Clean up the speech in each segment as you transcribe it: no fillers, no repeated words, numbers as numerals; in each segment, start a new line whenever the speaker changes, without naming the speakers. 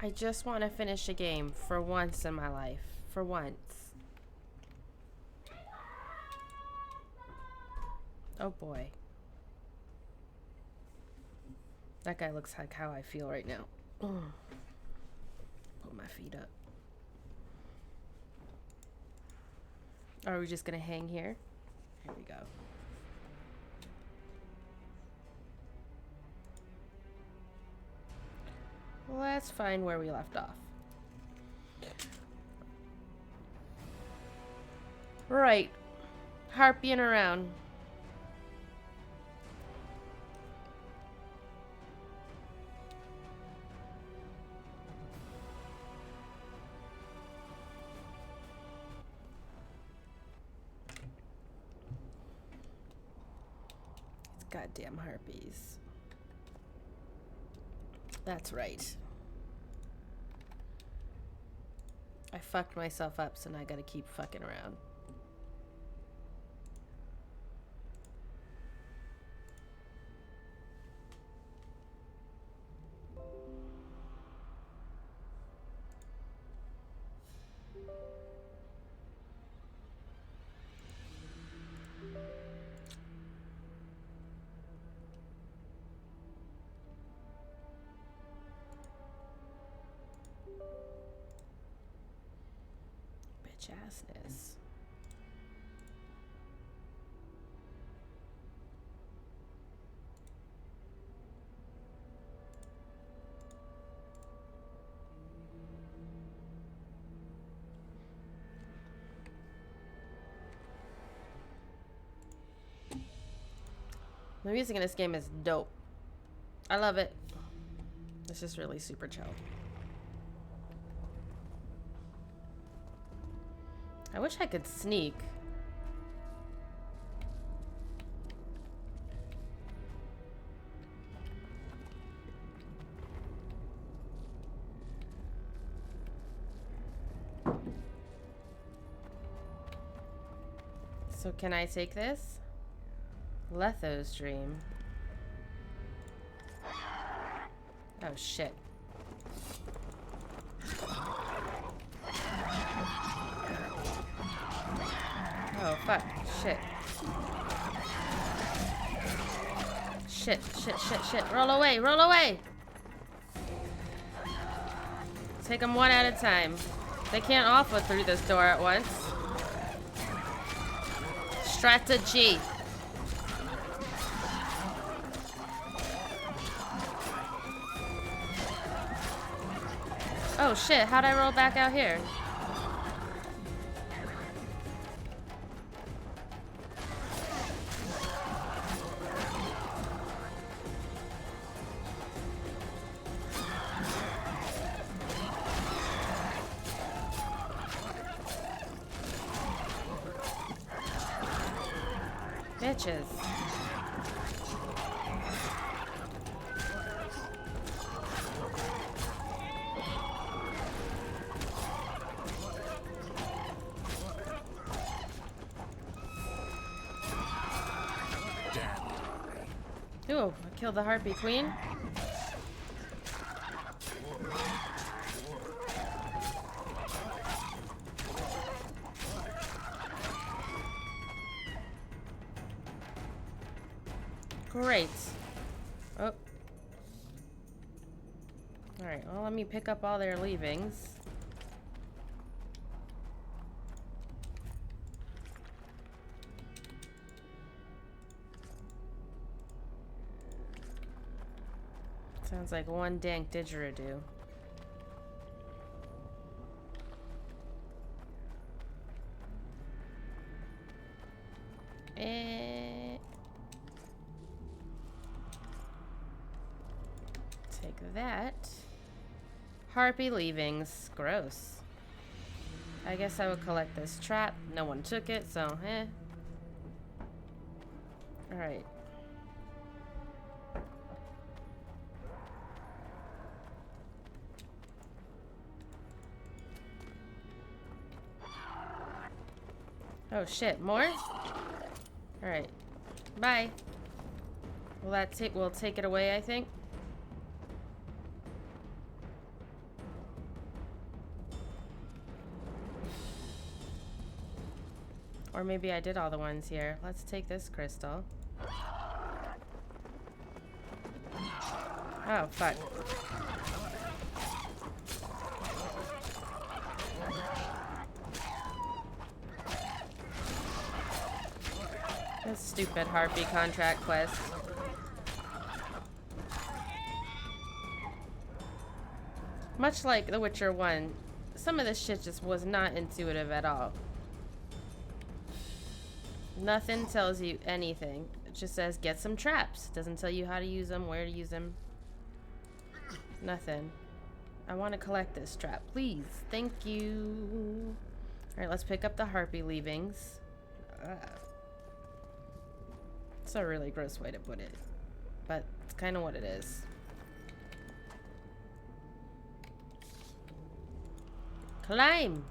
I just want to finish a game for once in my life. For once. Oh boy. That guy looks like how I feel right now. Ugh. Put my feet up. Are we just gonna hang here? Here we go. Let's find where we left off. Right. Harpying around. It's goddamn harpies. That's right. I fucked myself up, so now I gotta keep fucking around. Bitch assness. The music in this game is dope. I love it. It's just really super chill. I wish I could sneak. So can I take this? Letho's dream. Oh shit. Oh fuck. Shit. Shit, shit, shit, shit. Roll away, roll away! Take them one at a time. They can't all foot through this door at once. Strategy. Oh shit, how'd I roll back out here? Bitches. Ooh, I killed the Harpy Queen. Great. Oh. Alright, well, let me pick up all their leavings. Sounds like one dank didgeridoo. Take that. Harpy leavings. Gross. I guess I would collect this trap. No one took it, so eh. Alright. Oh shit, more? Alright. Bye. We'll take it away, I think. Or maybe I did all the ones here. Let's take this crystal. Oh, fuck. This stupid harpy contract quest. Much like The Witcher 1, some of this shit just was not intuitive at all. Nothing tells you anything. It just says get some traps. It doesn't tell you how to use them, where to use them. Nothing. I want to collect this trap, please. Thank you. Alright, let's pick up the harpy leavings. It's a really gross way to put it, but it's kind of what it is. Climb!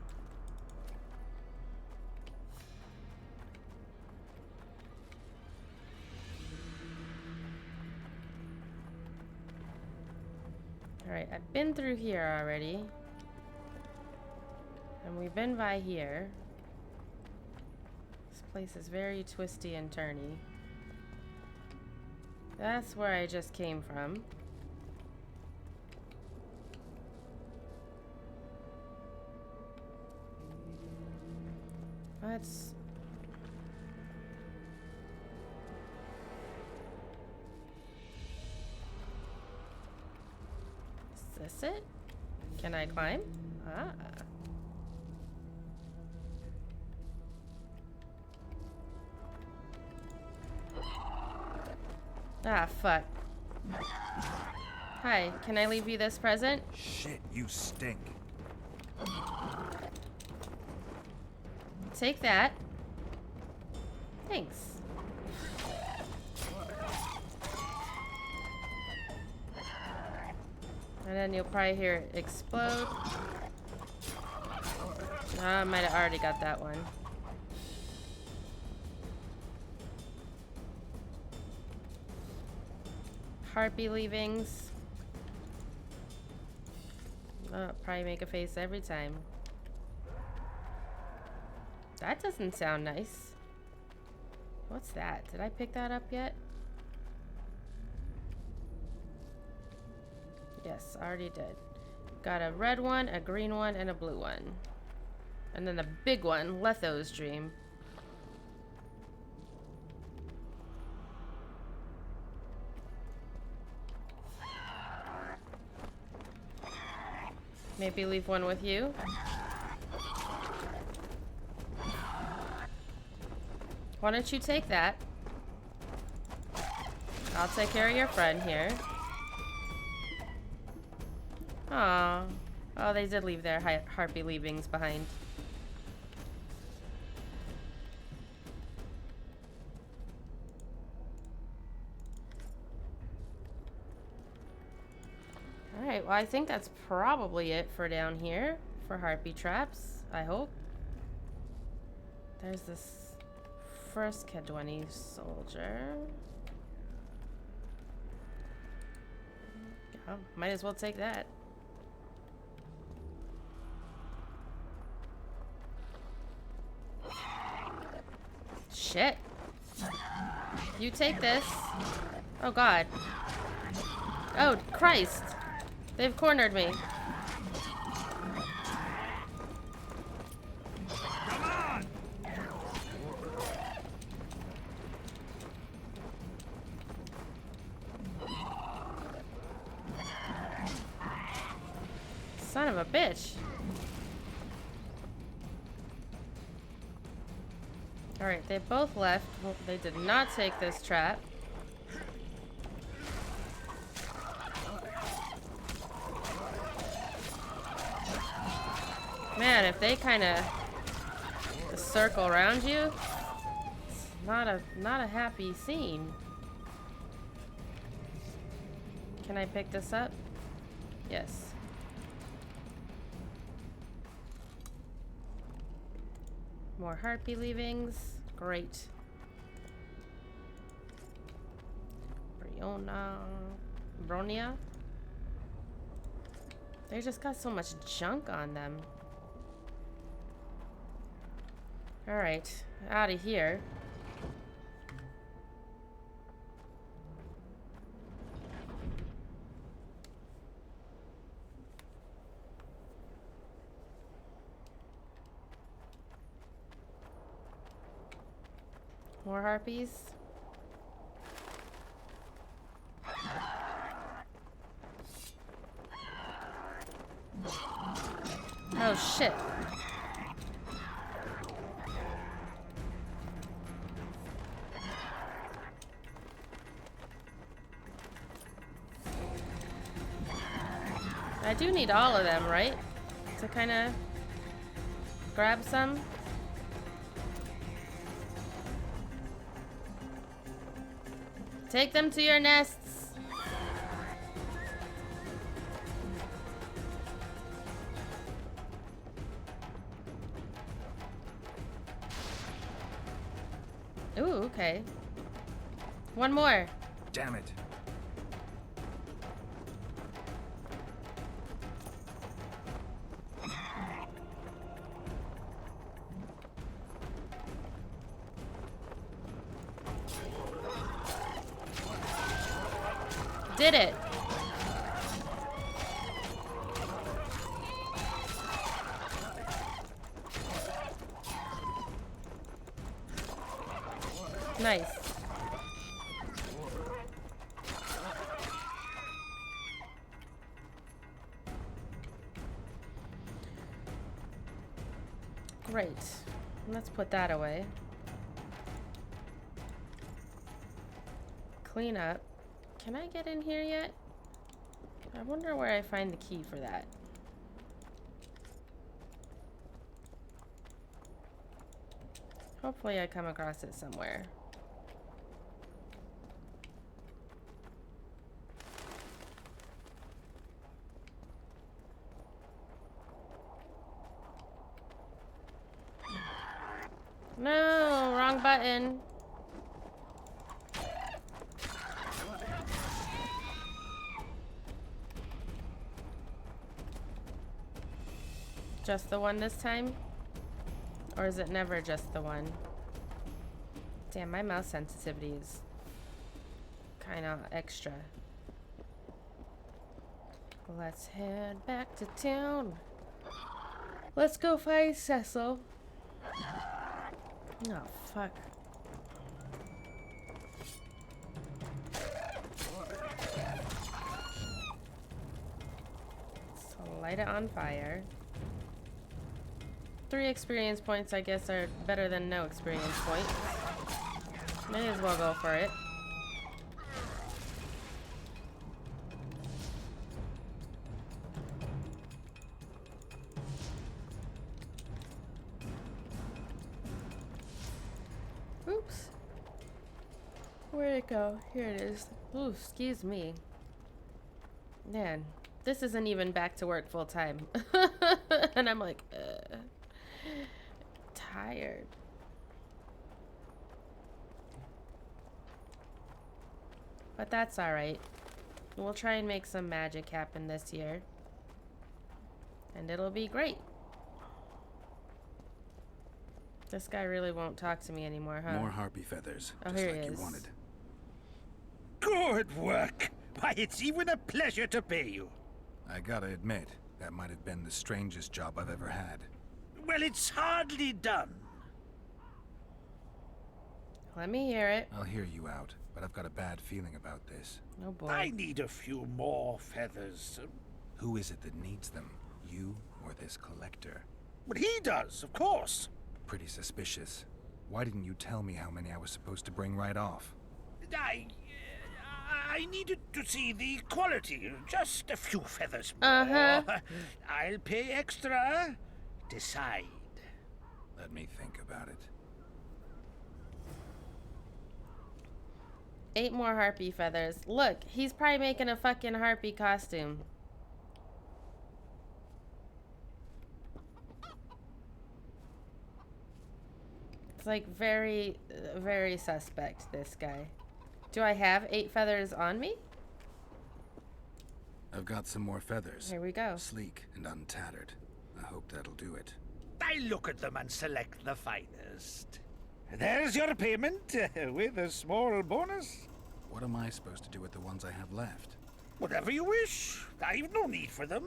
Alright, I've been through here already. And we've been by here. This place is very twisty and turny. That's where I just came from. Let's... Is this it? Can I climb? Ah. Ah, fuck. Hi, can I leave you this present?
Shit, you stink.
Take that. Thanks. And then you'll probably hear it explode. Oh, I might have already got that one. Harpy leavings. Oh, probably make a face every time. That doesn't sound nice. What's that? Did I pick that up yet? Yes, I already did. Got a red one, a green one, and a blue one. And then the big one, Letho's Dream. Maybe leave one with you. Why don't you take that? I'll take care of your friend here. Aww. Oh, they did leave their harpy leavings behind. Alright, well I think that's probably it for down here for harpy traps, I hope. There's this first Kedwani soldier. Oh, might as well take that. Shit. You take this. Oh god. Oh Christ. They've cornered me.
Come on!
Son of a bitch. Alright, they both left. Well, they did not take this trap. Man, if they kind of circle around you, it's not a happy scene. Can I pick this up? Yes. More harpy leavings. Great. Bronia. They just got so much junk on them. Alright, out of here. More harpies. Oh shit. I do need all of them, right? To kind of grab some. Take them to your nests. Ooh, okay. One more.
Damn it.
Did it. Nice. Great. Let's put that away. Clean up. Can I get in here yet? I wonder where I find the key for that. Hopefully I come across it somewhere. No, wrong button. Just the one this time? Or is it never just the one? Damn, my mouse sensitivity is kind of extra. Let's head back to town. Let's go find Cecil. Oh, fuck. So light it on fire. 3 experience points, I guess, are better than no experience points. May as well go for it. Oops. Where'd it go? Here it is. Ooh, excuse me. Man, this isn't even back to work full time. And I'm like, tired. But that's alright. We'll try and make some magic happen this year. And it'll be great. This guy really won't talk to me anymore, huh?
More harpy feathers,
Oh,
just
here
like
he
you
is.
wanted.
Good work. Why, it's even a pleasure to pay you.
I gotta admit, that might have been the strangest job I've ever had.
Well, it's hardly done.
Let me hear it.
I'll hear you out, but I've got a bad feeling about this.
Oh boy.
I need a few more feathers.
Who is it that needs them? You or this collector?
But he does, of course.
Pretty suspicious. Why didn't you tell me how many I was supposed to bring right off?
I needed to see the quality. Just a few feathers more.
Uh-huh.
I'll pay extra. Decide.
Let me think about it.
8 more harpy feathers. Look, he's probably making a fucking harpy costume. It's like very, very suspect, this guy. Do I have 8 feathers on me?
I've got some more feathers.
Here we go.
Sleek and untattered. I hope that'll do it.
I look at them and select the finest. There's your payment, with a small bonus.
What am I supposed to do with the ones I have left?
Whatever you wish. I've no need for them.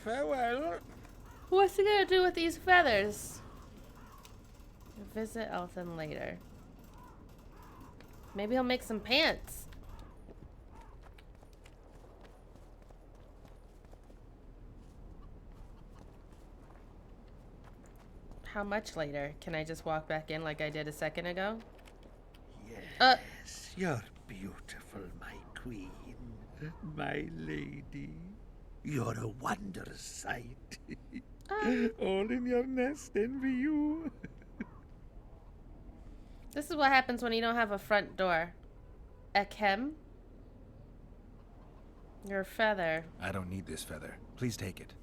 Farewell.
What's he gonna do with these feathers? Visit Elthan later. Maybe he'll make some pants. How much later? Can I just walk back in like I did a second ago?
Yes, you're beautiful, my queen. My lady. You're a wondrous sight. All in your nest envy you.
This is what happens when you don't have a front door. Akem? Your feather.
I don't need this feather. Please take it.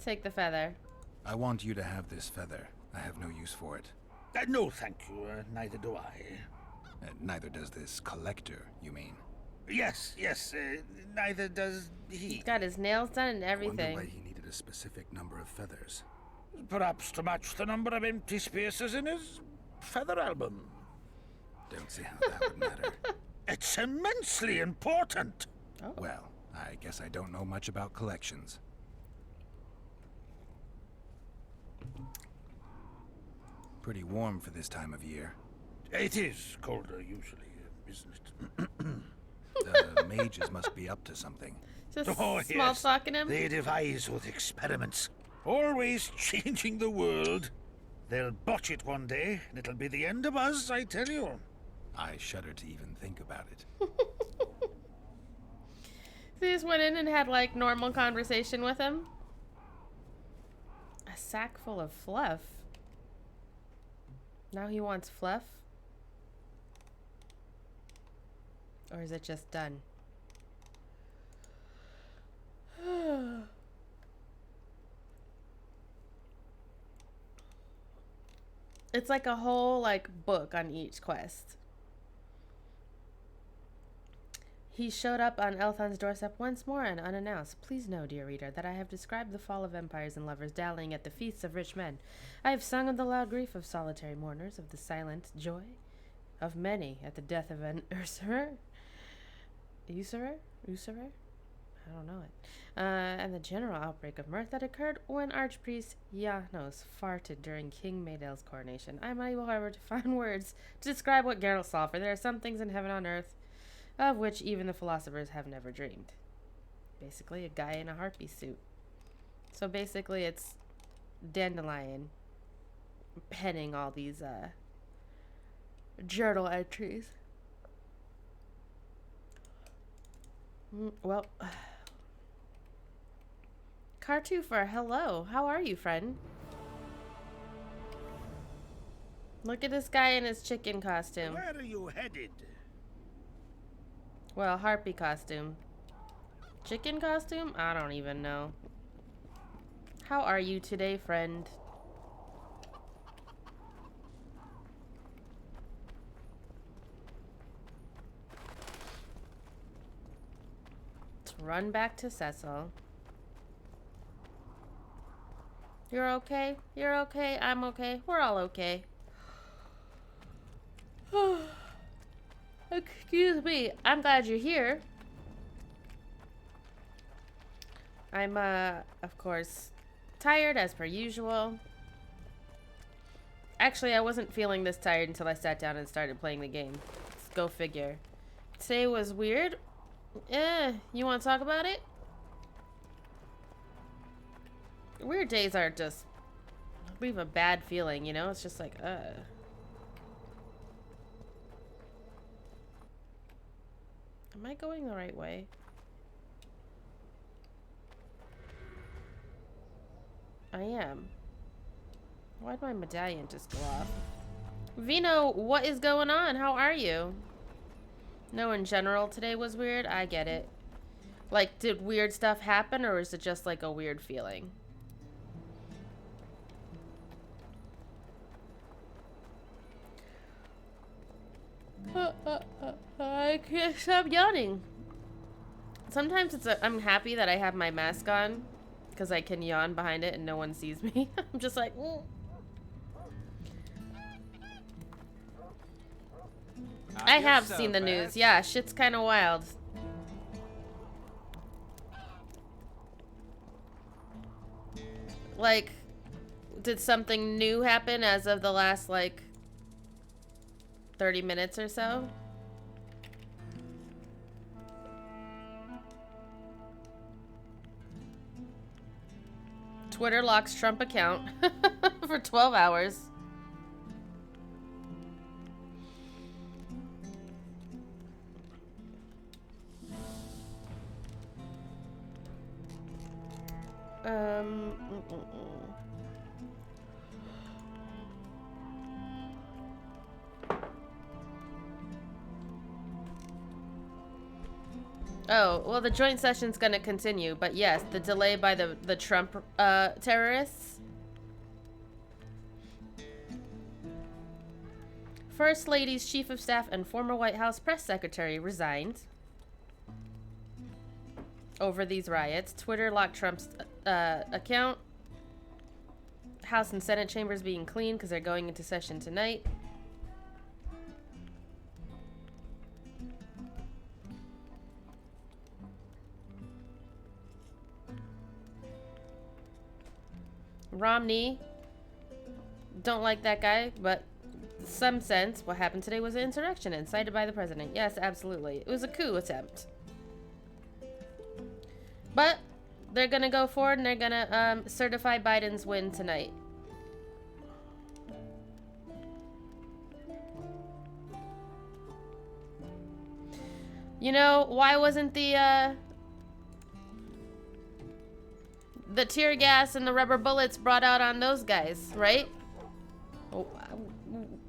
Take the feather.
I want you to have this feather. I have no use for it.
No, thank you. Neither do I.
Neither does this collector, you mean?
Yes, neither does he.
He's got his nails done and
I
everything.
wonder why he needed a specific number of feathers.
Perhaps to match the number of empty spaces in his feather album.
Don't see how that would matter.
It's immensely important.
Oh.
Well, I guess I don't know much about collections. Pretty warm for this time of year.
It is colder usually, isn't it?
The mages must be up to something.
Just
Oh,
small
yes.
talking him.
They devise with experiments, always changing the world. They'll botch it one day, and it'll be the end of us, I tell you.
I shudder to even think about it.
They just went in and had like normal conversation with him. A sack full of fluff. Now he wants fluff? Or is it just done? It's like a whole like book on each quest. He showed up on Elthan's doorstep once more and unannounced. Please know, dear reader, that I have described the fall of empires and lovers dallying at the feasts of rich men. I have sung of the loud grief of solitary mourners, of the silent joy of many at the death of an usurer? Usurer? I don't know it. And the general outbreak of mirth that occurred when Archpriest Janos farted during King Maydell's coronation. I am unable, however, to find words to describe what Geralt saw, for there are some things in heaven on earth of which even the philosophers have never dreamed. Basically, a guy in a harpy suit. So basically, it's Dandelion penning all these journal entries. Well, Cartoofer, hello. How are you, friend? Look at this guy in his chicken costume.
Where are you headed?
Well, harpy costume. Chicken costume? I don't even know. How are you today, friend? Let's run back to Cecil. You're okay? You're okay? I'm okay. We're all okay. Excuse me. I'm glad you're here. I'm, of course, tired as per usual. Actually, I wasn't feeling this tired until I sat down and started playing the game. Let's go figure. Today was weird. You want to talk about it? Weird days are just leave a bad feeling, you know? It's just like, Am I going the right way? I am. Why'd my medallion just go off? Vino, what is going on? How are you? No, in general, today was weird. I get it. Like, did weird stuff happen, or is it just like a weird feeling? I can't stop yawning. Sometimes I'm happy that I have my mask on because I can yawn behind it and no one sees me. I'm just like, mm. I have seen the news. Yeah, shit's kind of wild. Like, did something new happen as of the last, like, 30 minutes or so? Twitter locks Trump account for 12 hours. Oh, well, the joint session's gonna continue, but yes, the delay by the Trump terrorists. First Lady's Chief of Staff and former White House press secretary resigned over these riots. Twitter locked Trump's account. House and Senate chambers being cleaned because they're going into session tonight. Romney, don't like that guy, but some sense what happened today was an insurrection incited by the president. Yes, absolutely. It was a coup attempt. But they're gonna go forward and they're gonna certify Biden's win tonight. You know, why wasn't the tear gas and the rubber bullets brought out on those guys, right?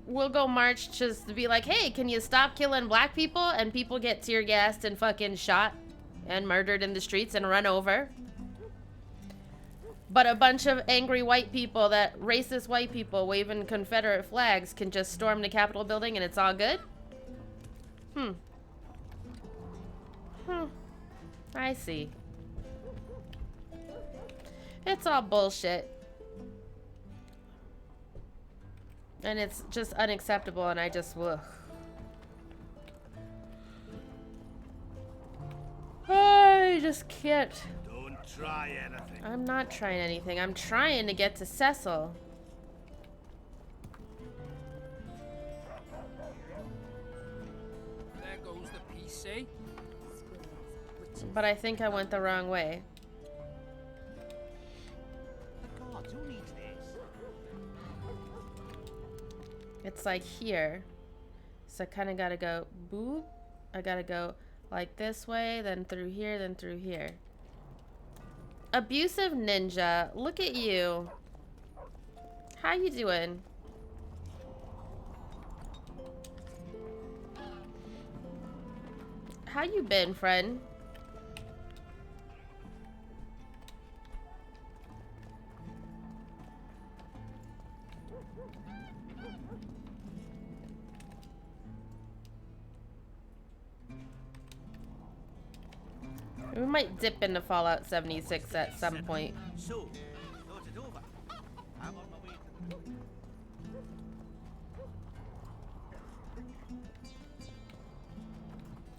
We'll go march just to be like, hey, can you stop killing black people? And people get tear gassed and fucking shot and murdered in the streets and run over. But a bunch of angry white people, that racist white people waving Confederate flags, can just storm the Capitol building and it's all good? I see. It's all bullshit. And it's just unacceptable, and I just, ugh. I just can't.
Don't try anything.
I'm not trying anything. I'm trying to get to Cecil.
There goes the PC.
But I think I went the wrong way.
God, who needs this?
It's like here. So I kind of got to go boop. I got to go like this way, then through here, then through here. Abusive ninja, look at you. How you doing? How you been, friend? We might dip into Fallout 76 at some point.
So, thought it over. I'm on my way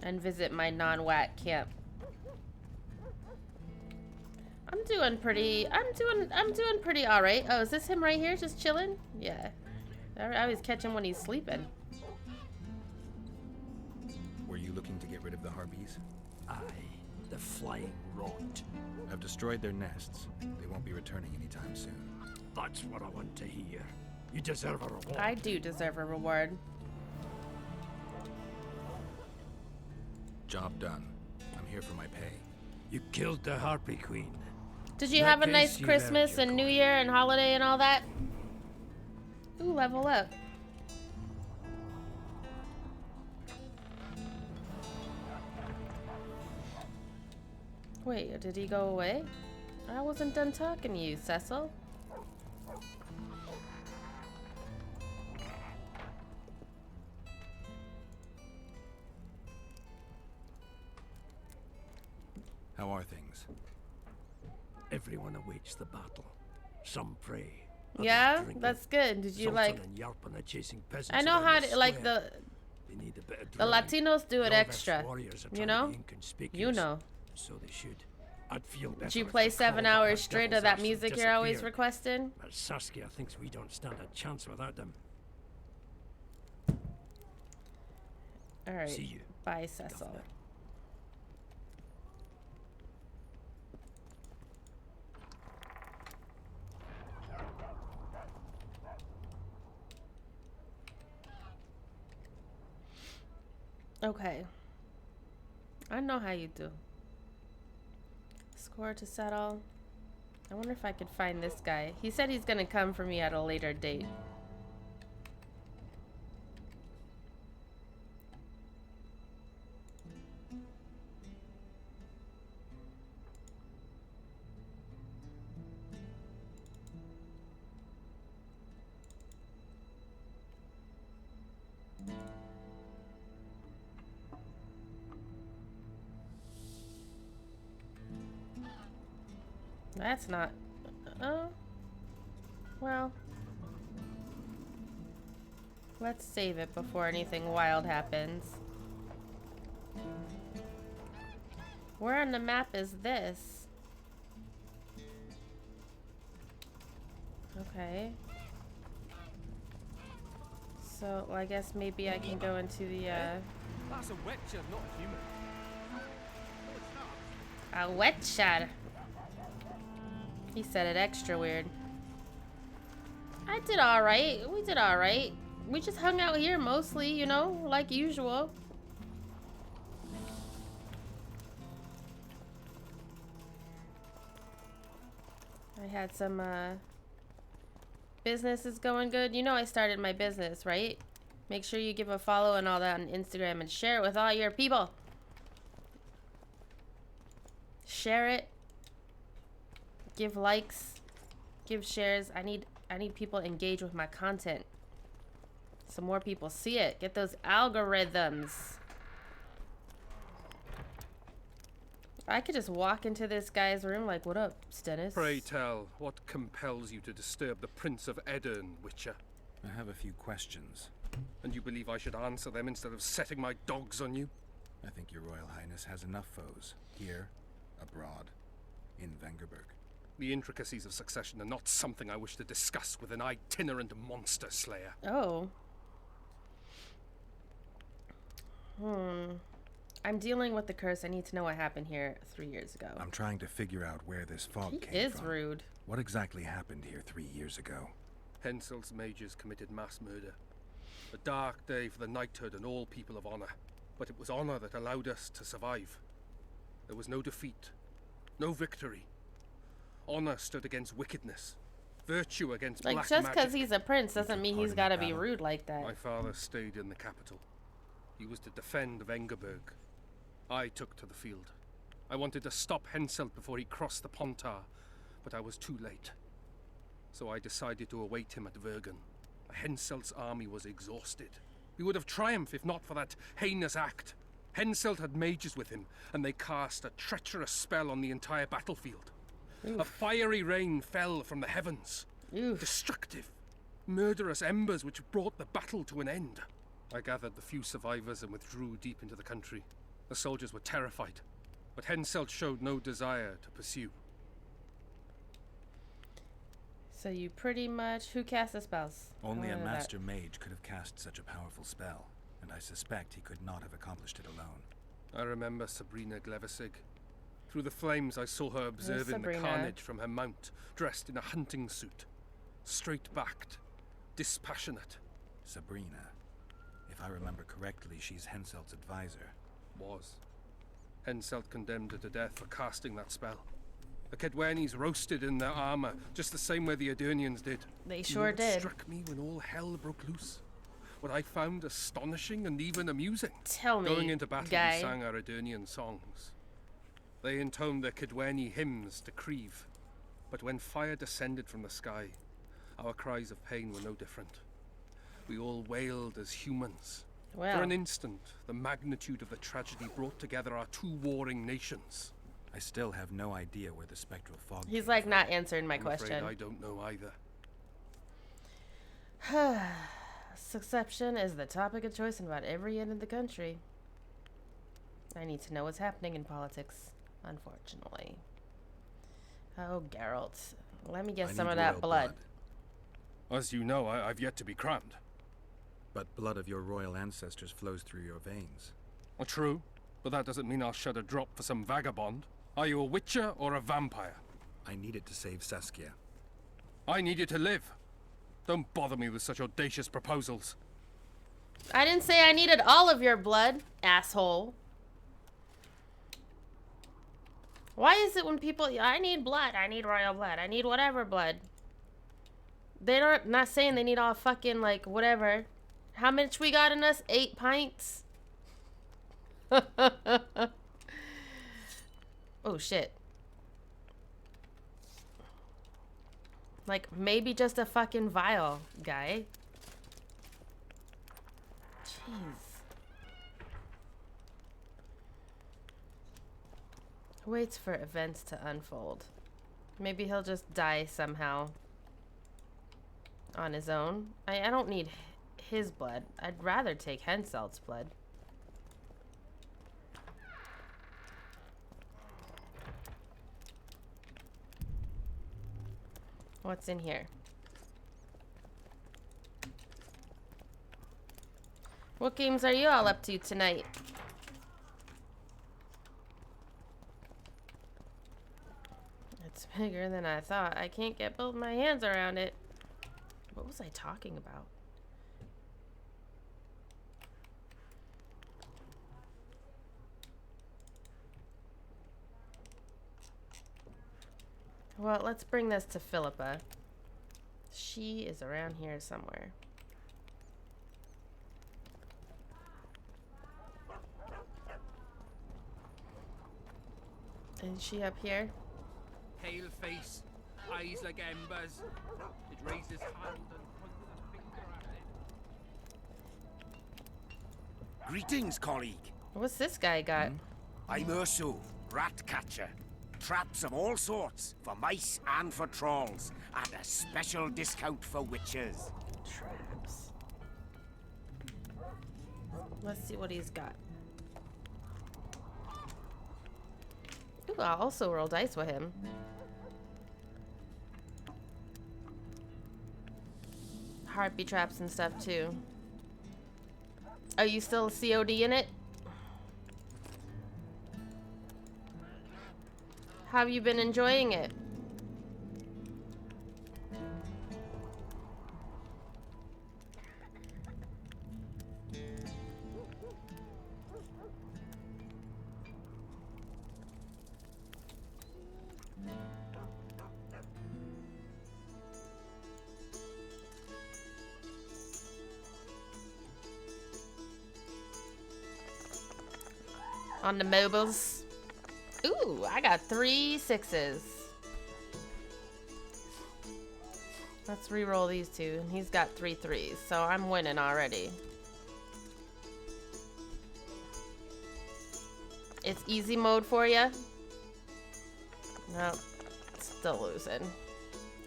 to
And visit my non-whack camp. I'm doing pretty all right. Oh, is this him right here just chilling? Yeah. I always catch him when he's sleeping.
Were you looking to get rid of the Harpies?
Aye, the flying rot.
I've destroyed their nests. They won't be returning anytime soon.
That's what I want to hear. You deserve a reward.
I do deserve a reward.
Job done. I'm here for my pay.
You killed the Harpy Queen.
Did you
In
have a
that
nice
case, you've
Christmas
earned your
and New
coin.
Year and holiday and all that? Ooh, level up. Wait, did he go away? I wasn't done talking to you, Cecil.
How are things?
Everyone awaits the battle. Some pray. others
Yeah,
drink
that's
it.
good. Did you like?
Sultan and Yarpan are chasing peasants
I know
around
how
the
to like
square.
the
They need a bit of
the
drilling.
Latinos do it
The Orvex
extra.
warriors are
You
trying to
know?
be inconspicuous,
You know.
so they should. I'd feel better
Did you
if
play
they
7
called up
hours
that
straight of
devil's
that
arse and
music you're always
disappeared.
requesting?
But Saskia thinks we don't stand a chance without them.
All right.
See you,
Bye, Cecil.
Governor.
Okay. I know how you do. Score to settle. I wonder if I could find this guy. He said he's gonna come for me at a later date. That's not... Oh. Well. Let's save it before anything wild happens. Where on the map is this? Okay. So, well, I guess maybe I can go into the,
That's a witcher, not a human.
a witcher. He said it extra weird. I did alright. We did alright. We just hung out here mostly, you know, like usual. I had some, business is going good. You know I started my business, right? Make sure you give a follow and all that on Instagram and share it with all your people. Share it. Give likes. Give shares. I need people to engage with my content. So more people see it. Get those algorithms. I could just walk into this guy's room like, what up, Stennis?
Pray tell, what compels you to disturb the Prince of Edirn, Witcher?
I have a few questions.
And you believe I should answer them instead of setting my dogs on you?
I think your Royal Highness has enough foes, here, abroad, in Vengerberg.
The intricacies of succession are not something I wish to discuss with an itinerant monster slayer.
Oh. I'm dealing with the curse. I need to know what happened here 3 years ago.
I'm trying to figure out where this fog
He
came
is
from.
rude.
What exactly happened here 3 years ago?
Hensel's mages committed mass murder. A dark day for the knighthood and all people of honor. But it was honor that allowed us to survive. There was no defeat, no victory. Honor stood against wickedness, virtue against
Like,
black
just
magic.
because he's a prince doesn't
took
mean
part
he's
in
got to
that
be
battle?
rude like that.
My father stayed in the capital. He was to defend Vengerberg. I took to the field. I wanted to stop Henselt before he crossed the Pontar, but I was too late. So I decided to await him at Vergen. Henselt's army was exhausted. We would have triumphed if not for that heinous act. Henselt had mages with him, and they cast a treacherous spell on the entire battlefield. A fiery rain fell from the heavens.
Oof.
Destructive, murderous embers which brought the battle to an end. I gathered the few survivors and withdrew deep into the country. The soldiers were terrified, but Henselt showed no desire to pursue.
So you pretty much... Who cast the spells?
Only
I
a
wanna know that.
master mage could have cast such a powerful spell, and I suspect he could not have accomplished it alone.
I remember Sabrina Glevissig. Through the flames I saw her observing the
Sabrina?
carnage from her mount, dressed in a hunting suit. Straight-backed, dispassionate.
Sabrina. If I remember correctly, she's Henselt's advisor.
Was. Henselt condemned her to death for casting that spell. The Kedwenis roasted in their armor, just the same way the Edirnians did.
They
You know
sure
what
did.
struck me when all hell broke loose? What I found astonishing and even amusing.
Tell me,
Going into battle,
guy.
we sang our Edirnian songs. They intoned their Kedweni hymns to Krieve. But when fire descended from the sky, our cries of pain were no different. We all wailed as humans.
Well,
For an instant, the magnitude of the tragedy brought together our two warring nations.
I still have no idea where the spectral fog
He's
came
like
from.
not answering my
I'm afraid
question.
I don't know either.
Succession is the topic of choice in about every end of the country. I need to know what's happening in politics, unfortunately. Oh, Geralt. Let me get
I
some
need
of that
royal
blood.
As you know, I've yet to be crowned.
But blood of your royal ancestors flows through your veins.
Well, true, but that doesn't mean I'll shed a drop for some vagabond. Are you a witcher or a vampire?
I need it to save Saskia.
I need you to live. Don't bother me with such audacious proposals.
I didn't say I needed all of your blood, asshole. Why is it when people, I need blood, I need royal blood, I need whatever blood. They're not saying they need all fucking, like, whatever. How much we got in us? 8 pints? Oh, shit. Like, maybe just a fucking vial, guy. Jeez. Waits for events to unfold. Maybe he'll just die somehow. On his own. I don't need his blood. I'd rather take Henselt's blood. What's in here? What games are you all up to tonight? It's bigger than I thought. I can't get both my hands around it. What was I talking about? Well, let's bring this to Philippa. She is around here somewhere. Is she up here?
Pale face, eyes like embers. It raised his hand and pointed a finger at it.
Greetings, colleague.
What's this guy got?
I'm Ursu, rat catcher. Traps of all sorts, for mice and for trolls, and a special discount for witches.
Traps. Let's see what he's got. Ooh, I'll also roll dice with him. Heartbeat traps and stuff too. Are you still COD in it? How have you been enjoying it? On the mobiles. Ooh, I got 3 6s. Let's re-roll these two. And he's got 3 3s, so I'm winning already. It's easy mode for you? Nope. Still losing.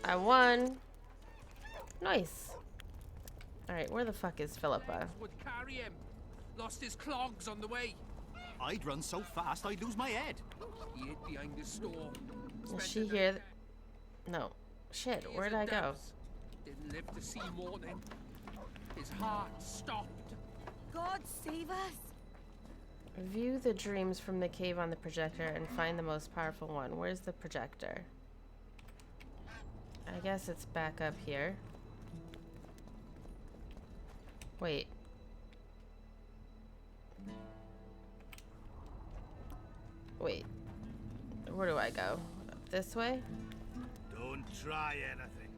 I won. Nice. Alright, where the fuck is Philippa?
Would carry him. Lost his clogs on the way.
I'd run so fast I'd lose my head.
He hid behind his store.
Is she here? No. Shit, where'd I go?
Didn't live to see morning. His heart stopped.
God save us!
View the dreams from the cave on the projector and find the most powerful one. Where's the projector? I guess it's back up here. Wait. Wait. Where do I go? This way?
Don't try anything.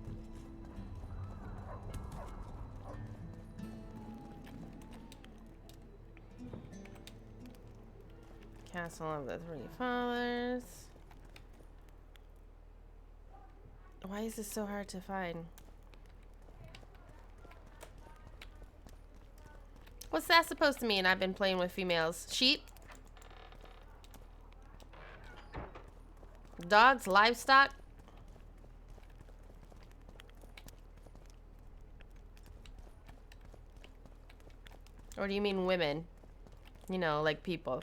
Castle of the Three Fathers. Why is this so hard to find? What's that supposed to mean? I've been playing with females. Sheep? Dogs, livestock? Or do you mean women? You know, like people.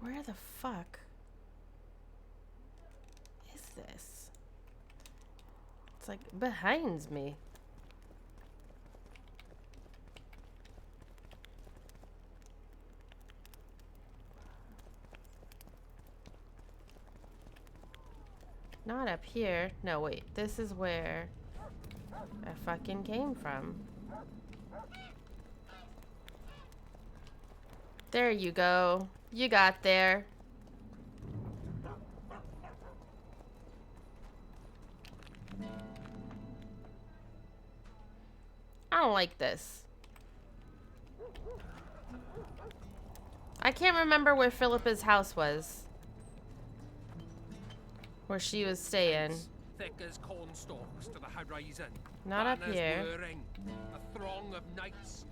Where the fuck is this? It's like behind me. Not up here. No, wait. This is where I fucking came from. There you go. You got there. I don't like this. I can't remember where Philippa's house was. Where she was staying.
Thick as corn stalks to the horizon.
Not up
Banners
here.
whirring, a throng of knights.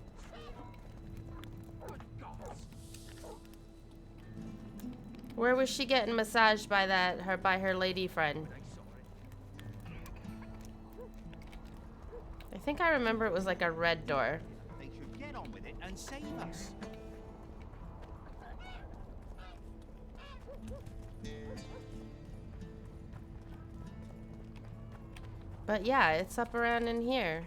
Good gods.
Where was she getting massaged by her lady friend? I think I remember it was like a red door.
They should get on with it and save us.
But yeah, it's up around in here.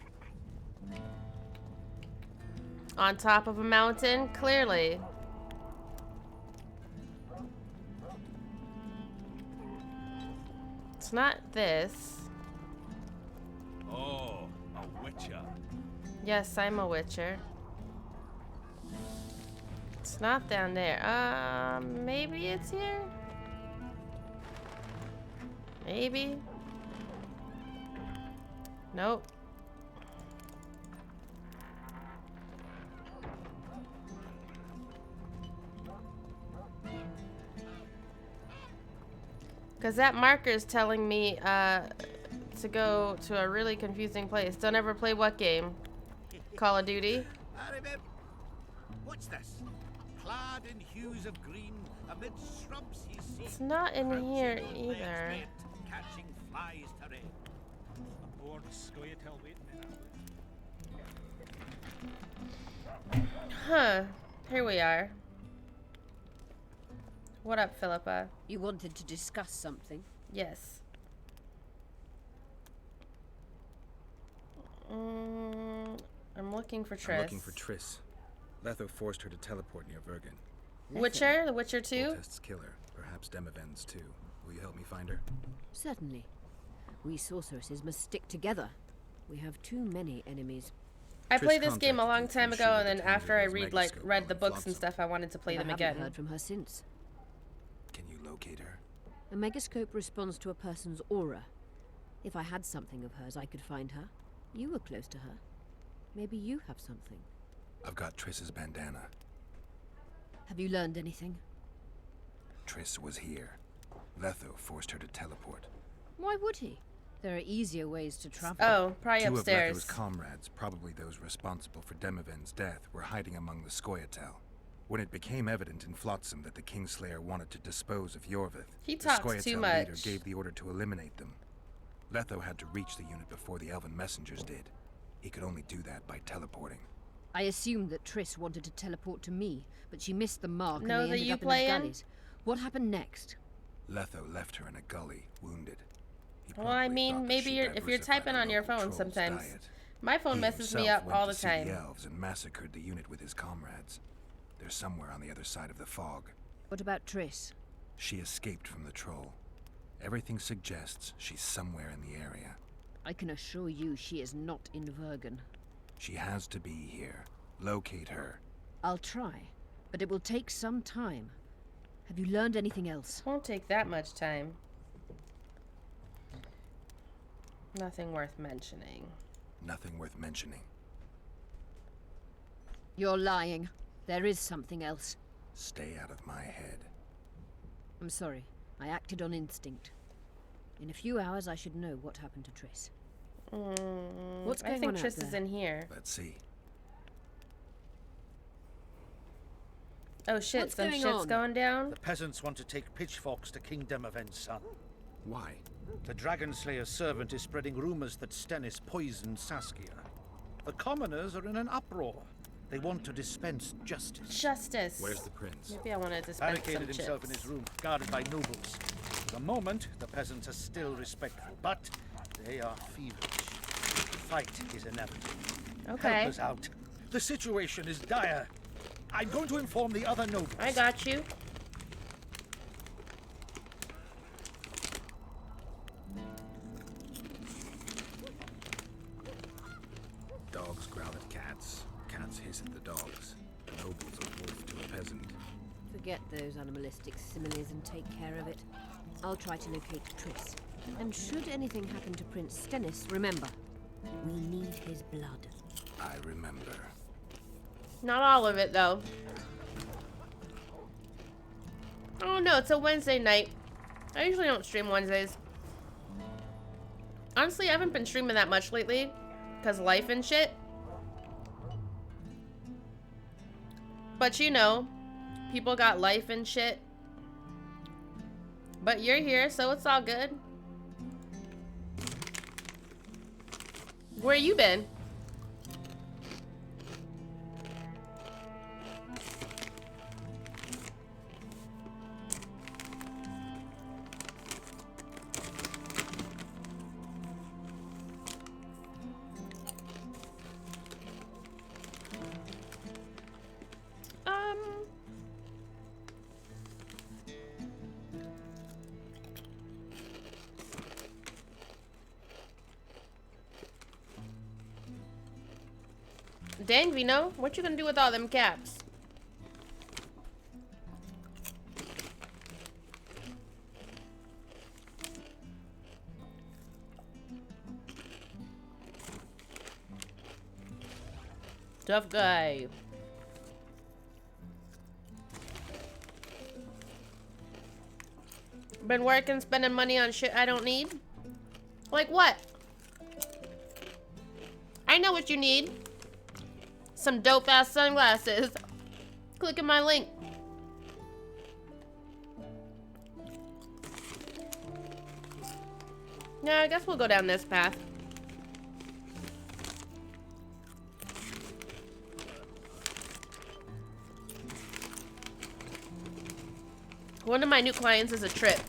On top of a mountain, clearly. It's not this.
Oh, a witcher.
Yes, I'm a witcher. It's not down there. Maybe it's here? Maybe? Nope. Because that marker is telling me to go to a really confusing place. Don't ever play what game? Call of Duty?
I remember. What's this? Clad in hues of green, amid shrubs he sees.
It's not in here
crouching on layers
either.
red, catching flies to red.
Aboard Scoia'tael waiting
Huh. Here we are. What up, Philippa?
You wanted to discuss something?
Yes. I'm looking for Triss.
I'm looking for Triss. Letho forced her to teleport near Vergen.
Witcher? The Witcher 2?
Voltest's killer. Perhaps Demavend's too. Will you help me find her?
Certainly. We sorceresses must stick together. We have too many enemies.
I
Triss
played this game a
contacted
long
me
time
through
ago,
Shiva
and then
the
after I
Tangiver's
read
megascope
the
on
books and
Flotsam.
stuff, I wanted to play
But
them
I haven't
again.
heard from her since.
Can you locate her?
A megascope responds to a person's aura. If I had something of hers, I could find her. You were close to her. Maybe you have something.
I've got Triss's bandana.
Have you learned anything?
Triss was here. Letho forced her to teleport.
Why would he? There are easier ways to travel.
Oh, probably
Two
upstairs.
of Letho's comrades, probably those responsible for Demavend's death, were hiding among the Scoia'tael. When it became evident in Flotsam that the Kingslayer wanted to dispose of Yorvith,
He
the
talks
Scoia'tael
too
leader
much.
gave the order to eliminate them. Letho had to reach the unit before the Elven messengers did. He could only do that by teleporting.
I assumed that Triss wanted to teleport to me, but she missed the mark
No,
and
that
they ended
you
up in the
playing?
gullies. What happened next?
Letho left her in a gully, wounded. He
Well, I
probably
mean,
thought that
maybe
she'd
if you're
diversified
typing
her
on your
local
phone
troll's
sometimes.
diet.
My phone
He
messes me
himself
up
went
all
to
the
see
time.
the elves and massacred the unit with his comrades. They're somewhere on the other side of the fog.
What about Triss?
She escaped from the troll. Everything suggests she's somewhere in the area.
I can assure you she is not in Vergen.
She has to be here. Locate her.
I'll try, but it will take some time. Have you learned anything else?
Won't take that much time. Nothing worth mentioning.
Nothing worth mentioning.
You're lying. There is something else.
Stay out of my head.
I'm sorry. I acted on instinct. In a few hours, I should know what happened to Triss. What's
I
going
think
on out
Triss is
there?
in here.
Let's see.
Oh shit,
What's
some
going
shit's
on?
going down.
The peasants want to take pitchforks to King Demavend's son.
Why?
The Dragonslayer's servant is spreading rumors that Stennis poisoned Saskia. The commoners are in an uproar. They want to dispense justice.
Justice.
Where's the prince?
Maybe I want to dispense
Barricaded
some
himself in
chips.
his room, guarded by nobles. For the moment, the peasants are still respectful, but they are feverish. The fight is inevitable.
Okay.
Help us out. The situation is dire. I'm going to inform the other nobles.
I got you.
Dogs growl at cats. Cats hiss at the dogs. The noble's a wolf to a peasant.
Forget those animalistic similes and take care of it. I'll try to locate Triss. And should anything happen to Prince Stennis, remember, we need his blood.
I remember.
Not all of it, though. Oh no, it's a Wednesday night. I usually don't stream Wednesdays. Honestly, I haven't been streaming that much lately. Because life and shit. But you know, people got life and shit. But you're here, so it's all good. Where you been? Dang, Vino, what you gonna do with all them caps? Tough guy. Been working, spending money on shit I don't need? Like what? I know what you need. Some dope ass sunglasses. Click in my link. Yeah, I guess we'll go down this path. One of my new clients is a trip.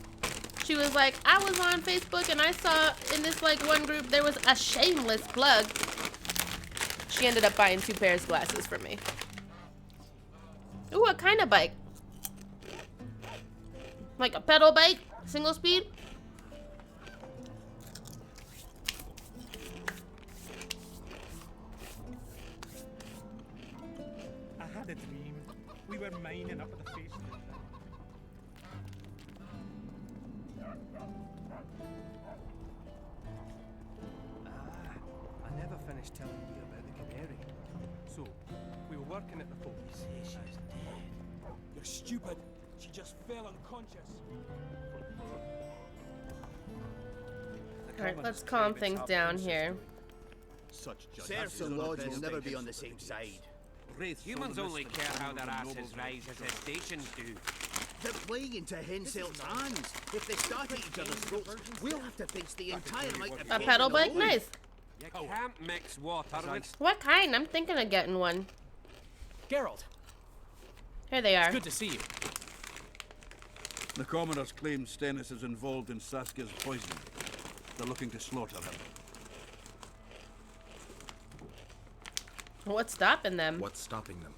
She was like, I was on Facebook and I saw in this like one group there was a shameless plug. She ended up buying 2 pairs of glasses for me. Ooh, what kind of bike? Like a pedal bike? Single speed?
I had a dream. We were mining up the face.
I never finished telling you about the canary. So, we were working at the fort.
She's dead. You're stupid. She just fell unconscious.
Alright, let's calm things down here.
Serfs and lords will never be on the same side.
Humans only care how their asses rise as their stations do.
They're playing into Henselt's hands. If they start at each other's throats, we'll have to face the entire amount of
A pedal bike? Nice.
You can't mix water with...
What kind? I'm thinking of getting one.
Geralt,
Here they are.
good to see you.
The commoners claim Stennis is involved in Saskia's poisoning. They're looking to slaughter him.
What's stopping them?
What's stopping them?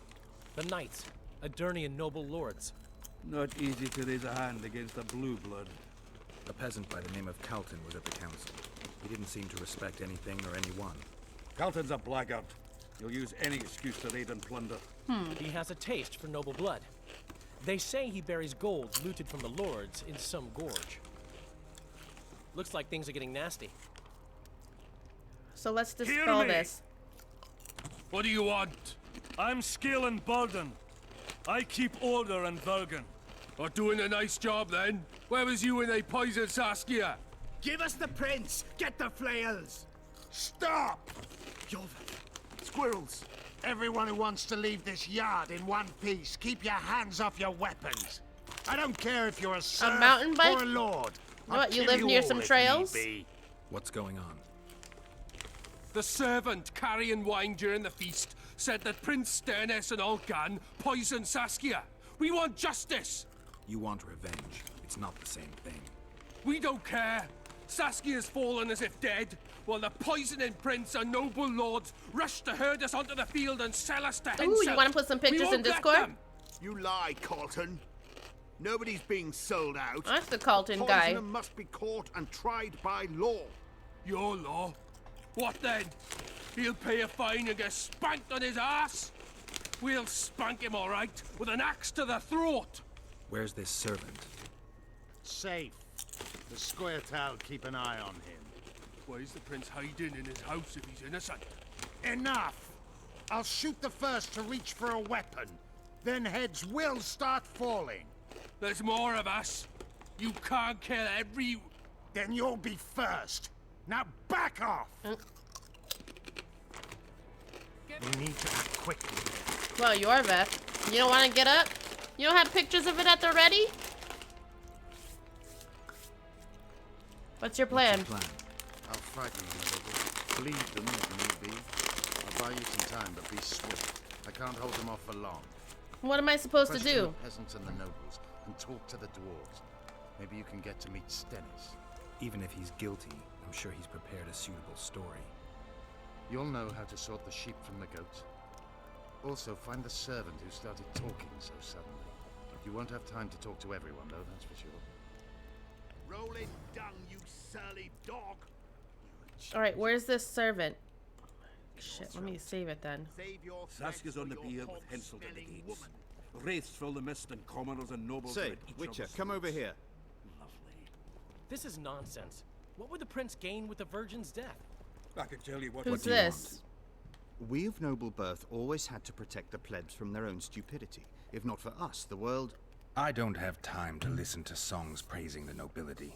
The knights, Adernian noble lords.
Not easy to raise a hand against a blue blood.
A peasant by the name of Calton was at the council. He didn't seem to respect anything or anyone.
Calton's a blackguard. He'll use any excuse to raid and plunder.
He has a taste for noble blood. They say he buries gold looted from the lords in some gorge. Looks like things are getting nasty.
So let's
Hear
dispel
me.
this.
What do you want? I'm Skillen Bolden. I keep order in Vergen.
Are doing a nice job then? Where was you when they poisoned Saskia?
Give us the prince! Get the flails!
Stop! Squirrels, everyone who wants to leave this yard in one piece, keep your hands off your weapons. I don't care if you're a serf
mountain bike?
or a lord.
What, you
I'll
live
kill
near
all
some
if
trails?
need be.
What's going on?
The servant carrying wine during the feast said that Prince Stennis and Olgan poisoned Saskia. We want justice.
You want revenge. It's not the same thing.
We don't care. Saskia's fallen as if dead, while the poisoning prince and noble lords rush to herd us onto the field and sell us to Henselt.
Ooh, you want to put some pictures in Discord?
You lie, Carlton. Nobody's being sold out.
That's the Carlton
The
guy.
poisoner must be caught and tried by law.
Your law? What then? He'll pay a fine and get spanked on his ass? We'll spank him all right, with an axe to the throat.
Where's this servant?
Safe. The Squirtle keep an eye on him.
Why is the prince hiding in his house if he's innocent?
Enough! I'll shoot the first to reach for a weapon. Then heads will start falling.
There's more of us. You can't kill every...
Then you'll be first. Now back off! We need to act quickly.
Well, you are Veth. You don't want to get up? You don't have pictures of it at the ready? What's your plan?
I'll frighten them a little. Bleed them if need be. I'll buy you some time, but be swift. I can't hold them off for long.
What am I supposed to
Question
do?
the peasants and the nobles, and talk to the dwarves. Maybe you can get to meet Stennis.
Even if he's guilty, I'm sure he's prepared a suitable story.
You'll know how to sort the sheep from the goats. Also, find the servant who started talking so suddenly. You won't have time to talk to everyone, though, that's for sure.
Roll it down, you surly dog.
Alright, where's this servant? Shit, let me save it then.
Saskia's on the bier with Henselt at the gates. Wraiths fill the mist and commoners and nobles.
Say, Witcher, come over here.
This is nonsense. What would the prince gain with the virgin's death?
I can tell you what.
Who's this?
We of noble birth always had to protect the plebs from their own stupidity. If not for us, the world...
I don't have time to listen to songs praising the nobility.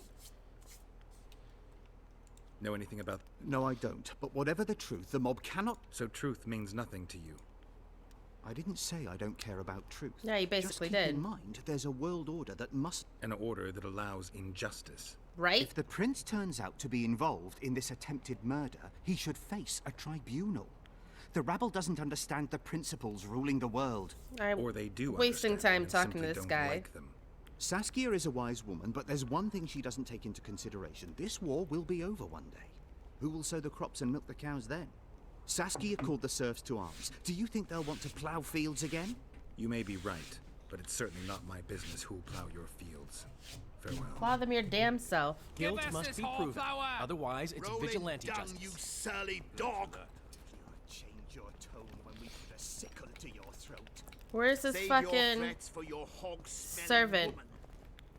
Know anything about...
No, I don't. But whatever the truth, the mob cannot...
So truth means nothing to you?
I didn't say I don't care about truth.
Yeah, you basically
Just keep
did.
in mind, there's a world order that must...
An order that allows injustice.
Right?
If the prince turns out to be involved in this attempted murder, he should face a tribunal. The rabble doesn't understand the principles ruling the world.
Or they do
wasting time
and
talking to
simply
this
don't
guy.
like them.
Saskia is a wise woman, but there's one thing she doesn't take into consideration. This war will be over one day. Who will sow the crops and milk the cows then? Saskia called the serfs to arms. Do you think they'll want to plough fields again?
You may be right, but it's certainly not my business who'll plow your fields. Farewell.
Plow them your damn self.
Guilt must be proven. Otherwise, it's
Roll
vigilante
it down,
justice.
you surly dog! Change your tone when we put a sickle to your throat.
Where's this
Save your
fucking
threats for your hog-smelling
servant?
woman.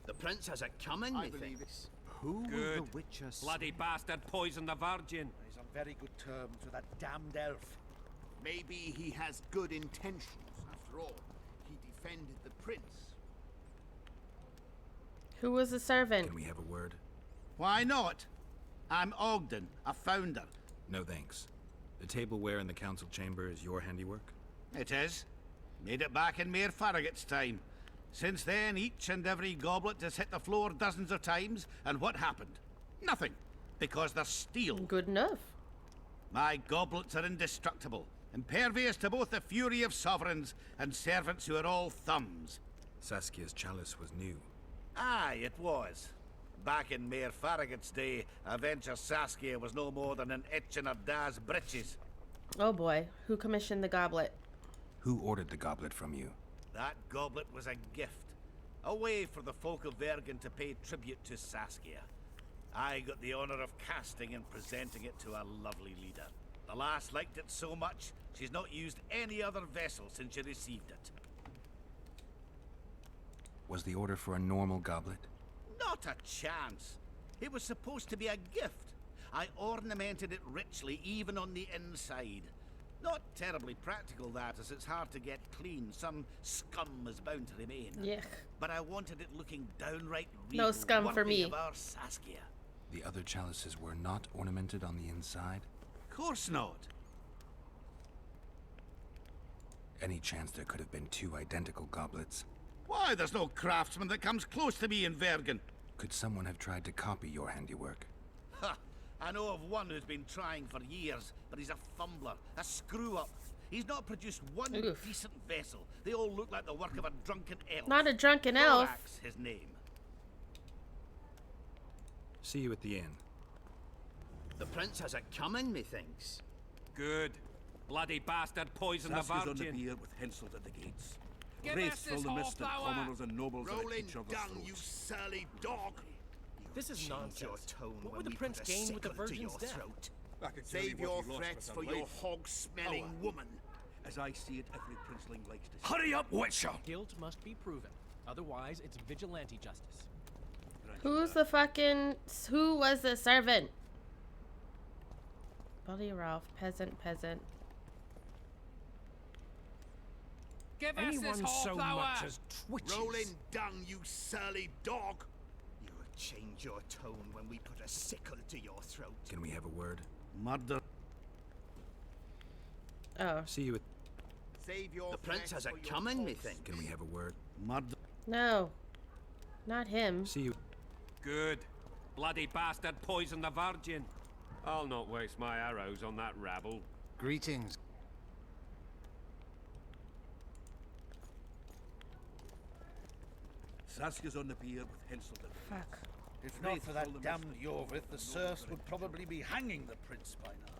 The prince has it coming,
I
methinks.
believe it.
Who will
Good.
the Witcher
Bloody bastard poisoned the virgin.
He's on very good terms with that damned elf.
Maybe he has good intentions, after all. He defended the prince.
Who was the servant?
Can we have a word?
Why not? I'm Ogden, a founder.
No thanks. The tableware in the council chamber is your handiwork?
It is. Made it back in Mayor Farragut's time. Since then, each and every goblet has hit the floor dozens of times, and what happened? Nothing. Because they're steel.
Good enough.
My goblets are indestructible, impervious to both the fury of sovereigns and servants who are all thumbs.
Saskia's chalice was new.
Aye, it was. Back in Mayor Farragut's day, Avenger Saskia was no more than an itch in her da's britches.
Oh boy, who commissioned the goblet?
Who ordered the goblet from you?
That goblet was a gift. A way for the folk of Vergen to pay tribute to Saskia. I got the honor of casting and presenting it to our lovely leader. The lass liked it so much, she's not used any other vessel since she received it.
Was the order for a normal goblet?
Not a chance. It was supposed to be a gift. I ornamented it richly, even on the inside. Not terribly practical, that, as it's hard to get clean. Some scum is bound to remain.
Yuck.
But I wanted it looking downright
No
regal,
scum for
worthy
me.
of our Saskia.
The other chalices were not ornamented on the inside?
Course not.
Any chance there could have been two identical goblets?
Why, there's no craftsman that comes close to me in Vergen.
Could someone have tried to copy your handiwork?
Ha! I know of one who's been trying for years, but he's a fumbler, a screw-up. He's not produced one decent vessel. They all look like the work of a drunken elf.
Not a drunken elf.
Thorax, his name.
See you at the inn.
The prince has it coming, methinks.
Good. Bloody bastard poisoned the
Saskia's on the
virgin.
pier with Hensel at the gates.
Give us
Wraiths
this
fill the mist and
whoreflower.
commoners and nobles are at each other's
dung,
throats.
you surly dog!
This is
Change
nonsense.
your tone
What
when
would the
we
prince
put a
gain with the
sickle to
virgin's
your
death?
throat.
I can tell you
Save
what
your
he lost
threats
with
for
a
your
life.
hog-smelling
Power.
woman.
As I see it, every princeling likes to see.
Hurry up, Witcher!
Guilt must be proven. Otherwise, it's vigilante justice.
Who's the fucking... Who was the servant? Buddy Ralph. Peasant, peasant.
Give us this
Anyone so
whoreflower.
much as twitches.
Rolling dung, you surly dog!
You change your tone when we put a sickle to your throat.
Can we have a word?
Murder.
Oh.
See you at...
Save your
The prince
threats
has
for
it
your
coming,
hogs.
methinks.
Can we have a word?
Murder.
No. Not him.
See you...
Good. Bloody bastard poisoned the virgin. I'll not waste my arrows on that rabble.
Greetings.
Saskia's on the pier with Hensel at the gates.
Fuck.
If not for that damned Yorvith, the serfs would probably be hanging the prince by now.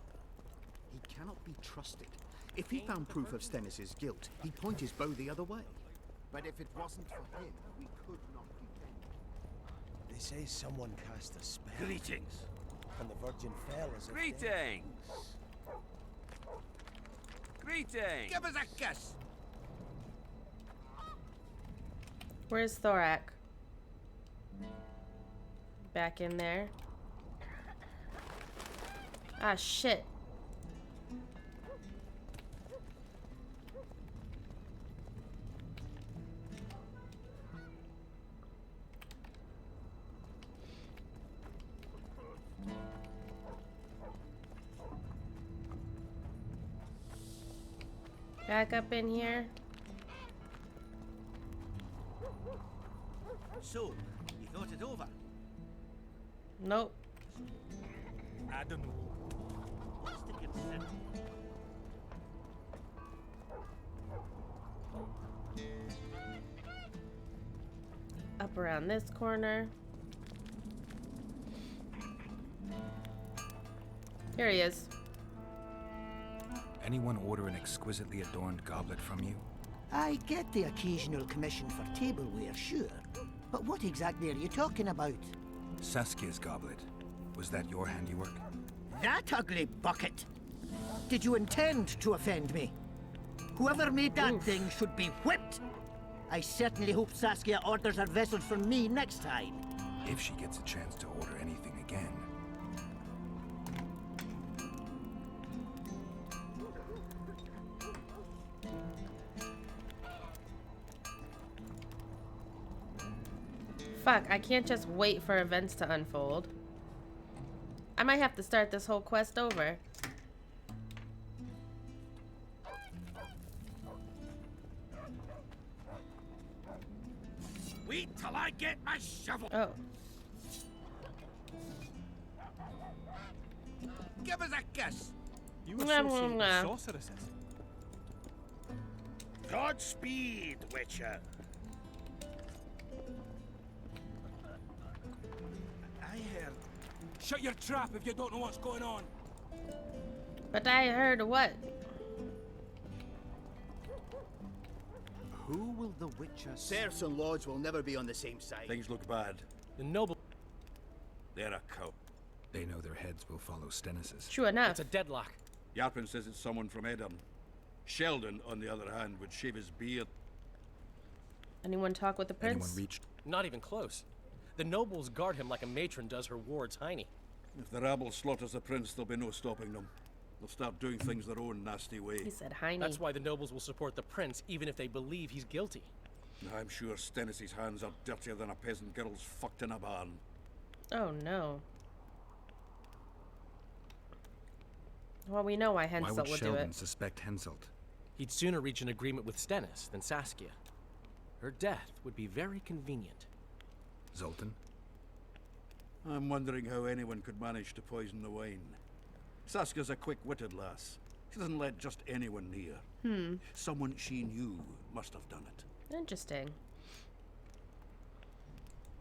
He cannot be trusted. If he found proof of Stennis's guilt, he'd point his bow the other way. But if it wasn't for him, we could not defend.
They say someone cast a spell.
Greetings.
And the virgin fell as if
Greetings. Greetings.
Give us a kiss!
Where's Thorak? Back in there. Ah, shit. Back up in here.
So, you thought it over?
Nope.
I don't know.
What's to consider?
Up around this corner. Here he is.
Anyone order an exquisitely adorned goblet from you?
I get the occasional commission for tableware, sure. But what exactly are you talking about?
Saskia's goblet. Was that your handiwork?
That ugly bucket! Did you intend to offend me? Whoever made that thing should be whipped! I certainly hope Saskia orders her vessels from me next time.
If she gets a chance to order anything again.
Fuck, I can't just wait for events to unfold. I might have to start this whole quest over.
Wait till I get my shovel!
Oh.
Give us a kiss!
You
Mwah,
associate
mwah,
with
mwah.
sorceresses.
Godspeed, Witcher!
I heard. Shut your trap if you don't know what's going on.
But I heard what?
Who will the Witcher... Serfs and lords will never be on the same side.
Things look bad.
The noble.
They're a cow.
They know their heads will follow Stennis's.
True enough.
It's a deadlock.
Yarpin says it's someone from Edom. Sheldon, on the other hand, would shave his beard.
Anyone talk with the prince?
Anyone reached?
Not even close. The nobles guard him like a matron does her ward's hiney.
If the rabble slaughters the prince, there'll be no stopping them. They'll start doing things their own nasty way.
He said hiney.
That's why the nobles will support the prince, even if they believe he's guilty.
I'm sure Stennis's hands are dirtier than a peasant girl's fucked in a barn.
Oh no. Well, we know why
Why
Henselt
would
would do
Sheldon
it.
suspect Henselt?
He'd sooner reach an agreement with Stennis than Saskia. Her death would be very convenient.
Zoltan?
I'm wondering how anyone could manage to poison the wine. Saskia's a quick-witted lass. She doesn't let just anyone near. Someone she knew must have done it.
Interesting.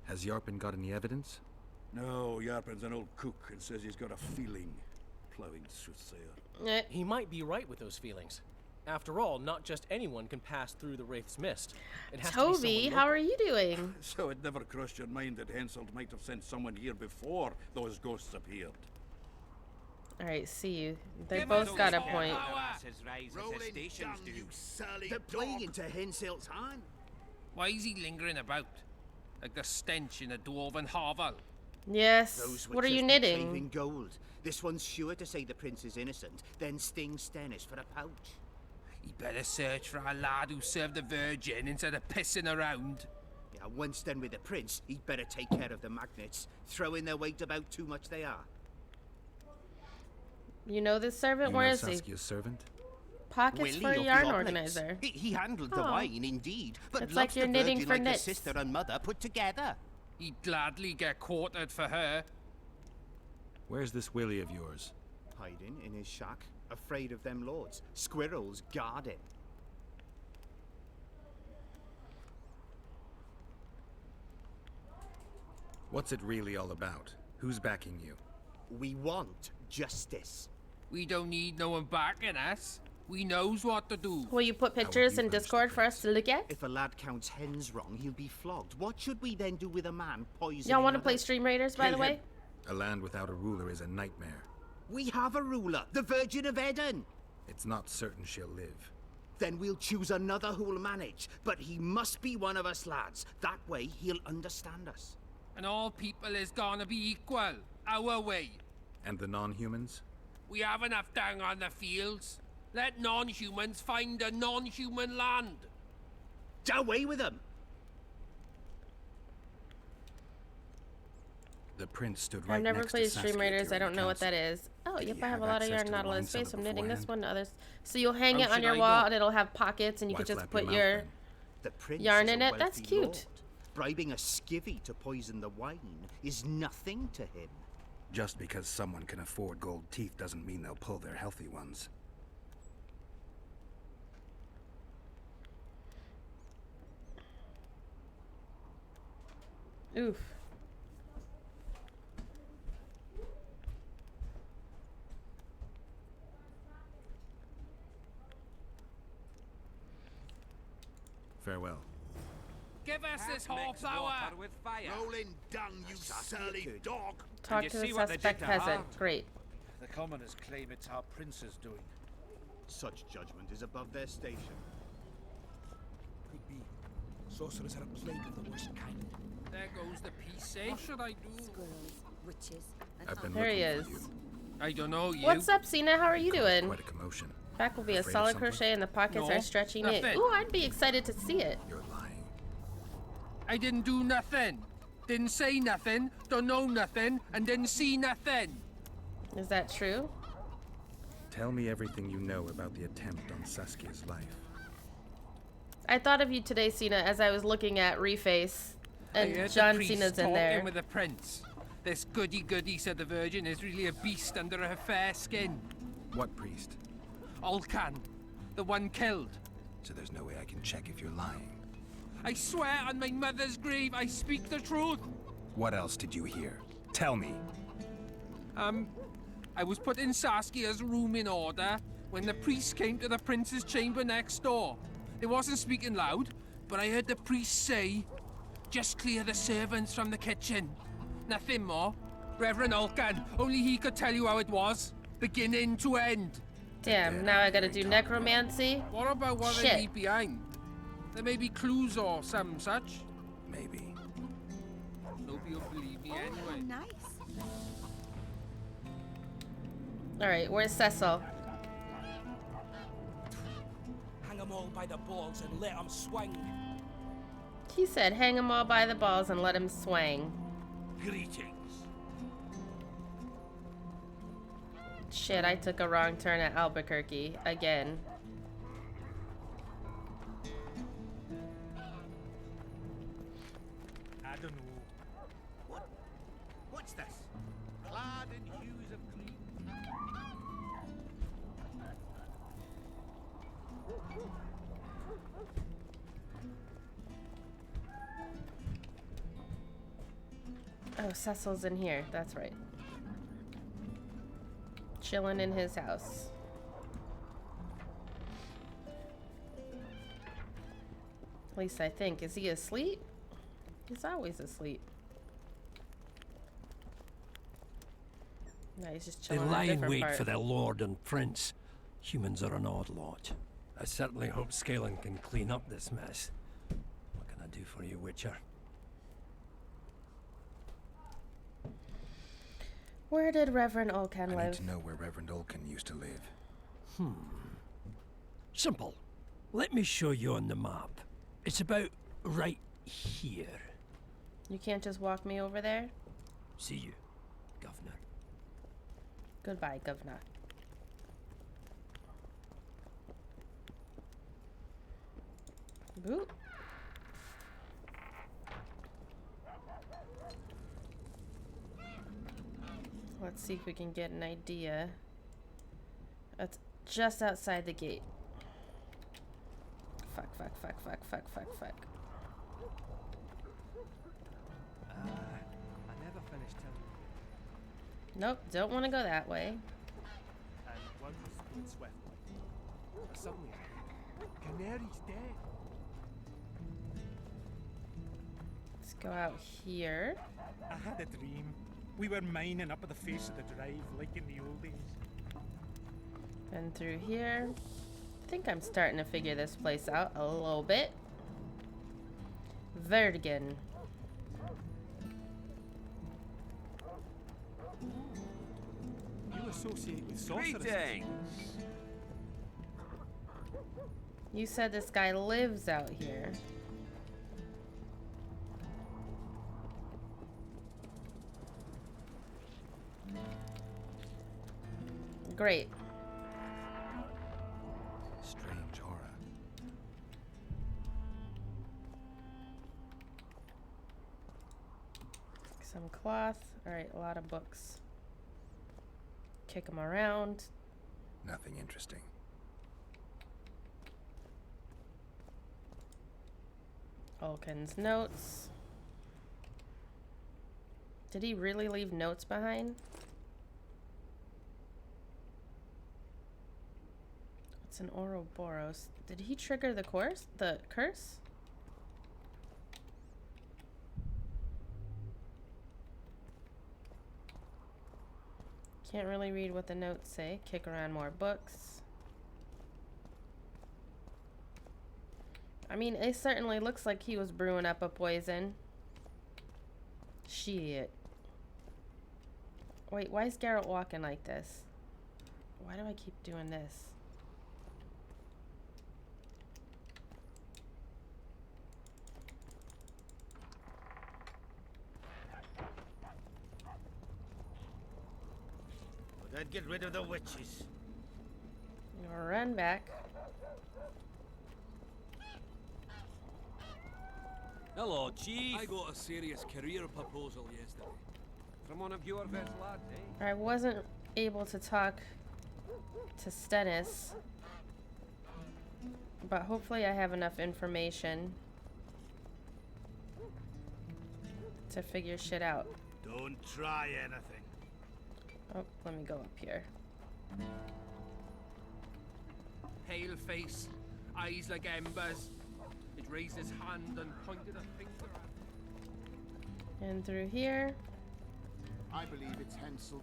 Has Yarpen got any evidence?
No, Yarpen's an old cook and says he's got a feeling. Plowing soothsayer.
Eh.
He might be right with those feelings. After all, not just anyone can pass through the Wraith's mist. It has to be
Toby,
someone
how
local.
are you doing?
So it never crossed your mind that Henselt might have sent someone here before those ghosts appeared.
All right, see you. They both got a point.
They're playing into Henselt's hand.
Why is he lingering about? Like the stench in a dwarven hovel.
Yes.
Those
What are you
just
knitting?
craving gold. This one's sure to say the prince is innocent, then sting Stennis for a pouch.
He better search for a lad who served the Virgin instead of pissing around.
Yeah, once done with the prince, he'd better take care of the magnets. Throwing their weight about too much they are.
You know this servant?
You
Where
know
is he?
Saskia's servant?
Pockets
Willie
for a
of the
yarn
Oblates.
organizer.
He handled the
Oh.
wine, indeed, but
It's
loves
like you're
the
knitting
Virgin
for
like
knits.
a sister and mother put together.
He'd gladly get quartered for her.
Where's this Willie of yours?
Hiding in his shack, afraid of them lords. Squirrels guard him.
What's it really all about? Who's backing you?
We want justice.
We don't need no one backing us. We knows what to do.
Will you put pictures in Discord for us to look at?
If a lad counts hens wrong, he'll be flogged. What should we then do with a man poisoning
Y'all want to play
others?
Stream Raiders, by the way?
A land without a ruler is a nightmare.
We have a ruler, the Virgin of Eden.
It's not certain she'll live.
Then we'll choose another who'll manage. But he must be one of us lads. That way he'll understand us.
And all people is gonna be equal. Our way.
And the non-humans?
We have enough down on the fields. Let non-humans find a non-human land.
Away with them!
The prince stood right
I've never
next
played
to
Stream
Saskia
Raiders. I
during
don't
the
know what
council.
that is. Oh,
Did
yep,
he
I have a
have
lot of
access
yarn,
to the
not a lot
wine
of space.
cellar
I'm knitting this
beforehand?
one to others. So you'll hang
How
it on
should
your
I
wall
know?
and it'll have pockets and you
Why
could just
flap your
put
mouth
your
then?
The prince
yarn
is
in
a
it. That's
wealthy
cute.
lord. Bribing a skivvy to poison the wine is nothing to him.
Just because someone can afford gold teeth doesn't mean they'll pull their healthy ones.
Oof.
Farewell.
Give us this horsepower.
with fire.
Rolling dung, you surly dog!
Talk
you
to the
see what they did
suspect
to
peasant.
Hart?
Great.
The commoners claim it's our prince's doing.
Such judgment is above their station.
Could be. Sorcerers are a plague of the worst kind.
There goes the piece, eh? What should I do?
Squirrels, witches, and
I've been
There he
looking
is.
for you.
I don't know you.
What's up, Cena? How are you doing?
Quite a commotion.
Back will be a
Afraid of
solid
something?
crochet and the pockets
No,
are stretching it.
nothing.
Ooh, I'd be excited to see it.
You're lying.
I didn't do nothing. Didn't say nothing, don't know nothing, and didn't see nothing.
Is that true?
Tell me everything you know about the attempt on Saskia's life.
I thought of you today, Cena, as I was looking at Reface,
I
and
heard
John
the priest
Cena's in
talking
there.
with the prince. This goody-goody, said the Virgin, is really a beast under her fair skin.
What priest?
Olcan, the one killed.
So there's no way I can check if you're lying.
I swear on my mother's grave, I speak the truth.
What else did you hear? Tell me.
I was putting Saskia's room in order when the priest came to the prince's chamber next door. They wasn't speaking loud, but I heard the priest say, "Just clear the servants from the kitchen." Nothing more. Reverend Olcan, only he could tell you how it was, beginning to end.
Damn, now I gotta do necromancy?
What about what
Shit.
they leave behind? There may be clues or some such.
Maybe.
Nobody will believe me
Oh,
anyway.
nice.
Alright, where's Cecil?
Hang them all by the balls and let them swing.
He said, hang him all by the balls and let him swang.
Greetings.
Shit, I took a wrong turn at Albuquerque again.
I don't know.
What's this? Clad in hues of green.
Oh, Cecil's in here. That's right. Chilling in his house. At least I think. Is he asleep? He's always asleep. No, he's just
They
chilling
lie
in a
in
different
wait
part.
for their lord and prince. Humans are an odd lot. I certainly hope Scalen can clean up this mess. What can I do for you, Witcher?
Where did Reverend Olcan
I
live?
need to know where Reverend Olcan used to live.
Simple. Let me show you on the map. It's about right here.
You can't just walk me over there?
See you, Governor.
Goodbye, Governor. Boop. Let's see if we can get an idea. That's just outside the gate. Fuck.
I never finished telling you.
Nope, don't want to go that way.
And one was split swiftly. But suddenly, Canary's dead.
Let's go out here.
I had a dream. We were mining up at the face of the drive, like in the old days.
And through here. I think I'm starting to figure this place out a little bit. Vertigan.
You associate with sorcerers.
Greetings.
You said this guy lives out here. Great.
Strange aura.
Some cloth. Alright, a lot of books. Kick them around.
Nothing interesting.
Olcan's notes. Did he really leave notes behind? It's an Ouroboros. Did he trigger the curse? Can't really read what the notes say. Kick around more books. I mean, it certainly looks like he was brewing up a poison. Shit. Wait, why is Geralt walking like this? Why do I keep doing this?
But I'd get rid of the witches.
Run back.
Hello, Chief.
I got a serious career proposal yesterday. From one of your best lads, eh?
I wasn't able to talk to Stennis, but hopefully I have enough information to figure shit out.
Don't try anything.
Oh, let me go up here.
Pale face, eyes like embers. It raised his hand and pointed a finger at
And through here.
I believe it's Hensel.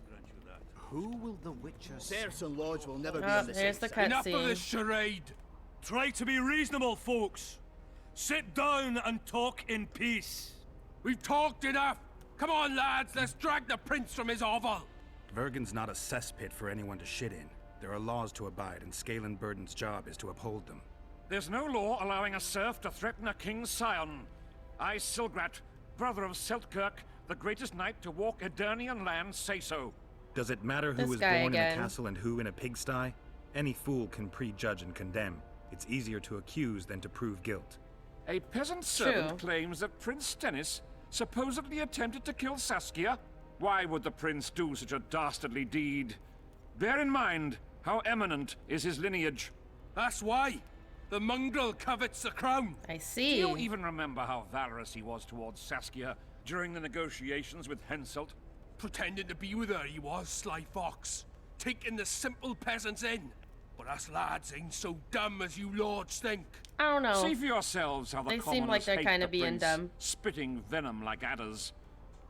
Grant you that.
Who will the Witcher?
Saracen Lodge will never be
Oh,
on the
there's
safe
the
side.
Enough of this
cutscene.
charade!
Try to be reasonable, folks. Sit down and talk in peace.
We've talked enough! Come on, lads, let's drag the prince from his hovel!
Vergen's not a cesspit for anyone to shit in. There are laws to abide, and Scalen Burden's job is to uphold them.
There's no law allowing a serf to threaten a king's scion. I, Silgrat, brother of Seltkirk, the greatest knight to walk Edirnian land, say so.
Does it matter who
This
was
guy
born in
again.
a castle and who in a pigsty? Any fool can prejudge and condemn. It's easier to accuse than to prove guilt.
A peasant servant claims that Prince Stennis supposedly attempted to kill Saskia. Why would the prince do such a dastardly deed? Bear in mind how eminent is his lineage.
That's why. The mongrel covets the crown.
I see.
Do you even remember how valorous he was towards Saskia during the negotiations with Henselt?
Pretending to be with her, he was, sly fox. Taking the simple peasants in. But us lads ain't so dumb as you lords think.
I don't know.
See for yourselves how the
They
commoners
seem like they're
hate
kind
the
of being
prince,
dumb.
spitting venom like adders.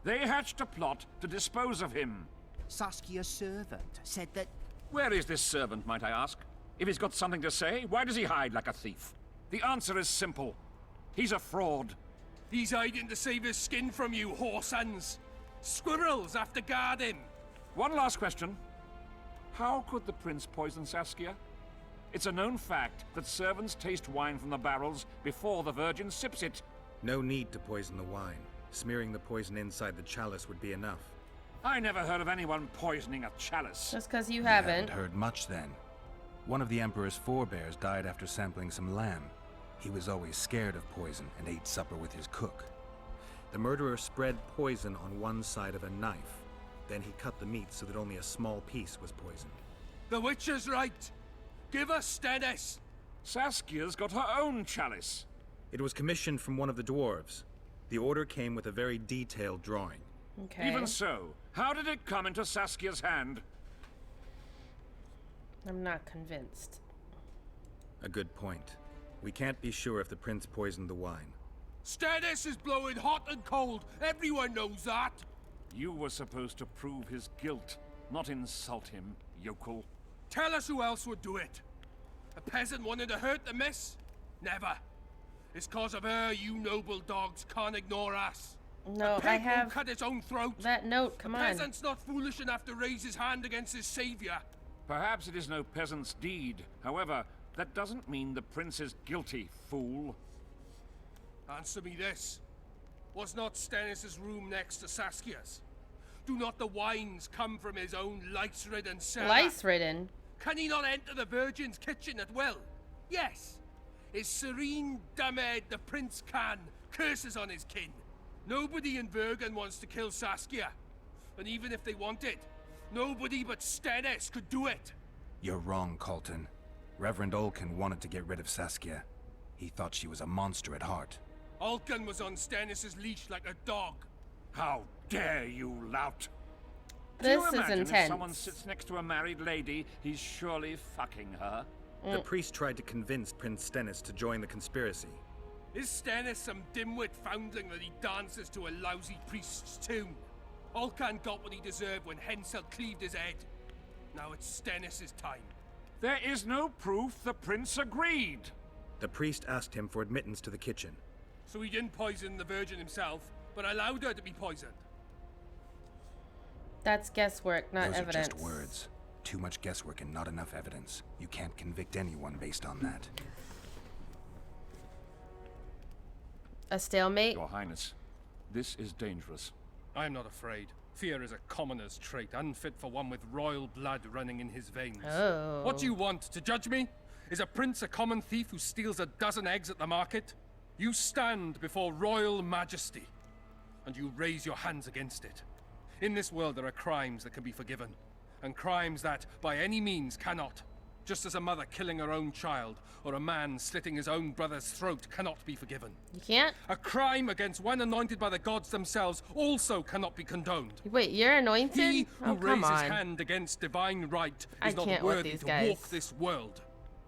They hatched a plot to dispose of him.
Saskia's servant said that...
Where is this servant, might I ask? If he's got something to say, why does he hide like a thief? The answer is simple. He's a fraud.
He's hiding to save his skin from you, whoresons. Squirrels have to guard him.
One last question. How could the prince poison Saskia? It's a known fact that servants taste wine from the barrels before the virgin sips it.
No need to poison the wine. Smearing the poison inside the chalice would be enough.
I never heard of anyone poisoning a chalice.
Just because you
haven't
haven't.
heard much then. One of the Emperor's forebears died after sampling some lamb. He was always scared of poison and ate supper with his cook. The murderer spread poison on one side of a knife. Then he cut the meat so that only a small piece was poisoned.
The witch is right. Give us Stennis.
Saskia's got her own chalice.
It was commissioned from one of the dwarves. The order came with a very detailed drawing.
Okay.
Even so, how did it come into Saskia's hand?
I'm not convinced.
A good point. We can't be sure if the prince poisoned the wine.
Stennis is blowing hot and cold. Everyone knows that.
You were supposed to prove his guilt, not insult him, yokel.
Tell us who else would do it. A peasant wanted to hurt the miss? Never. It's cause of her you noble dogs can't ignore us.
No,
a pig
I have
won't cut its own throat.
that note. Come
a
on.
peasant's not foolish enough to raise his hand against his savior.
Perhaps it is no peasant's deed. However, that doesn't mean the prince is guilty, fool.
Answer me this. Was not Stennis' room next to Saskia's? Do not the wines come from his own lice-ridden cellar?
Lice-ridden?
Can he not enter the Virgin's kitchen at will? Yes. His serene dumbhead, the prince can, curses on his kin. Nobody in Vergen wants to kill Saskia. And even if they wanted, nobody but Stennis could do it.
You're wrong, Colton. Reverend Olkin wanted to get rid of Saskia. He thought she was a monster at heart.
Olkin was on Stennis' leash like a dog.
How dare you, lout!
This
Do you
is
imagine
intense.
If someone sits next to a married lady, he's surely fucking her.
The priest tried to convince Prince Stennis to join the conspiracy.
Is Stennis some dimwit foundling that he dances to a lousy priest's tune? Olcan got what he deserved when Henselt cleaved his head. Now it's Stennis' time.
There is no proof the prince agreed.
The priest asked him for admittance to the kitchen.
So he didn't poison the Virgin himself, but allowed her to be poisoned.
That's guesswork, not
Those
evidence.
are just words. Too much guesswork and not enough evidence. You can't convict anyone based on that.
A stalemate?
Your Highness, this is dangerous.
I am not afraid. Fear is a commoner's trait, unfit for one with royal blood running in his veins.
Oh.
What do you want, to judge me? Is a prince a common thief who steals a dozen eggs at the market? You stand before royal majesty, and you raise your hands against it. In this world there are crimes that can be forgiven, and crimes that, by any means, cannot. Just as a mother killing her own child, or a man slitting his own brother's throat cannot be forgiven.
You can't?
A crime against one anointed by the gods themselves also cannot be condoned.
Wait, you're anointed?
He who
Oh, come
raises
on.
hand against divine right
I
is not
can't with
worthy
these
to
guys.
walk this world.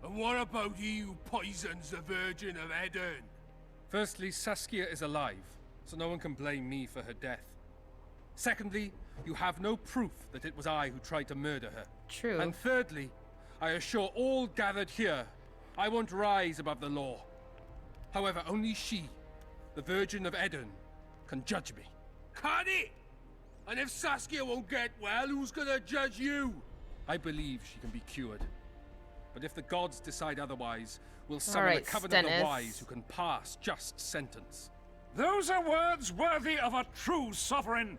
And what about he who poisons the Virgin of Edern?
Firstly, Saskia is alive, so no one can blame me for her death. Secondly, you have no proof that it was I who tried to murder her.
True.
And thirdly, I assure all gathered here, I won't rise above the law. However, only she, the Virgin of Edern, can judge me.
Can he? And if Saskia won't get well, who's gonna judge you?
I believe she can be cured. But if the gods decide otherwise, we'll summon
right,
the covenant of
Stennis.
wise who can pass just sentence.
Those are words worthy of a true sovereign.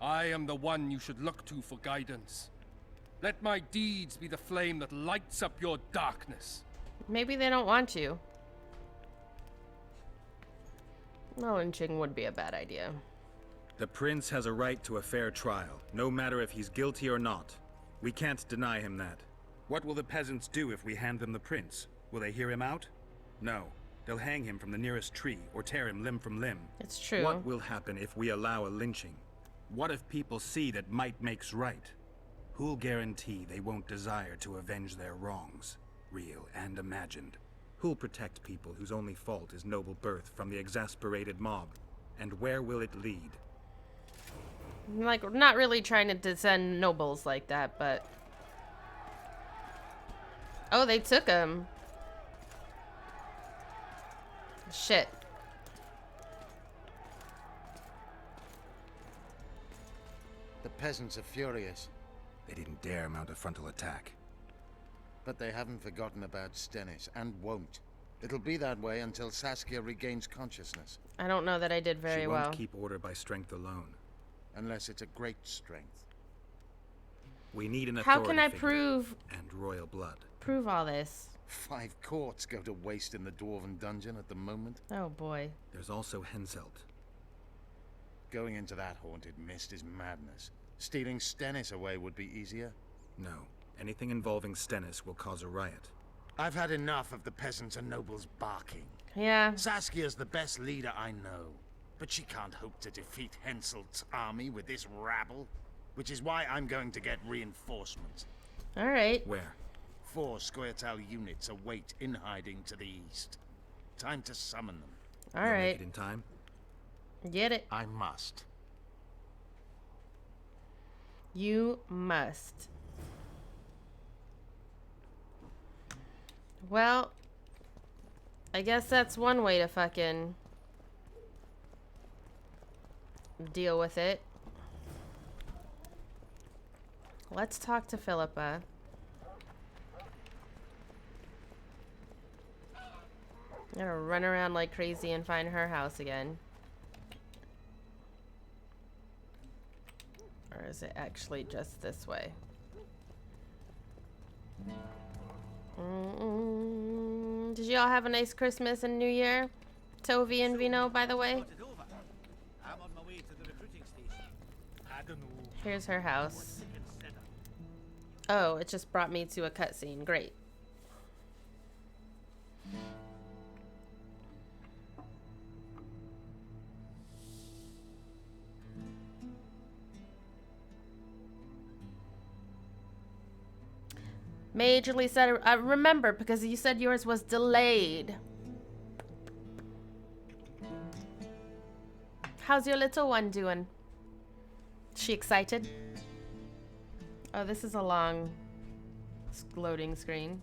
I am the one you should look to for guidance. Let my deeds be the flame that lights up your darkness.
Maybe they don't want you. No, lynching would be a bad idea.
The prince has a right to a fair trial, no matter if he's guilty or not. We can't deny him that. What will the peasants do if we hand them the prince? Will they hear him out? No. They'll hang him from the nearest tree or tear him limb from limb.
It's true.
What will happen if we allow a lynching? What if people see that might makes right? Who'll guarantee they won't desire to avenge their wrongs, real and imagined? Who'll protect people whose only fault is noble birth from the exasperated mob? And where will it lead?
Like, we're not really trying to descend nobles like that, but... Oh, they took him. Shit.
The peasants are furious.
They didn't dare mount a frontal attack.
But they haven't forgotten about Stennis, and won't. It'll be that way until Saskia regains consciousness.
I don't know that I did very well.
She won't keep order by strength alone.
Unless it's a great strength.
We need an
How
authority
can I
figure
prove...
and royal blood.
Prove all this?
5 courts go to waste in the Dwarven dungeon at the moment.
Oh boy.
There's also Henselt.
Going into that haunted mist is madness. Stealing Stennis away would be easier.
No. Anything involving Stennis will cause a riot.
I've had enough of the peasants and nobles barking.
Yeah.
Saskia's the best leader I know. But she can't hope to defeat Henselt's army with this rabble. Which is why I'm going to get reinforcements.
Alright.
Where?
4 Squirtal units await in hiding to the east. Time to summon them.
Alright.
Make it in time?
Get it.
I must.
You must. Well, I guess that's one way to fucking deal with it. Let's talk to Philippa. I'm gonna run around like crazy and find her house again. Or is it actually just this way? Did you all have a nice Christmas and New Year? Tovi and Vino, by the way.
I'm on my way to the recruiting station. I don't know.
Here's her house. Oh, it just brought me to a cutscene. Great. Majorly said, I remember because you said yours was delayed. How's your little one doing? She excited? Oh, this is a long loading screen.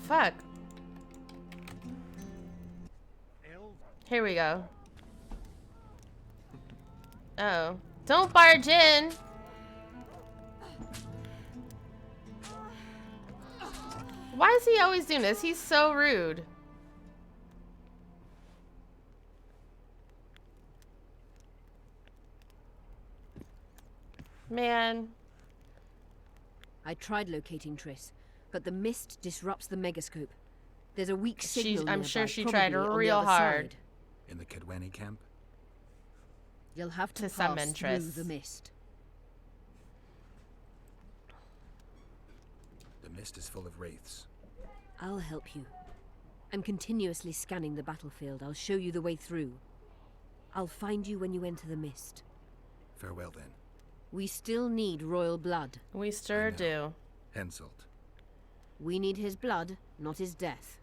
Fuck. Here we go. Oh. Don't barge in! Why is he always doing this? He's so rude. Man.
I tried locating Triss, but the mist disrupts the megascope. There's a weak signal
I'm
nearby,
sure she
probably
tried
on the
real
other
hard.
side.
In the Kidweni camp?
You'll have to pass
summon
through
Triss.
the mist.
The mist is full of wraiths.
I'll help you. I'm continuously scanning the battlefield. I'll show you the way through. I'll find you when you enter the mist.
Farewell then.
We still need royal blood.
We sure do.
Henselt.
We need his blood, not his death.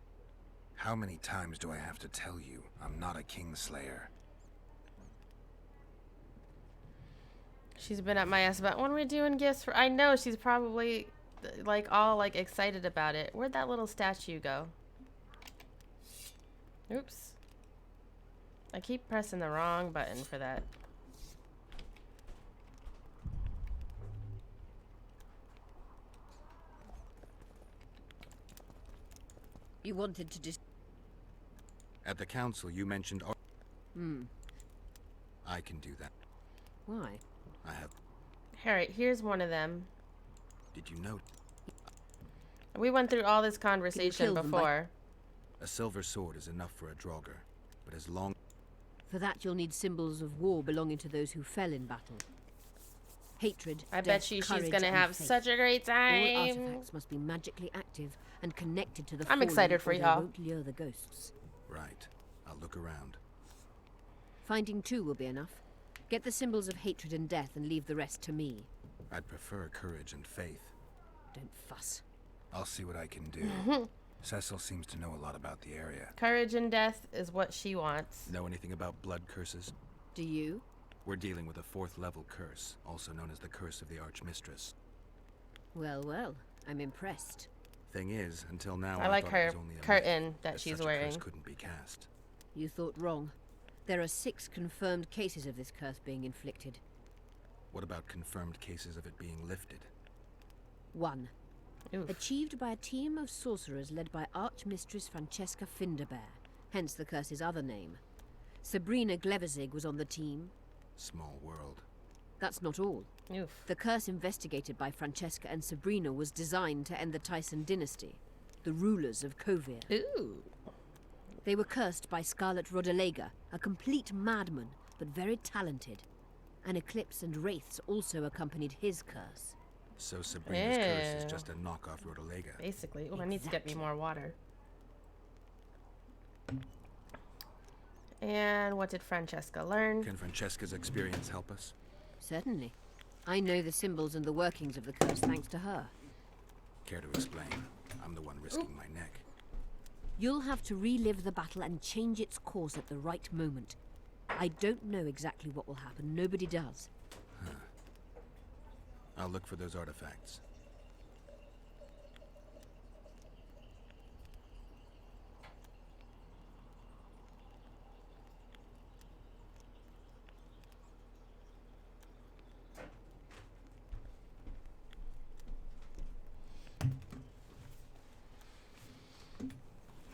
How many times do I have to tell you I'm not a Kingslayer?
She's been at my ass about when we're doing gifts for. I know she's probably like all like excited about it. Where'd that little statue go? Oops. I keep pressing the wrong button for that.
You wanted to just...
At the council, you mentioned...
Hmm.
I can do that.
Why?
I have...
Alright, here's one of them.
Did you know?
We went through all this conversation before.
A silver sword is enough for a Draugr, but as long...
For that, you'll need symbols of war belonging to those who fell in battle. Hatred,
I
death,
bet she's
courage,
gonna
and
have
faith.
such a great time.
All artifacts must be magically active and connected to the
I'm
fallen,
excited for
or they
y'all.
won't lure the ghosts.
Right. I'll look around.
Finding 2 will be enough. Get the symbols of hatred and death and leave the rest to me.
I'd prefer courage and faith.
Don't fuss.
I'll see what I can do. Cecil seems to know a lot about the area.
Courage and death is what she wants.
Know anything about blood curses?
Do you?
We're dealing with a 4th level curse, also known as the Curse of the Archmistress.
Well, well, I'm impressed.
Thing is, until now
I like
thought it
her
was only a
curtain
myth,
that
as
she's
such a
wearing.
curse couldn't be cast.
You thought wrong. There are 6 confirmed cases of this curse being inflicted.
What about confirmed cases of it being lifted?
1.
Oof.
Achieved by a team of sorcerers led by Archmistress Francesca Finderbear, hence the curse's other name. Sabrina Glevizig was on the team.
Small world.
That's not all.
Oof.
The curse investigated by Francesca and Sabrina was designed to end the Tyson dynasty, the rulers of Kovir.
Ooh.
They were cursed by Scarlet Rodalega, a complete madman, but very talented. An eclipse and wraiths also accompanied his curse.
So Sabrina's curse is
Ew.
just a knockoff Rodalega.
Basically. Oh, I need to get me more water. And what did Francesca learn?
Can Francesca's experience help us?
Certainly. I know the symbols and the workings of the curse thanks to her.
Care to explain? I'm the one risking my neck.
You'll have to relive the battle and change its course at the right moment. I don't know exactly what will happen. Nobody does.
I'll look for those artifacts.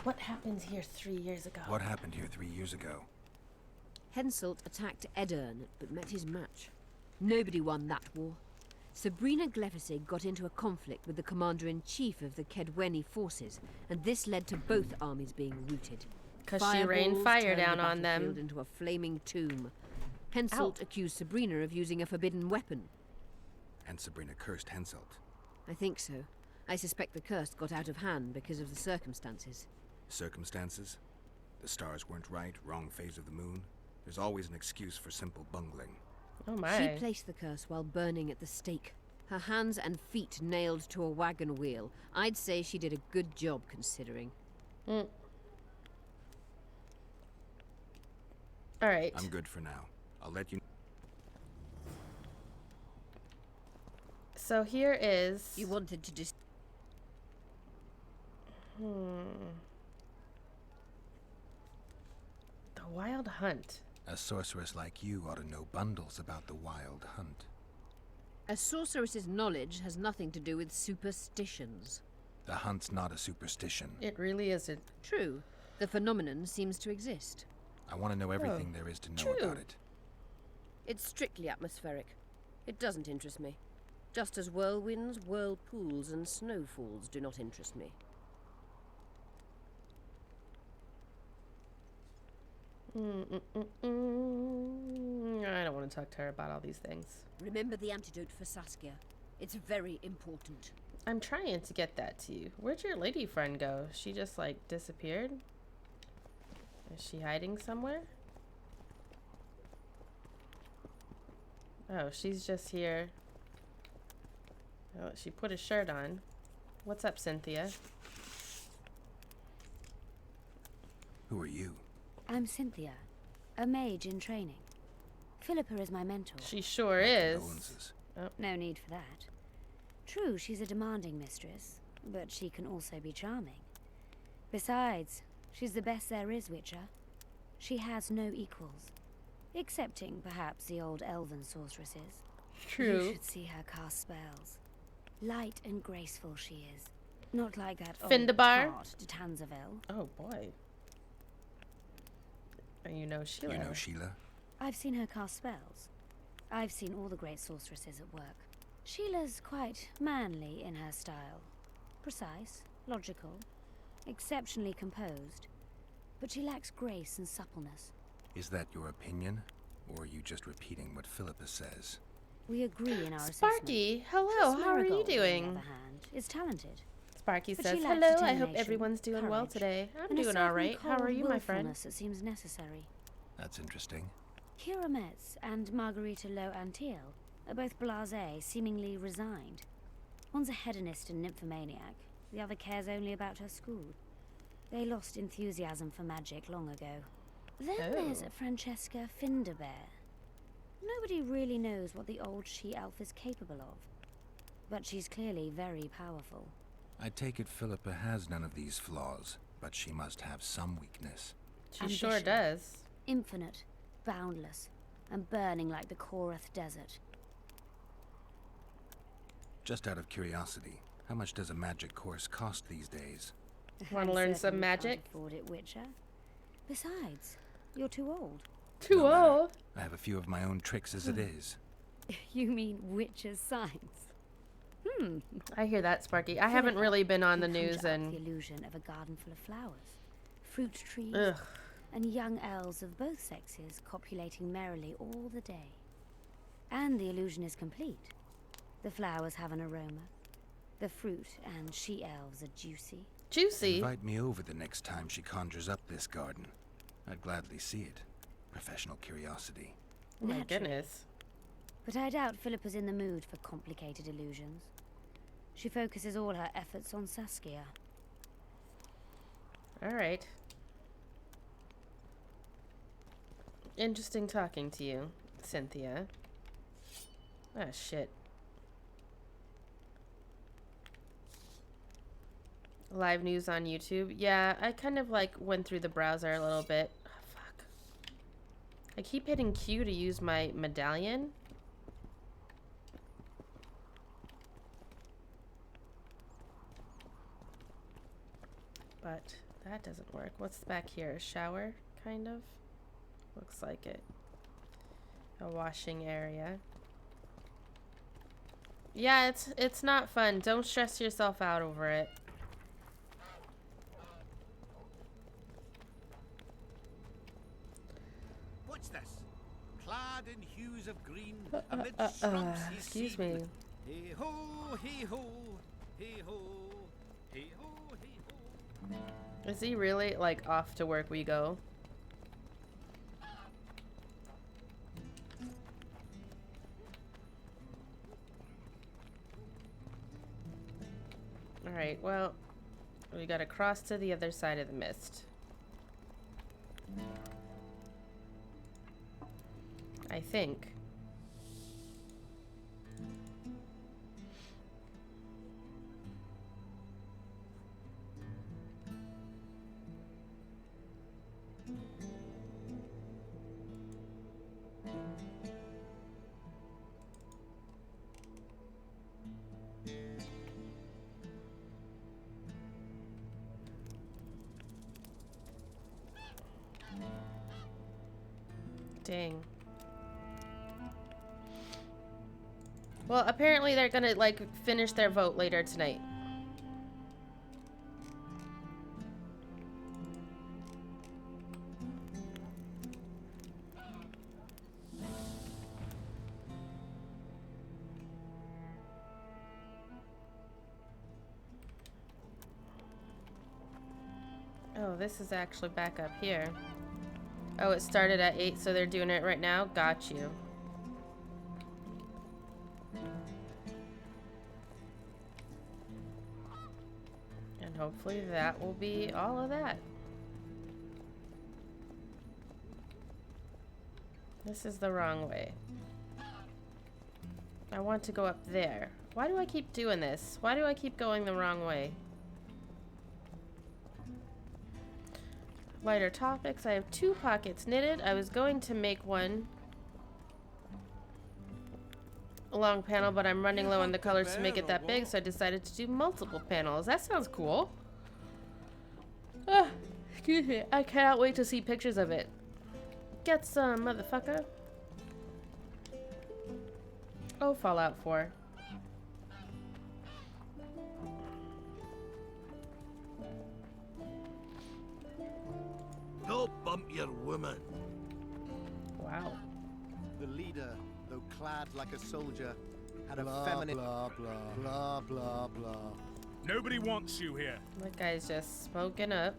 What happened here 3 years ago?
What happened here 3 years ago?
Henselt attacked Edirn, but met his match. Nobody won that war. Sabrina Glevizig got into a conflict with the commander-in-chief of the Kedweni forces, and this led to both armies being routed.
'Cause she rained fire
Fireballs turned
down on
the
them.
battlefield into a flaming tomb. Henselt accused Sabrina of using a forbidden weapon.
And Sabrina cursed Henselt.
I think so. I suspect the curse got out of hand because of the circumstances.
Circumstances? The stars weren't right, wrong phase of the moon. There's always an excuse for simple bungling.
Oh my.
She placed the curse while burning at the stake. Her hands and feet nailed to a wagon wheel. I'd say she did a good job considering.
Alright.
I'm good for now. I'll let you...
So here is...
You wanted to just...
The Wild Hunt.
A sorceress like you ought to know bundles about the Wild Hunt.
A sorceress's knowledge has nothing to do with superstitions.
The hunt's not a superstition.
It really isn't.
True. The phenomenon seems to exist.
I want to know everything there is to know about it.
It's strictly atmospheric. It doesn't interest me. Just as whirlwinds, whirlpools, and snowfalls do not interest me.
I don't want to talk to her about all these things.
Remember the antidote for Saskia. It's very important.
I'm trying to get that to you. Where'd your lady friend go? She just, like, disappeared? Is she hiding somewhere? Oh, she's just here. Oh, she put a shirt on. What's up, Cynthia?
Who are you?
I'm Cynthia, a mage in training. Philippa is my mentor.
She sure is.
Oh. No need for that. True, she's a demanding mistress, but she can also be charming. Besides, she's the best there is, Witcher. She has no equals, excepting perhaps the old elven sorceresses.
True.
You should see her cast spells. Light and graceful she is, Not like that old
Findabar?
tart de Tanzaville.
Oh boy. You know Sheila.
You know Sheila?
I've seen her cast spells. I've seen all the great sorceresses at work. Sheila's quite manly in her style. Precise, logical, exceptionally composed. But she lacks grace and suppleness.
Is that your opinion? Or are you just repeating what Philippa says?
We agree in our
Sparky, hello,
Tris
how are you
Marigold,
doing?
On the other hand, is talented.
Sparky
But
says,
she lacks
hello, I hope
determination,
everyone's doing well
courage,
today. I'm
and a
doing alright.
certain
How are
cold
you, my friend?
willfulness that seems necessary.
That's interesting.
Kira Metz and Margarita Lowe Antiel are both blasé, seemingly resigned. One's a hedonist and nymphomaniac, the other cares only about her school. They lost enthusiasm for magic long ago. Then there's Francesca Findabear. Nobody really knows what the old she-elf is capable of, but she's clearly very powerful.
I take it Philippa has none of these flaws, but she must have some weakness.
She sure does.
Infinite, boundless, and burning like the Korath Desert.
Just out of curiosity, how much does a magic course cost these days?
Want to learn some magic?
Can't afford it, Witcher. Besides, you're too old.
Too old?
I have a few of my own tricks as it is.
You mean Witcher's signs?
I hear that, Sparky. I haven't really been on the
You
news
conjure up
and...
the illusion of a garden full of flowers, fruit trees,
Ugh.
and young elves of both sexes copulating merrily all the day. And the illusion is complete. The flowers have an aroma. The fruit and she-elves are juicy.
Juicy?
Invite me over the next time she conjures up this garden. I'd gladly see it. Professional curiosity.
Oh my
Naturally.
goodness.
But I doubt Philippa's in the mood for complicated illusions. She focuses all her efforts on Saskia.
Alright. Interesting talking to you, Cynthia. Ah, shit. Live news on YouTube. Yeah, I kind of like went through the browser a little bit. Oh, fuck. I keep hitting Q to use my medallion. But that doesn't work. What's back here? A shower, kind of? Looks like it. A washing area. Yeah, it's not fun. Don't stress yourself out over it.
What's this? Clad in hues of green, amid shrubs he
excuse me.
Hey ho, hey ho, hey ho, hey ho, hey ho.
Is he really, like, off to work we go? Alright, well, we gotta cross to the other side of the mist. I think. Dang. Well, apparently they're gonna, like, finish their vote later tonight. Oh, this is actually back up here. Oh, it started at 8, so they're doing it right now? Got you. And hopefully that will be all of that. This is the wrong way. I want to go up there. Why do I keep doing this? Why do I keep going the wrong way? Lighter topics. I have 2 pockets knitted. I was going to make one a long panel, but I'm running low on the colors to make it that big, so I decided to do multiple panels. That sounds cool. Ah, excuse me. I cannot wait to see pictures of it. Get some, motherfucker. Oh, Fallout 4.
Go bump your woman.
Wow.
The leader, though clad like a soldier, had
Blah,
a feminine...
blah, blah, blah, blah, blah.
Nobody wants you here.
That guy's just smoking up.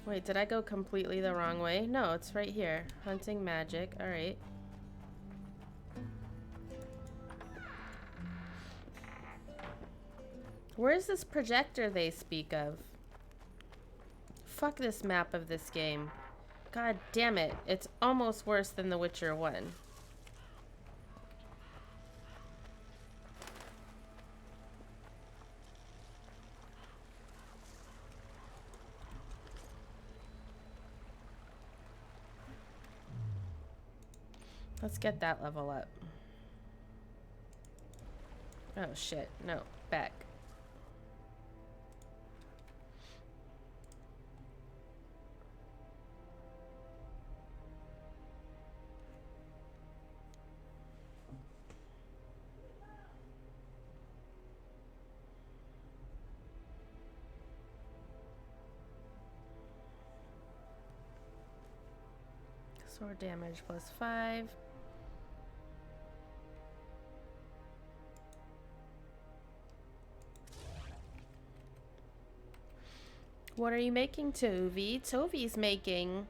Wait, did I go completely the wrong way? No, it's right here. Hunting magic. Alright. Where's this projector they speak of? Fuck this map of this game. God damn it. It's almost worse than The Witcher 1. Let's get that level up. Oh shit, no, back. Sword damage +5. What are you making, Tovi? Tovi's making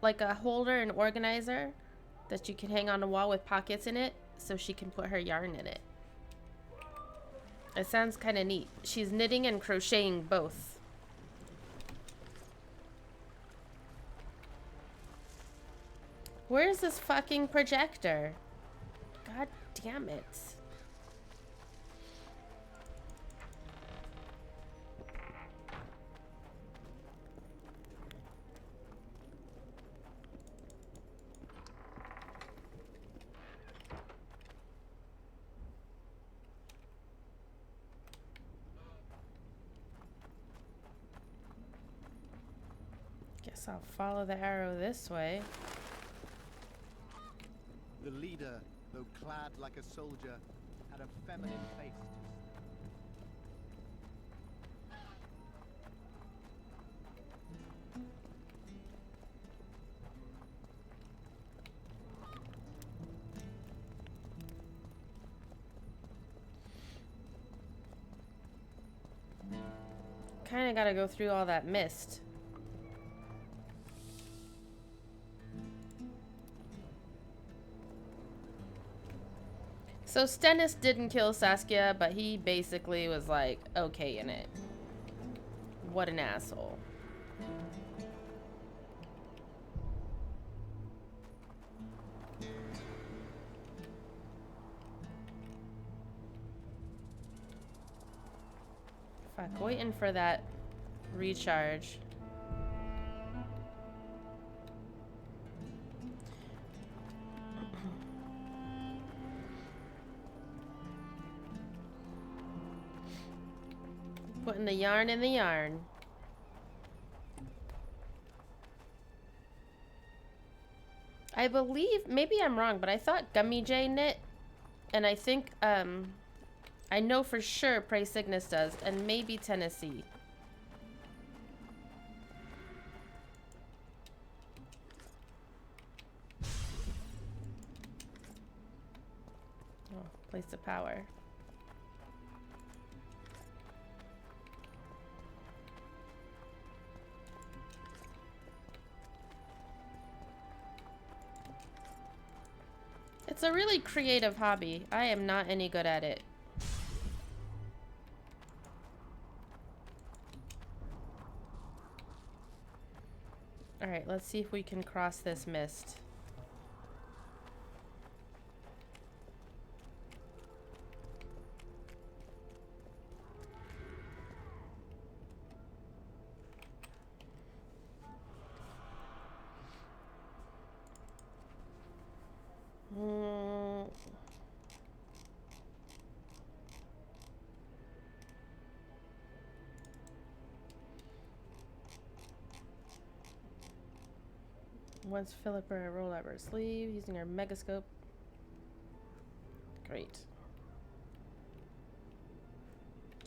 like a holder and organizer that you can hang on a wall with pockets in it so she can put her yarn in it. It sounds kind of neat. She's knitting and crocheting both. Where's this fucking projector? God damn it. Guess I'll follow the arrow this way.
The leader, though clad like a soldier, had a feminine face.
Kinda gotta go through all that mist. So Stennis didn't kill Saskia, but he basically was like, okay in it. What an asshole. Fuck, waiting for that recharge. Putting the yarn in the yarn. I believe, maybe I'm wrong, but I thought Gummy J knit, and I think, I know for sure Prey Cygnus does, and maybe Tennessee. Oh, place of power. It's a really creative hobby. I am not any good at it. Alright, let's see if we can cross this mist. Once Philippa roll up her sleeve using her megascope. Great.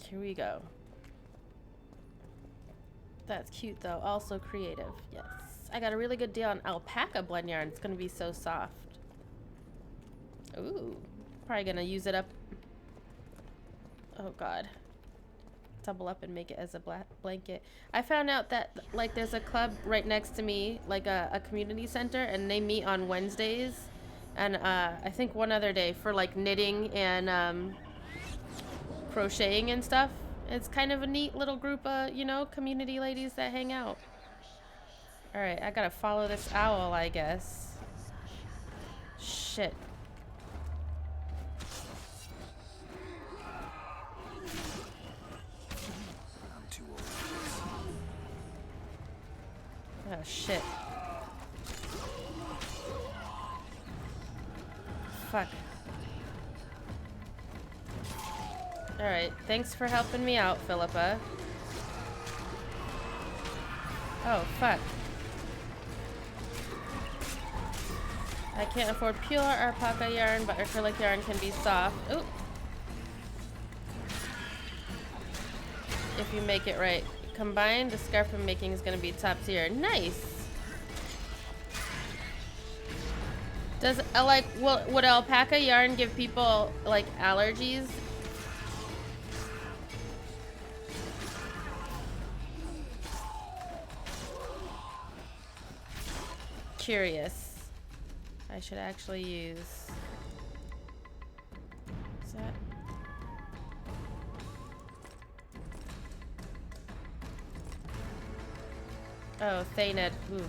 Here we go. That's cute though. Also creative. Yes. I got a really good deal on alpaca blend yarn. It's gonna be so soft. Ooh. Probably gonna use it up. Oh god. Double up and make it as a blanket. I found out that like there's a club right next to me, like a community center, and they meet on Wednesdays and I think one other day for like knitting and crocheting and stuff. It's kind of a neat little group of, you know, community ladies that hang out. Alright, I gotta follow this owl, I guess. Shit.
I'm too old.
Oh, shit. Fuck. Alright, thanks for helping me out, Philippa. Oh, fuck. I can't afford pure alpaca yarn, but acrylic yarn can be soft. Ooh. If you make it right. Combined, the scarf I'm making is going to be top tier. Nice! Does, like, would alpaca yarn give people, like, allergies? Curious. I should actually use... Is that... Oh, Thanet. Oof.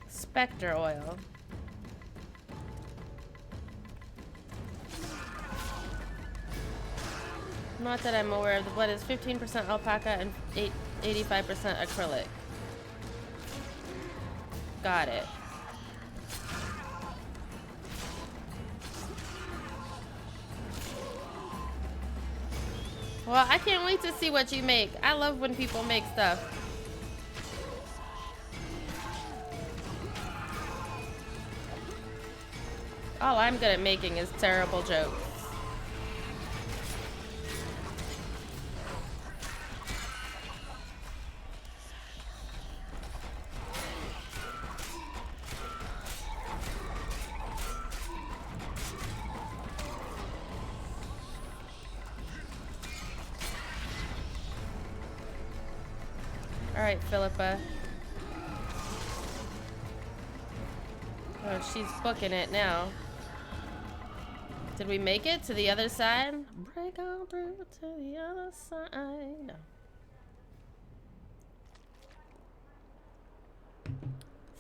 Spectre oil. Not that I'm aware of. The blend is 15% alpaca and 85% acrylic. Got it. Well, I can't wait to see what you make. I love when people make stuff. All I'm good at making is terrible jokes. Alright, Philippa. Oh, she's booking it now. Did we make it to the other side? Break on through to the other side. No.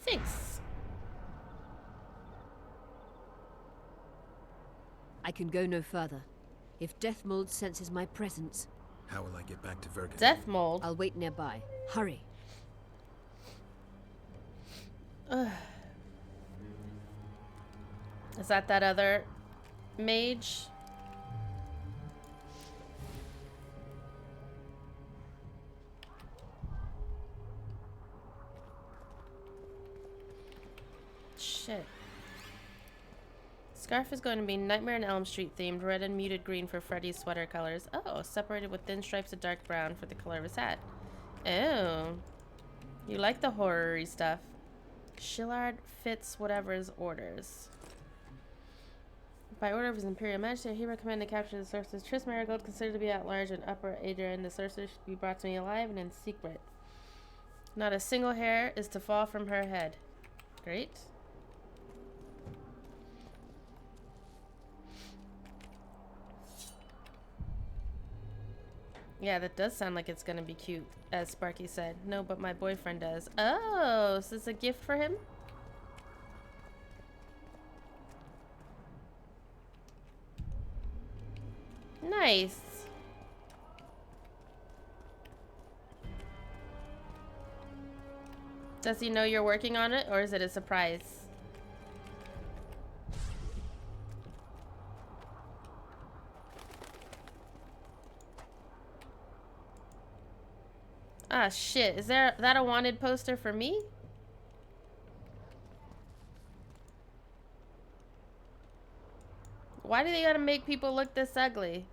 Thanks.
I can go no further. If Deathmold senses my presence...
How will I get back to Vergen?
Deathmold?
I'll wait nearby. Hurry.
Is that other mage? Shit. Scarf is going to be Nightmare on Elm Street themed, red and muted green for Freddy's sweater colors. Oh, separated with thin stripes of dark brown for the color of his hat. Oh. You like the horror-y stuff. Shillard fits whatever's orders. By order of His Imperial Majesty, he recommended capture the sorceress Triss Marigold, considered to be at large in Upper Adrian. The sorceress should be brought to me alive and in secret. Not a single hair is to fall from her head. Great. Yeah, that does sound like it's gonna be cute, as Sparky said. No, but my boyfriend does. Oh, is this a gift for him? Nice. Does he know you're working on it, or is it a surprise? Ah, shit. Is that a wanted poster for me? Why do they gotta make people look this ugly?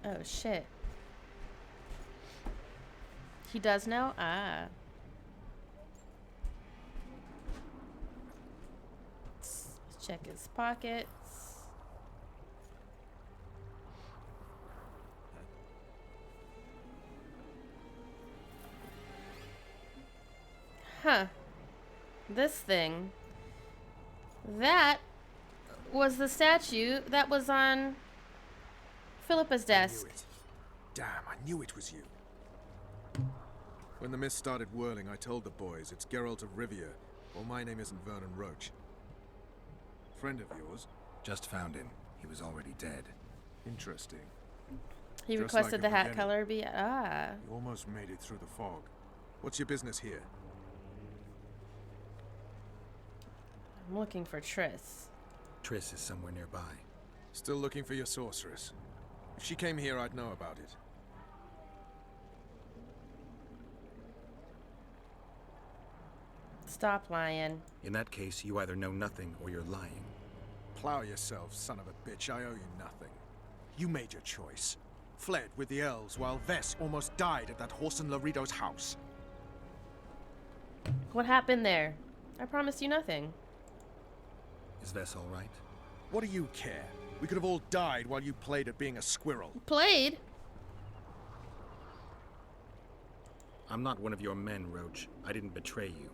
Oh, shit. He does now? Ah. Let's check his pockets. Huh. This thing. That was the statue that was on Philippa's desk.
Damn, I knew it was you. When the mist started whirling, I told the boys it's Geralt of Rivia, or my name isn't Vernon Roach. Friend of yours?
Just found him. He was already dead.
Interesting.
He
Just
requested
like
the
at
hat color be... Ah.
You almost made it through the fog. What's your business here?
I'm looking for Triss.
Triss is somewhere nearby.
Still looking for your sorceress. If she came here, I'd know about it.
Stop lying.
In that case, you either know nothing or you're lying.
Plow yourself, son of a bitch. I owe you nothing. You made your choice. Fled with the elves while Vess almost died at that Horson Laredo's house.
What happened there? I promised you nothing.
Is Vess all right?
What do you care? We could have all died while you played at being a squirrel.
Played?
I'm not one of your men, Roach. I didn't betray you.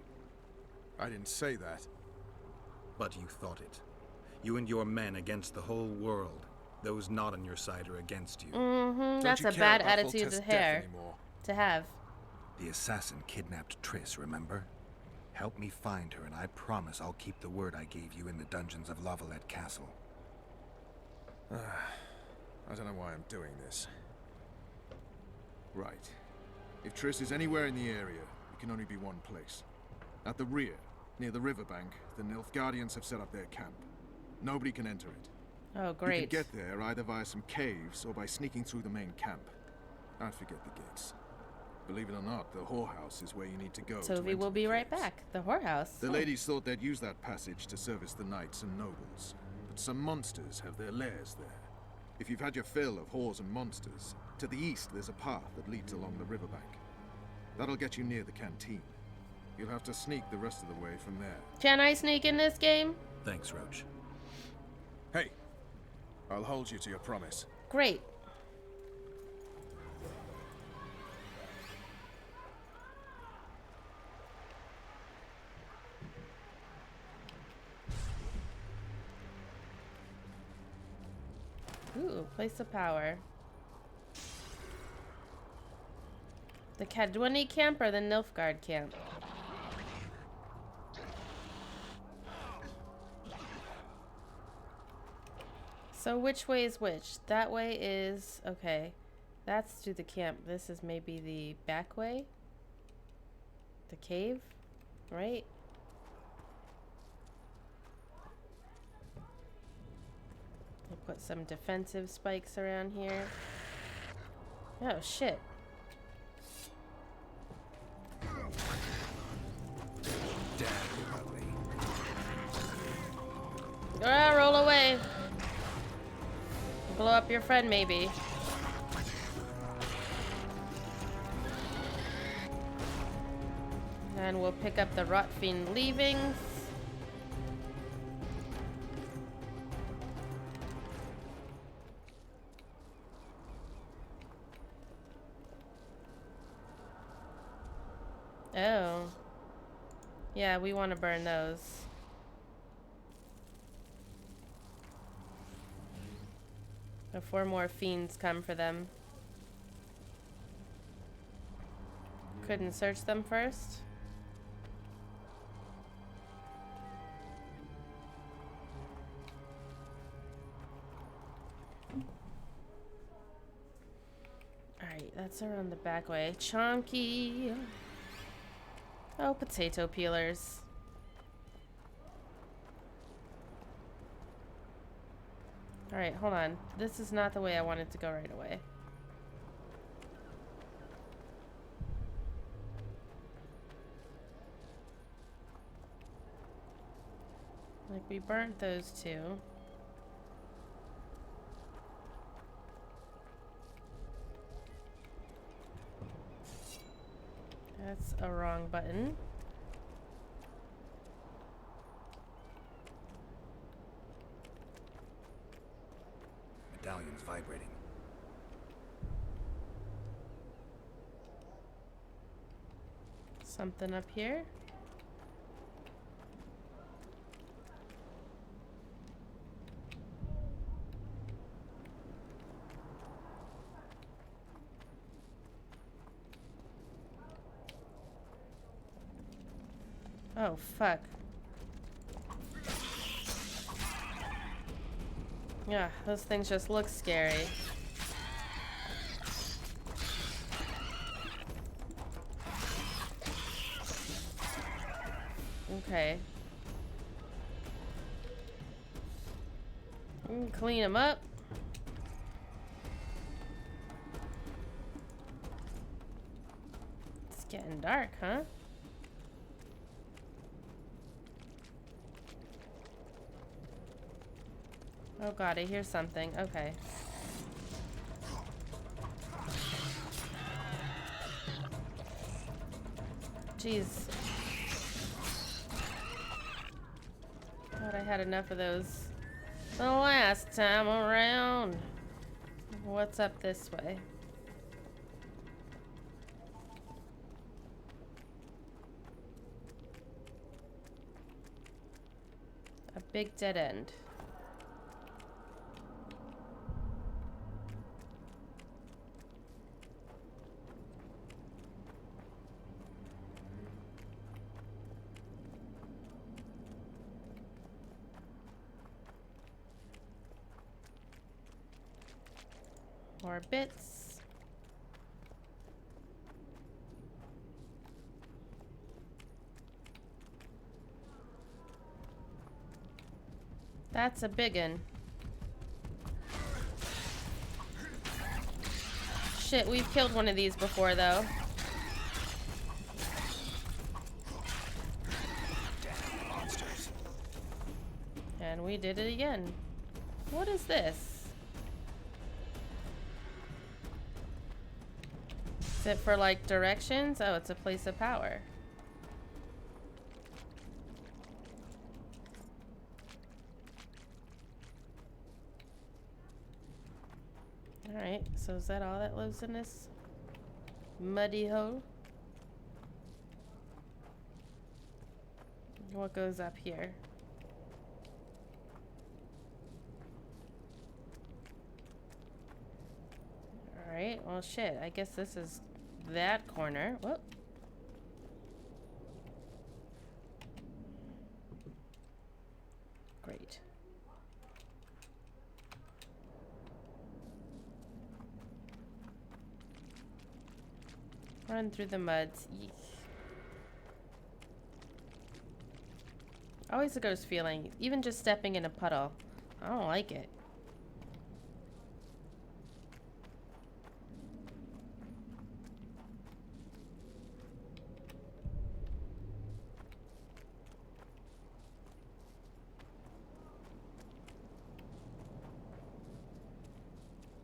I didn't say that.
But you thought it. You and your men against the whole world. Those not on your side are against you.
Mm-hmm. That's a bad attitude to have.
The assassin kidnapped Triss, remember? Help me find her, and I promise I'll keep the word I gave you in the dungeons of Lavalette Castle.
I don't know why I'm doing this. Right. If Triss is anywhere in the area, it can only be one place. At the rear, near the riverbank, the Nilfgaardians have set up their camp. Nobody can enter it.
Oh, great.
You can get there either via some caves or by sneaking through the main camp. I forget the gates. Believe it or not, the whorehouse is where you need to go.
Toby will be right back. The whorehouse.
The ladies thought they'd use that passage to service the knights and nobles. But some monsters have their lairs there. If you've had your fill of whores and monsters, to the east there's a path that leads along the riverbank. That'll get you near the canteen. You'll have to sneak the rest of the way from there.
Can I sneak in this game?
Thanks, Roach.
Hey, I'll hold you to your promise.
Great. Ooh, place of power. The Cadwini camp or the Nilfgaard camp? So which way is which? That way is... Okay. That's to the camp. This is maybe the back way? The cave? Right? I'll put some defensive spikes around here. Oh, shit.
Damn, you're ugly.
Ah, roll away. Blow up your friend, maybe. And we'll pick up the Rotfiend leavings. Oh. Yeah, we want to burn those. Before more fiends come for them. Couldn't search them first? Alright, that's around the back way. Chonky! Oh, potato peelers. Alright, hold on. This is not the way I wanted to go right away. Like, we burnt those two. That's a wrong button.
Medallion's vibrating.
Something up here. Oh, fuck. Yeah, those things just look scary. Okay. Clean them up. It's getting dark, huh? Oh god, I hear something. Okay. Jeez. Thought I had enough of those the last time around. What's up this way? A big dead end. More bits. That's a biggin. Shit, we've killed one of these before though. And we did it again. What is this? Is it for like directions? Oh, it's a place of power. Alright, so is that all that lives in this muddy hole? What goes up here? Alright, well shit, I guess this is that corner. Whoop. Great. Run through the muds. Yeesh. Always a ghost feeling, even just stepping in a puddle. I don't like it.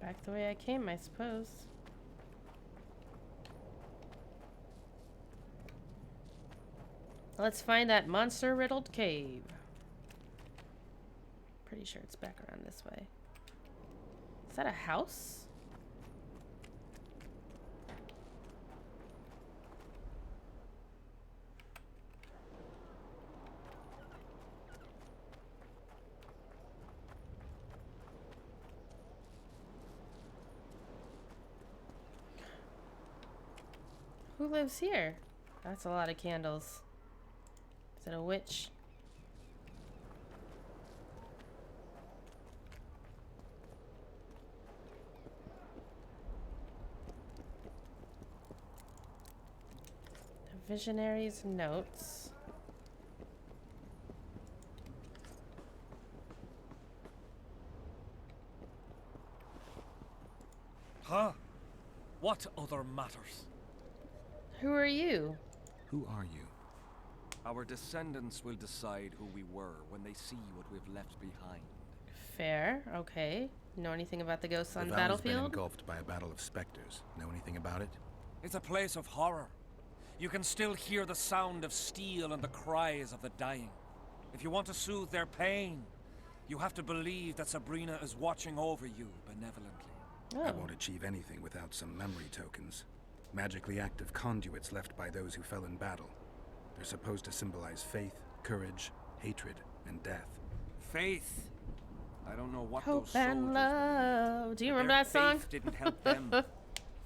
Back the way I came, I suppose. Let's find that monster-riddled cave. Pretty sure it's back around this way. Is that a house? Who lives here? That's a lot of candles. Is it a witch? Visionary's notes.
Huh? What other matters?
Who are you?
Who are you?
Our descendants will decide who we were when they see what we've left behind.
Fair. Okay. Know anything about the ghosts on the
valley's been
battlefield?
engulfed by a battle of specters. Know anything about it?
It's a place of horror. You can still hear the sound of steel and the cries of the dying. If you want to soothe their pain, you have to believe that Sabrina is watching over you benevolently.
I won't achieve anything without some memory tokens. Magically active conduits left by those who fell in battle. They're supposed to symbolize faith, courage, hatred, and death.
Faith. I don't know what
Hope
those
and
soldiers
love. Do you
but
remember
their
that song?
faith didn't help them.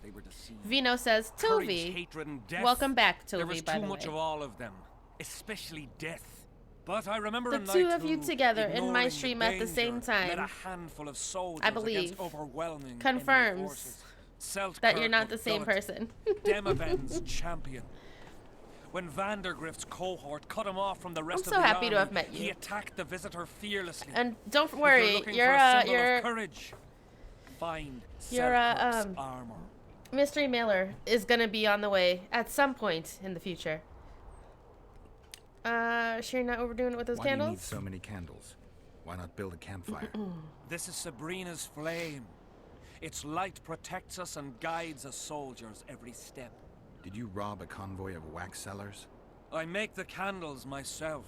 They were deceived.
Vino says,
Courage,
Tovi.
hatred, and death.
Welcome back,
There
Tovi,
was
by
too
the
much
way.
of all of them, especially death. But I remember
The
a night
two of you
who,
together in my
ignoring
stream
the
at the same
danger, led
time,
a handful of soldiers
I believe,
against overwhelming enemy
confirms
forces. Selkirk
that you're not
of
the same
Gullett,
person.
Demaven's champion. When Vandergrift's cohort cut him off from the rest
I'm
of
so
the
happy to
army,
have met you.
he attacked the visitor fearlessly.
And don't
If
worry,
you're looking
your
for a symbol
your
of courage, find
your
Selkirk's armor.
mystery mailer is gonna be on the way at some point in the future. Sure you're not overdoing it with those
Why do you need
candles?
so many candles? Why not build a campfire?
This is Sabrina's flame. Its light protects us and guides us soldiers every step.
Did you rob a convoy of wax sellers?
I make the candles myself.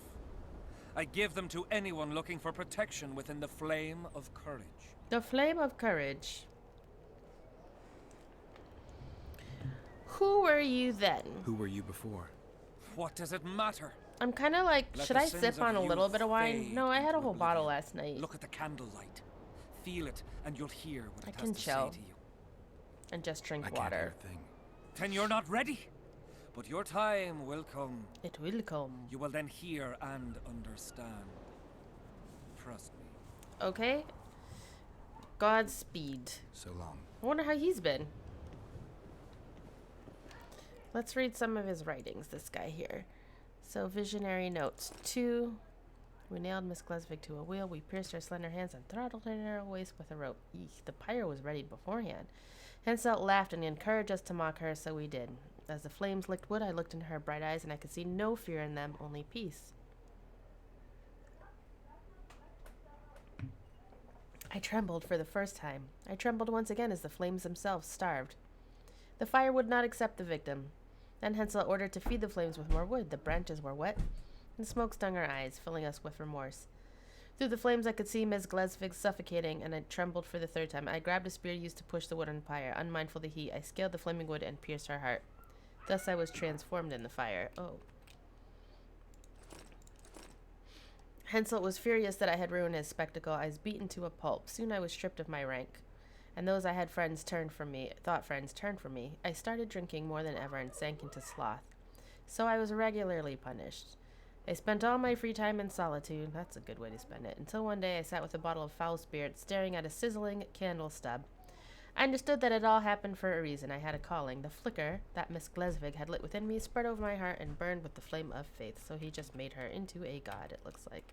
I give them to anyone looking for protection within the flame of courage.
The flame of courage. Who were you then?
Who were you before?
What does it matter?
I'm kind of like,
Let
should
the
I
sins
sip
of
on a little
youth
bit of wine?
fade
No, I had a
into
whole bottle
oblivion.
last night.
Look at the candlelight. Feel it, and you'll hear what
I
it
can
has to
chill.
say to you.
And just drink
I can't
water.
hear a thing.
Then you're not ready. But your time will come.
It will come.
You will then hear and understand. Trust me.
Okay. Godspeed.
So long.
I wonder how he's been. Let's read some of his writings, this guy here. So, visionary notes. 2. We nailed Miss Glesvig to a wheel. We pierced her slender hands and throttled her narrow waist with a rope. Eek, the pyre was ready beforehand. Henselt laughed and encouraged us to mock her, so we did. As the flames licked wood, I looked into her bright eyes, and I could see no fear in them, only peace. I trembled for the first time. I trembled once again as the flames themselves starved. The fire would not accept the victim. Then Henselt ordered to feed the flames with more wood. The branches were wet, and smoke stung our eyes, filling us with remorse. Through the flames I could see Miss Glesvig suffocating, and I trembled for the third time. I grabbed a spear used to push the wood on fire. Unmindful of the heat, I scaled the flaming wood and pierced her heart. Thus I was transformed in the fire. Oh. Henselt was furious that I had ruined his spectacle. I was beaten to a pulp. Soon I was stripped of my rank, and those I had friends turned from me, thought friends turned from me. I started drinking more than ever and sank into sloth. So I was regularly punished. I spent all my free time in solitude. That's a good way to spend it. Until one day I sat with a bottle of foul spirit, staring at a sizzling candle stub. I understood that it all happened for a reason. I had a calling. The flicker that Miss Glesvig had lit within me spread over my heart and burned with the flame of faith. So he just made her into a god, it looks like.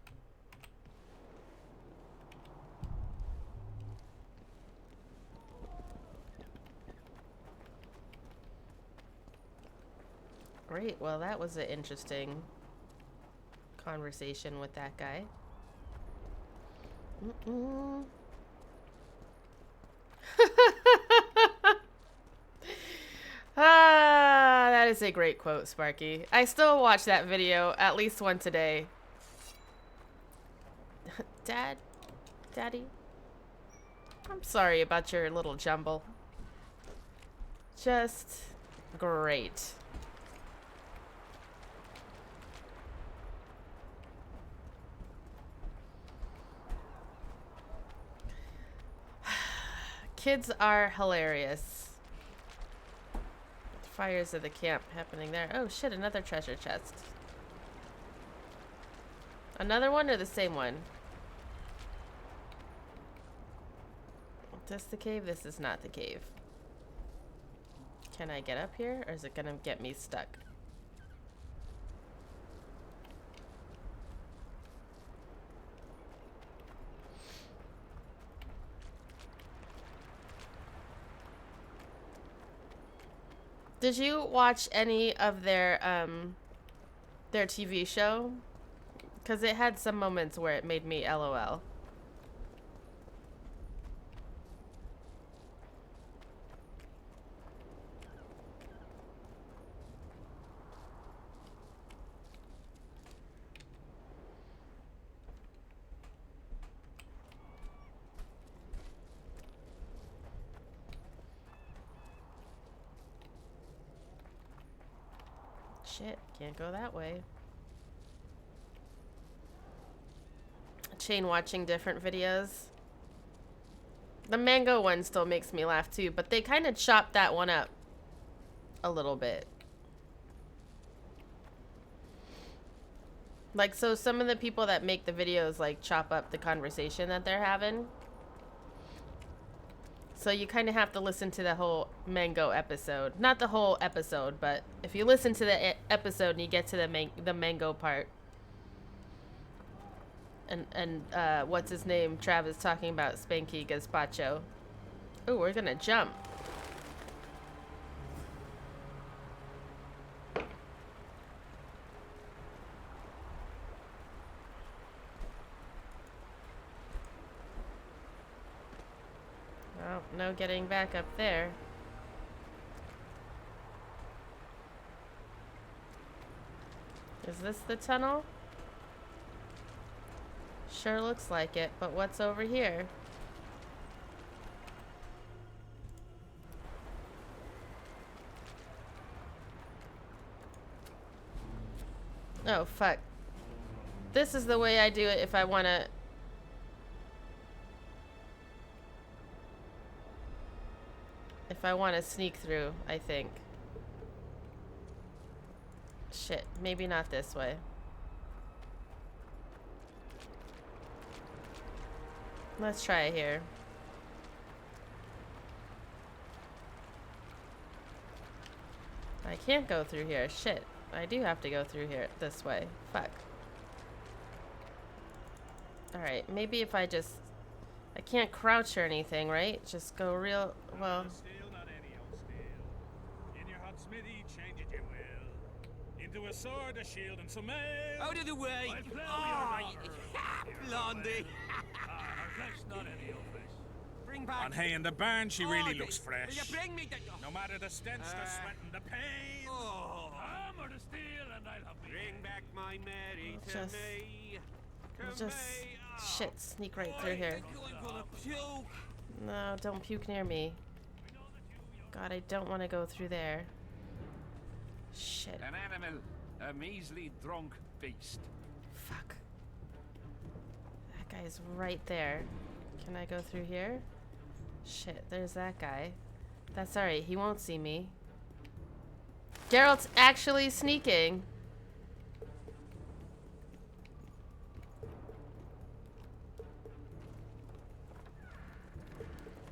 Great. Well, that was an interesting conversation with that guy. That is a great quote, Sparky. I still watch that video at least once a day. Dad? Daddy? I'm sorry about your little jumble. Just great. Kids are hilarious. Fires of the camp happening there. Oh shit, another treasure chest. Another one or the same one? Is this the cave? This is not the cave. Can I get up here or is it gonna get me stuck? Did you watch any of their TV show? Because it had some moments where it made me LOL. Shit, can't go that way. Chain watching different videos. The mango one still makes me laugh too, but they kind of chopped that one up a little bit. Like, so some of the people that make the videos like chop up the conversation that they're having. So you kind of have to listen to the whole mango episode. Not the whole episode, but if you listen to the episode and you get to the mango part. And what's his name? Travis talking about Spanky Gazpacho. Oh, we're gonna jump. Oh, no getting back up there. Is this the tunnel? Sure looks like it, but what's over here? Oh, fuck. This is the way I do it if I want to... If I want to sneak through, I think. Shit, maybe not this way. Let's try it here. I can't go through here. Shit. I do have to go through here this way. Fuck. Alright, maybe if I just... I can't crouch or anything, right? Just go real... Well...
In your hot smithy, change it you will. Into a sword, a shield, and some mail.
Out of the way! Blondie!
Not any of this.
Bring back...
On hay in the barn, she really looks fresh.
Will you bring me the...
No matter the stench, the sweat, and the pain.
Oh.
Hammer the steel, and I'll have
Bring back my Mary to me.
Just... Shit, sneak right through here. No, don't puke near me. God, I don't want to go through there. Shit.
An animal, a measly drunk beast.
Fuck. That guy's right there. Can I go through here? Shit, there's that guy. That's alright, he won't see me. Geralt's actually sneaking.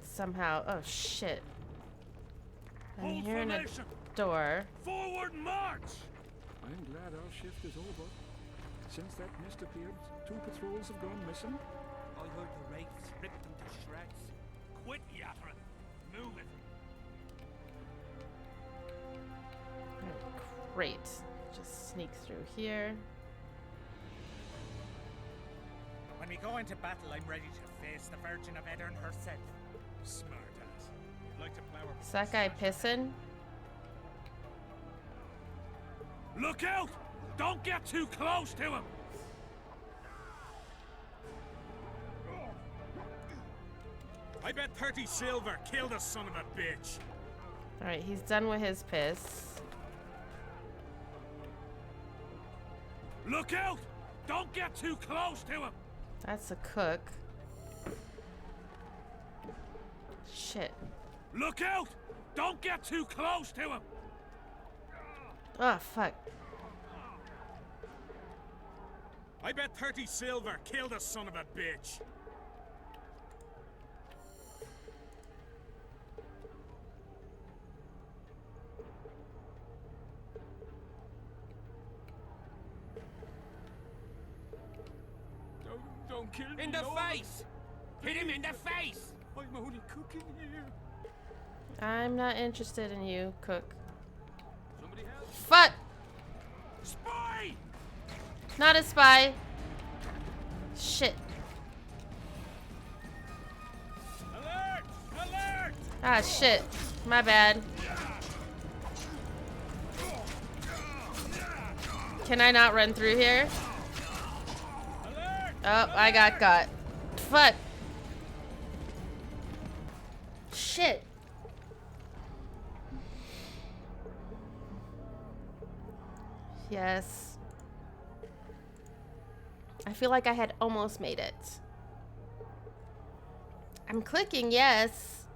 Somehow. Oh shit. I'm hearing a door.
Forward march!
I'm glad our shift is over. Since that mist appeared, 2 patrols have gone missing.
I heard the wraiths ripped them to shreds.
Quit yappering. Move it.
Great. Just sneak through here.
When we go into battle, I'm ready to face the Virgin of Aedirn herself.
Smart ass. You'd like to plow her.
Is that guy pissing?
Look out! Don't get too close to him! I bet 30 silver killed the son of a bitch.
Alright, he's done with his piss.
Look out! Don't get too close to him!
That's a cook. Shit.
Look out! Don't get too close to him!
Oh, fuck.
I bet 30 silver killed the son of a bitch. Don't kill me.
In the
Lord.
face! Hit him in the face!
I'm only cooking here.
I'm not interested in you, cook. Fuck!
Spy!
Not a spy. Shit.
Alert! Alert!
Ah, shit. My bad. Can I not run through here? Oh, I got got. Fuck. Shit. Yes. I feel like I had almost made it. I'm clicking yes.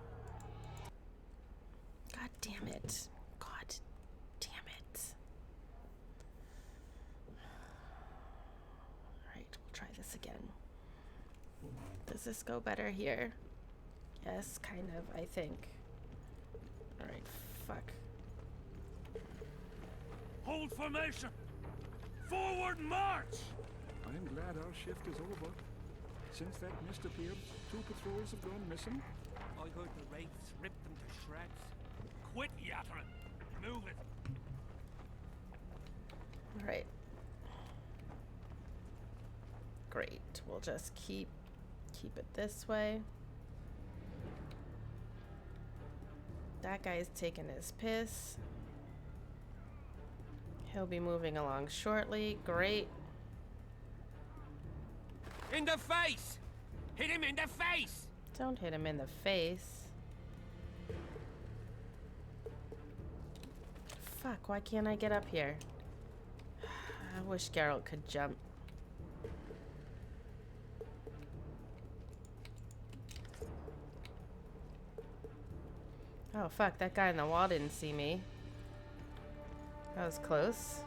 God damn it. God damn it. Alright, we'll try this again. Does this go better here? Yes, kind of, I think. Alright, fuck.
Hold formation! Forward march!
I'm glad our shift is over. Since that mist appeared, 2 patrols have gone missing.
I heard the wraiths rip them to shreds. Quit yattering! Move it!
Alright. Great. We'll just keep it this way. That guy's taking his piss. He'll be moving along shortly. Great.
In the face! Hit him in the face!
Don't hit him in the face. Fuck, why can't I get up here? I wish Geralt could jump. Oh fuck, that guy in the wall didn't see me. That was close.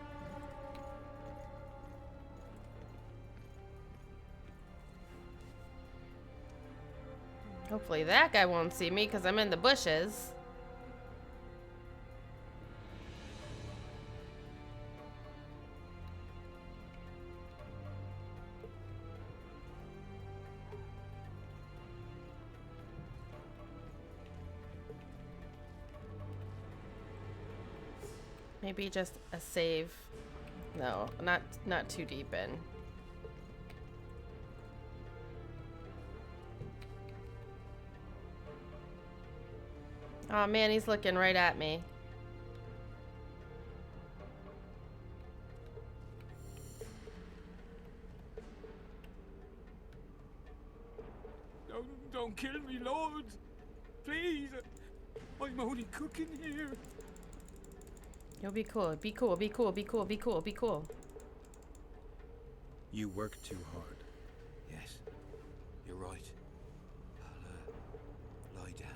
Hopefully that guy won't see me because I'm in the bushes. Maybe just a save. No, not too deep in. Oh man, he's looking right at me.
Don't kill me, Lord! Please! I'm only cooking here.
You'll be cool. Be cool. Be cool. Be cool. Be cool. Be cool.
You work too hard.
Yes, you're right. I'll lie down.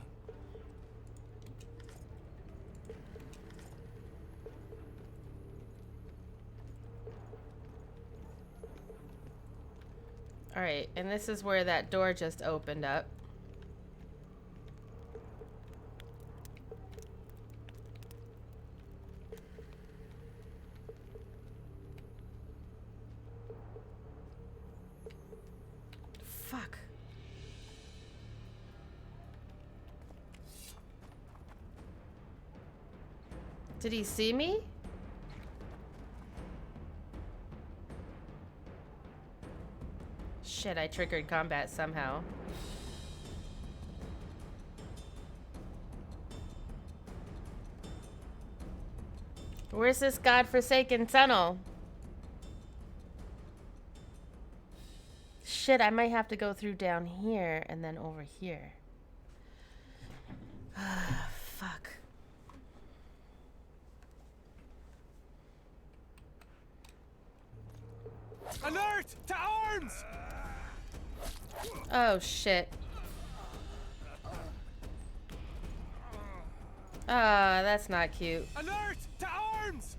Alright, and this is where that door just opened up. Fuck. Did he see me? Shit, I triggered combat somehow. Where's this godforsaken tunnel? Shit, I might have to go through down here and then over here. Fuck.
Alert! To arms!
Oh shit. Ah, that's not cute.
Alert! To arms!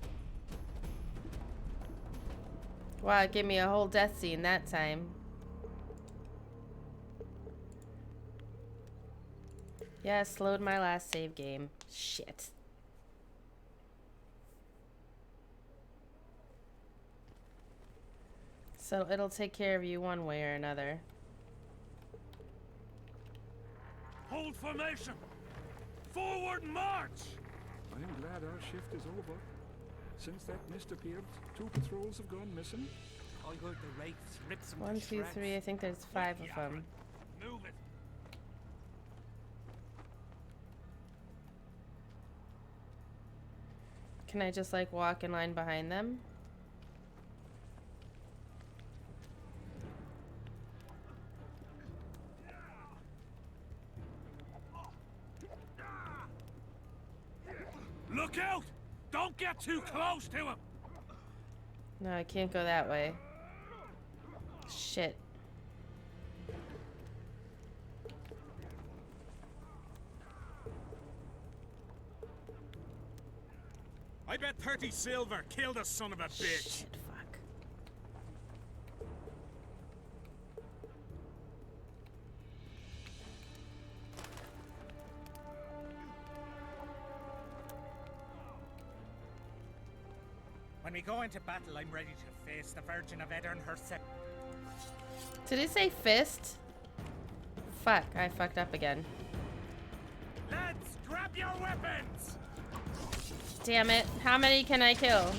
Wow, it gave me a whole death scene that time. Yeah, slowed my last save game. Shit. So it'll take care of you one way or another.
Hold formation! Forward march!
I'm glad our shift is over. Since that mist appeared, 2 patrols have gone missing.
I heard the wraiths rip some
1, 2, 3. I think there's 5 of them.
Move it.
Can I just like walk in line behind them?
Look out! Don't get too close to him!
No, I can't go that way. Shit.
I bet 30 silver killed a son of a bitch.
Shit, fuck.
When we go into battle, I'm ready to face the Virgin of Aedirn herself.
Did it say fist? Fuck, I fucked up again.
Lads, grab your weapons!
Damn it. How many can I kill?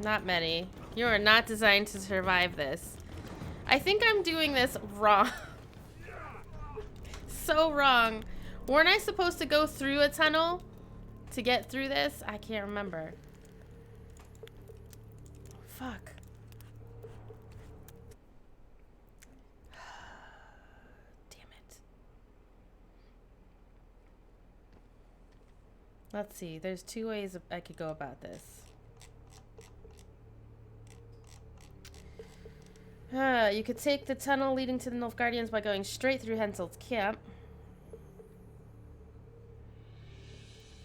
Not many. You are not designed to survive this. I think I'm doing this wrong. So wrong. Weren't I supposed to go through a tunnel to get through this? I can't remember. Fuck. Damn it. Let's see. There's 2 ways I could go about this. You could take the tunnel leading to the Nilfgaardians by going straight through Henselt's camp.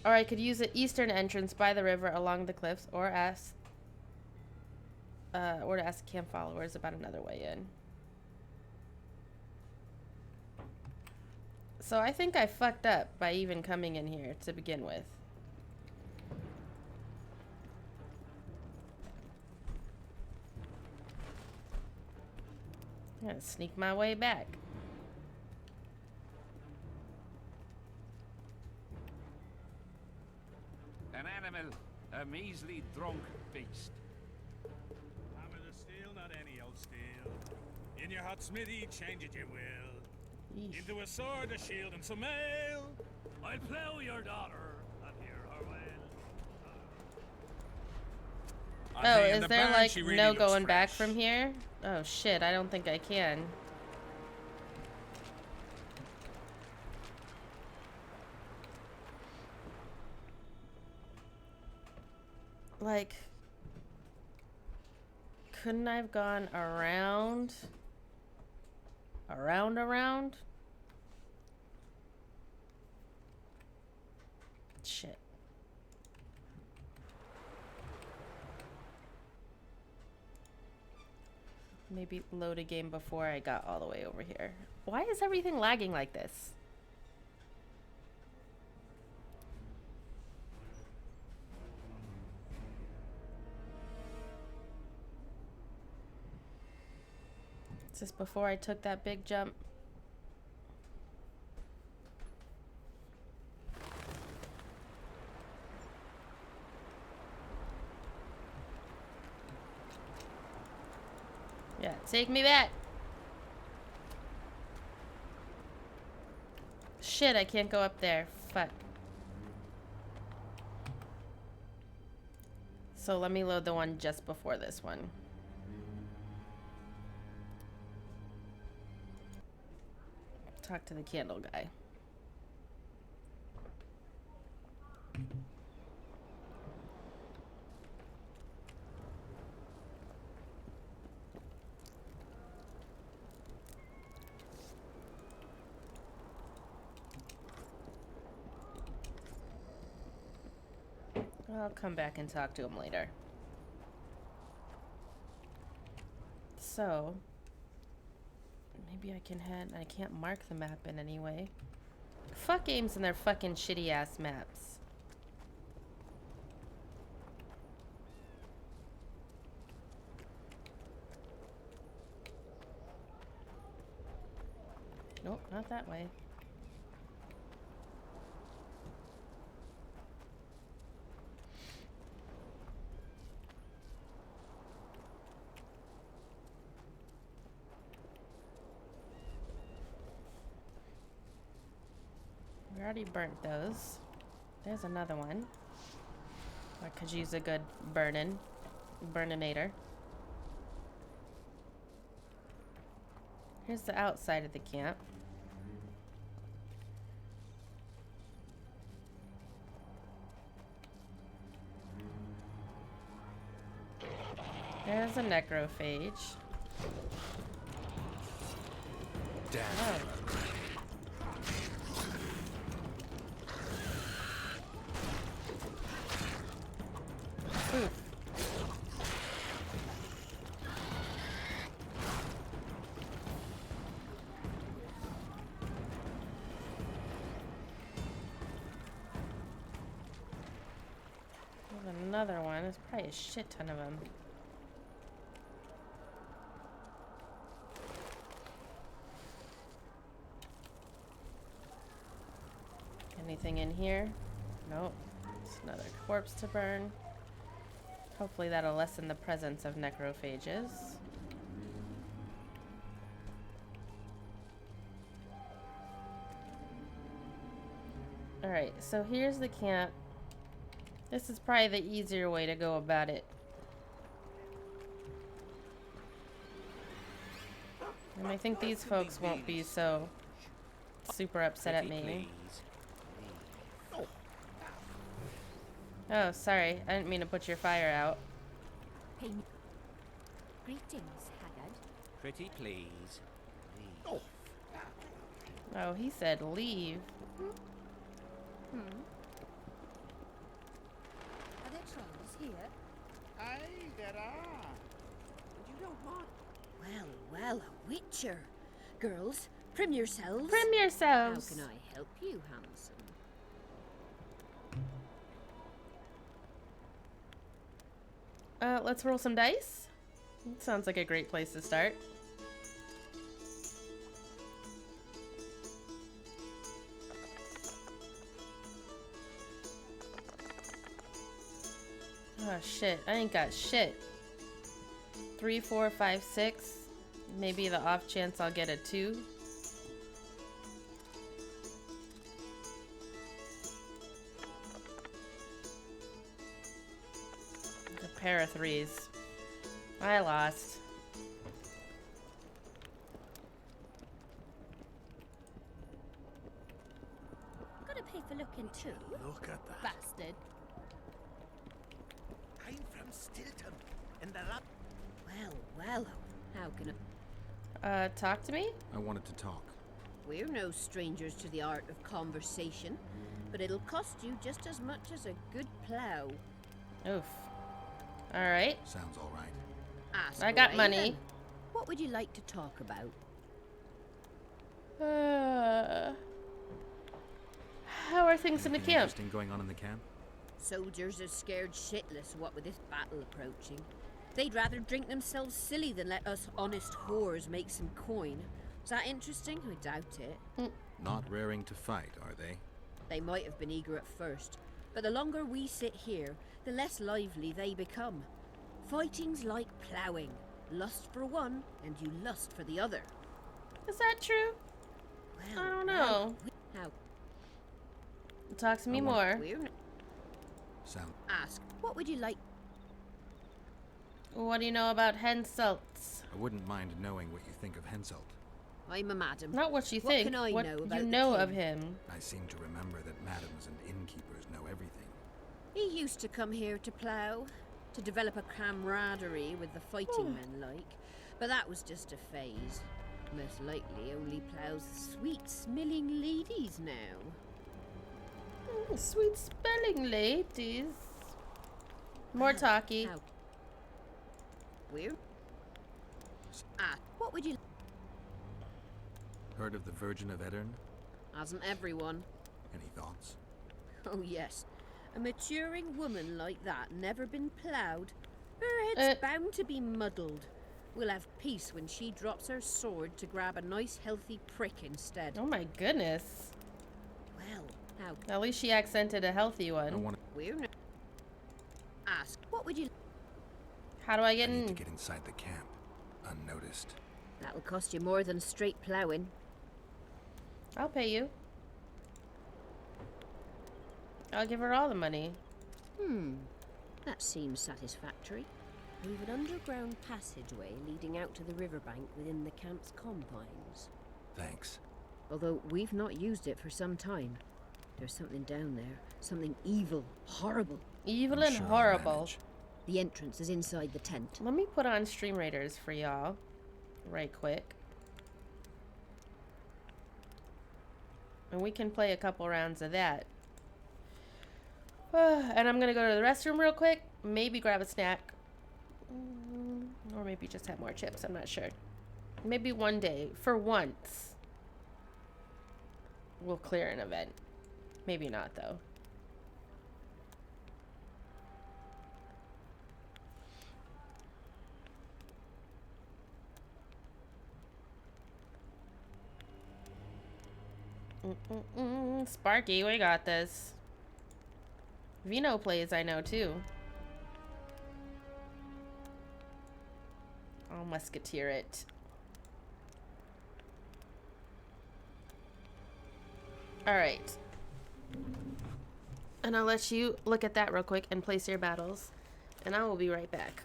Or I could use the eastern entrance by the river along the cliffs, or to ask camp followers about another way in. So I think I fucked up by even coming in here to begin with. I'm gonna sneak my way back.
An animal, a measly drunk beast.
Hammer the steel, not any old steel. In your hot smithy, change it you will.
Yeesh.
Into a sword, a shield, and some mail. I'll plough your daughter and hear her wail.
Oh, is there like no going back from here? Oh shit, I don't think I can. Like, couldn't I have gone around? Around? Shit. Maybe load a game before I got all the way over here. Why is everything lagging like this? Is this before I took that big jump? Yeah, take me back. Shit, I can't go up there. Fuck. So let me load the one just before this one. Talk to the candle guy. I'll come back and talk to him later. So, maybe I can head. I can't mark the map in any way. Fuck games and their fucking shitty ass maps. Nope, not that way. already burnt those. There's another one. I could use a good burninator. Here's the outside of the camp. There's a necrophage.
Damn.
Oh. Oof. There's another one. There's probably a shit ton of them. Anything in here? Nope. It's another corpse to burn. Hopefully that'll lessen the presence of necrophages. Alright, so here's the camp. This is probably the easier way to go about it. And I think these folks won't be so super upset at me. Oh, sorry. I didn't mean to put your fire out.
Greetings, Haggard.
Pretty please.
Oh, he said leave.
Hmm. Are there trolls here?
Aye, there are.
And you don't want... Well, a witcher. Girls, prim yourselves.
Prim yourselves.
How can I help you, handsome?
Let's roll some dice. Sounds like a great place to start. Oh shit, I ain't got shit. 3, 4, 5, 6. Maybe the off chance I'll get a 2. A pair of 3s. I lost.
Gotta pay for looking too.
Look at that.
Bastard.
I'm from Stilton, in the Rap.
Well, how can I...
Talk to me?
I wanted to talk.
We're no strangers to the art of conversation, but it'll cost you just as much as a good plow.
Oof. Alright.
Sounds alright.
Ask
I got
away,
money.
then. What would you like to talk about?
How are things in the
Anything
camp?
interesting going on in the camp?
Soldiers are scared shitless what with this battle approaching. They'd rather drink themselves silly than let us honest whores make some coin. Is that interesting? I doubt it.
Not raring to fight, are they?
They might have been eager at first, but the longer we sit here, the less lively they become. Fighting's like ploughing. Lust for one, and you lust for the other.
Is that true?
Well,
I don't know.
How?
Talk to me more.
Sound.
Ask, what would you like?
What do you know about Henselts?
I wouldn't mind knowing what you think of Henselt.
I'm a madam.
Not what you
What
think.
can I
what
know
you
about the
know
king?
of him.
I seem to remember that madams and innkeepers know everything.
He used to come here to plough, to develop a camaraderie with the fighting men like, but that was just a phase. Most likely only ploughs sweet-smelling ladies now.
Sweet spelling ladies. More talky.
How? Where? What would you...
Heard of the Virgin of Aedirn?
Hasn't everyone?
Any thoughts?
Oh yes. A maturing woman like that never been ploughed. Her head's bound to be muddled. We'll have peace when she drops her sword to grab a nice healthy prick instead.
Oh my goodness.
Well, how?
At least she accented a healthy one.
We're no... Ask, what would you...
How do I get
I need
in?
to get inside the camp, unnoticed.
That'll cost you more than straight ploughing.
I'll pay you. I'll give her all the money.
That seems satisfactory. We've an underground passageway leading out to the riverbank within the camp's confines.
Thanks.
Although we've not used it for some time. There's something down there. Something evil, horrible.
Evil and horrible.
The entrance is inside the tent.
Let me put on Stream Raiders for y'all. Right quick. And we can play a couple rounds of that. And I'm gonna go to the restroom real quick. Maybe grab a snack. Or maybe just have more chips. I'm not sure. Maybe one day, for once, we'll clear an event. Maybe not, though. Sparky, we got this. Vino plays, I know, too. I'll musketeer it. Alright. And I'll let you look at that real quick and place your battles. And I will be right back.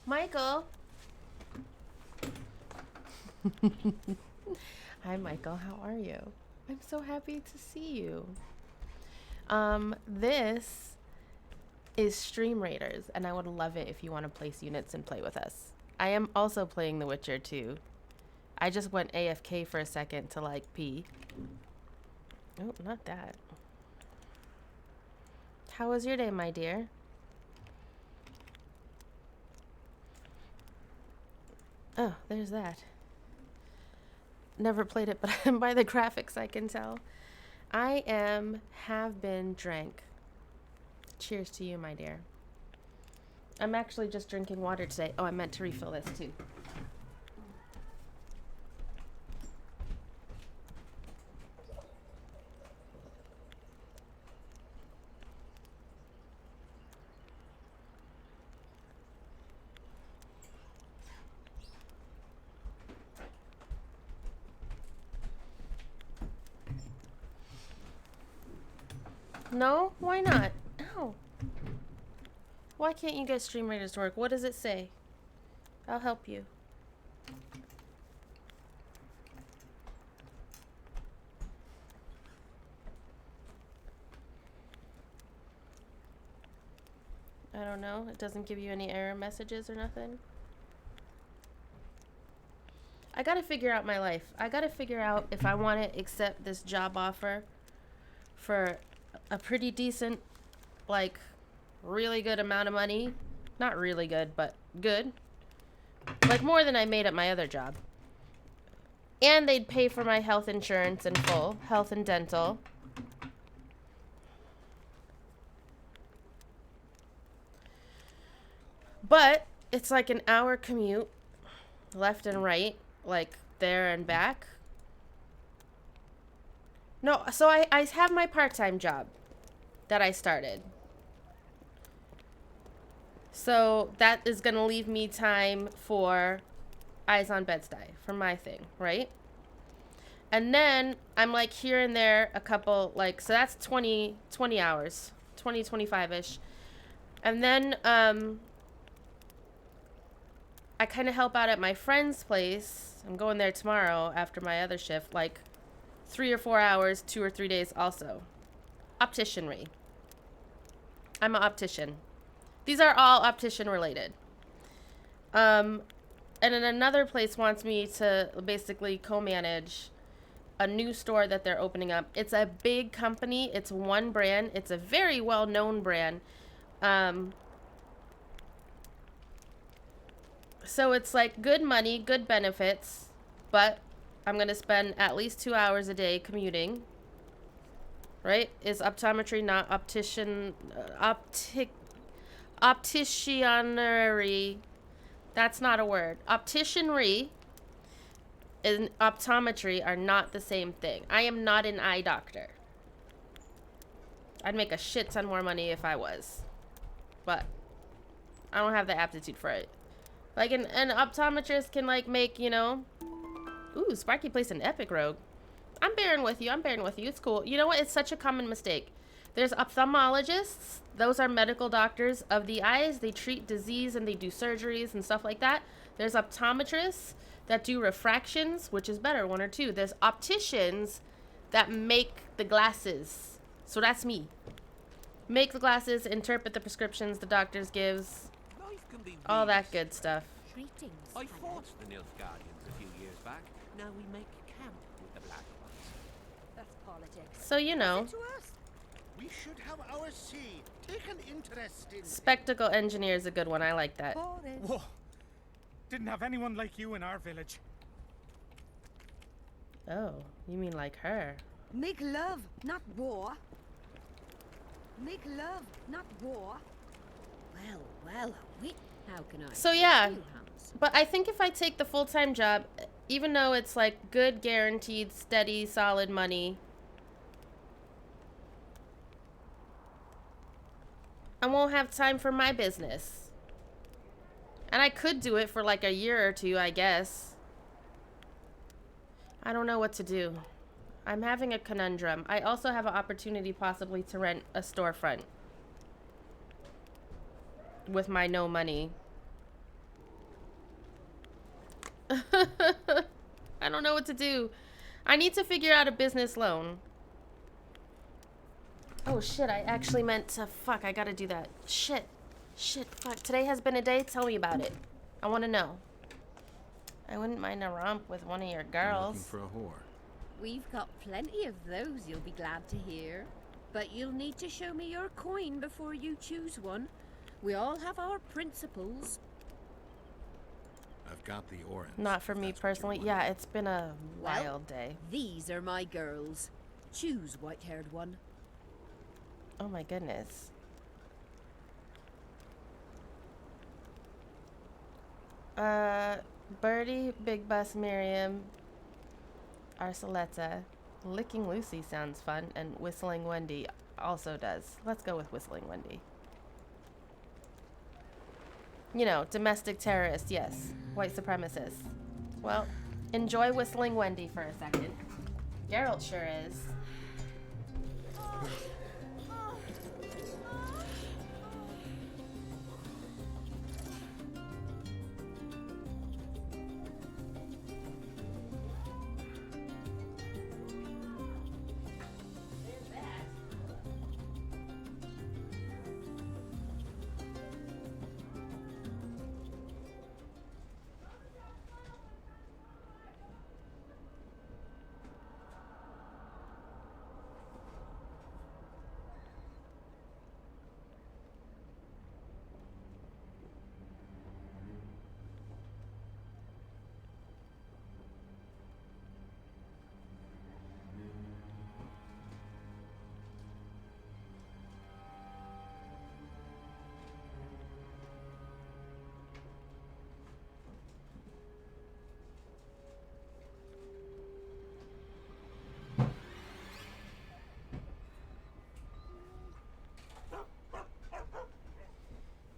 Michael. Hi, Michael. How are you? I'm so happy to see you. This is Stream Raiders, and I would love it if you want to place units and play with us. I am also playing The Witcher 2. I just went AFK for a second to, like, pee. Oh, not that. How was your day, my dear? Oh, there's that. never played it, but by the graphics I can tell. I have been drank. Cheers to you, my dear. I'm actually just drinking water today. Oh, I meant to refill this too. No? Why not? Ow. Why can't you get Stream Raiders to work? What does it say? I'll help you. I don't know. It doesn't give you any error messages or nothing. I gotta figure out my life. I gotta figure out if I want to accept this job offer for a pretty decent, like, really good amount of money. Not really good, but good. Like, more than I made at my other job. And they'd pay for my health insurance in full. Health and dental. But it's like an hour commute. Left and right. Like, there and back. No, so I have my part-time job that I started. So that is going to leave me time for Eyes on Bed-Stuy, for my thing, right? And then I'm like here and there a couple, like, so that's 20 hours, 20, 25-ish. And then I kind of help out at my friend's place. I'm going there tomorrow after my other shift, like 3 or 4 hours, 2 or 3 days also. Opticianry. I'm an optician. These are all optician related. And then another place wants me to basically co-manage a new store that they're opening up. It's a big company. It's one brand. It's a very well-known brand. So it's like good money, good benefits, but I'm going to spend at least 2 hours a day commuting. Right? Is optometry not opticianry? That's not a word. Opticianry and optometry are not the same thing. I am not an eye doctor. I'd make a shit ton more money if I was. But I don't have the aptitude for it. Like an optometrist can like make, you know... Ooh, Sparky placed an epic rogue. I'm bearing with you. I'm bearing with you. It's cool. You know what? It's such a common mistake. There's ophthalmologists. Those are medical doctors of the eyes. They treat disease and they do surgeries and stuff like that. There's optometrists that do refractions, which is better, 1 or 2. There's opticians that make the glasses. So that's me. Make the glasses, interpret the prescriptions the doctors gives. All that good stuff.
I fought the Nilfgaardians a few years back. Now we make camp with the Black Ones.
That's politics.
So, you know.
We should have our say. Take an interest in...
Spectacle engineer is a good one. I like that.
Whoa. Didn't have anyone like you in our village.
Oh, you mean like her.
Make love, not war. Make love, not war. Well, how can I...
So yeah, but I think if I take the full-time job, even though it's like good, guaranteed, steady, solid money, I won't have time for my business. And I could do it for like a year or 2, I guess. I don't know what to do. I'm having a conundrum. I also have an opportunity possibly to rent a storefront with my no money. I don't know what to do. I need to figure out a business loan. Oh shit, I actually meant to... Fuck, I gotta do that. Shit, fuck. Today has been a day. Tell me about it. I want to know. I wouldn't mind a romp with one of your girls.
Looking for a whore.
We've got plenty of those, you'll be glad to hear. But you'll need to show me your coin before you choose one. We all have our principles.
I've got the orange.
Not for me personally. Yeah, it's been a wild day.
These are my girls. Choose, white-haired one.
Oh my goodness. Birdie, Big Bus, Miriam, Arceletta. Licking Lucy sounds fun, and Whistling Wendy also does. Let's go with Whistling Wendy. You know, domestic terrorist, yes. White supremacist. Well, enjoy Whistling Wendy for a second. Geralt sure is.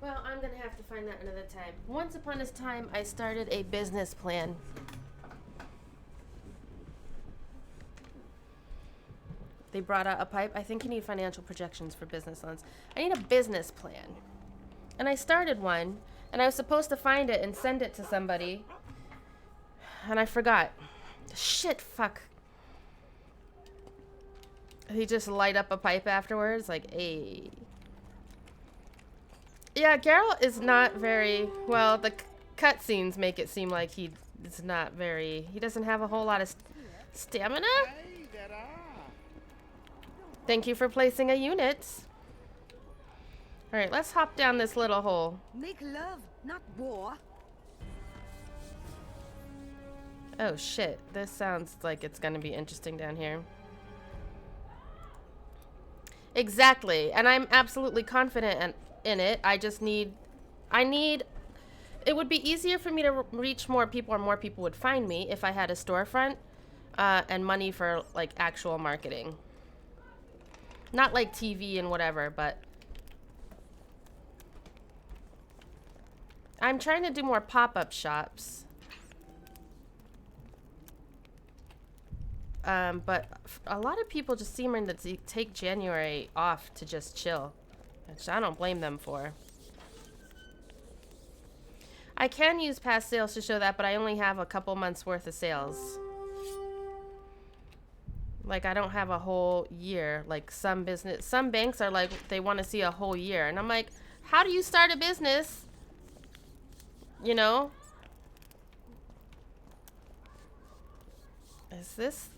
Well, I'm gonna have to find that another time. Once upon a time, I started a business plan. They brought out a pipe. I think you need financial projections for business loans. I need a business plan. And I started one, and I was supposed to find it and send it to somebody. And I forgot. Shit, fuck. He just light up a pipe afterwards, like, hey. Yeah, Geralt is not very, well, the cutscenes make it seem like he is not very, he doesn't have a whole lot of stamina? Thank you for placing a unit. Alright, let's hop down this little hole.
Make love, not war.
Oh shit, this sounds like it's gonna be interesting down here. Exactly, and I'm absolutely confident in it. I need, it would be easier for me to reach more people, or more people would find me if I had a storefront and money for like actual marketing. Not like TV and whatever, but I'm trying to do more pop-up shops. But a lot of people just seem to take January off to just chill, which I don't blame them for. I can use past sales to show that, but I only have a couple months worth of sales. Like, I don't have a whole year. Like, some banks are like, they want to see a whole year. And I'm like, how do you start a business? You know? Is this,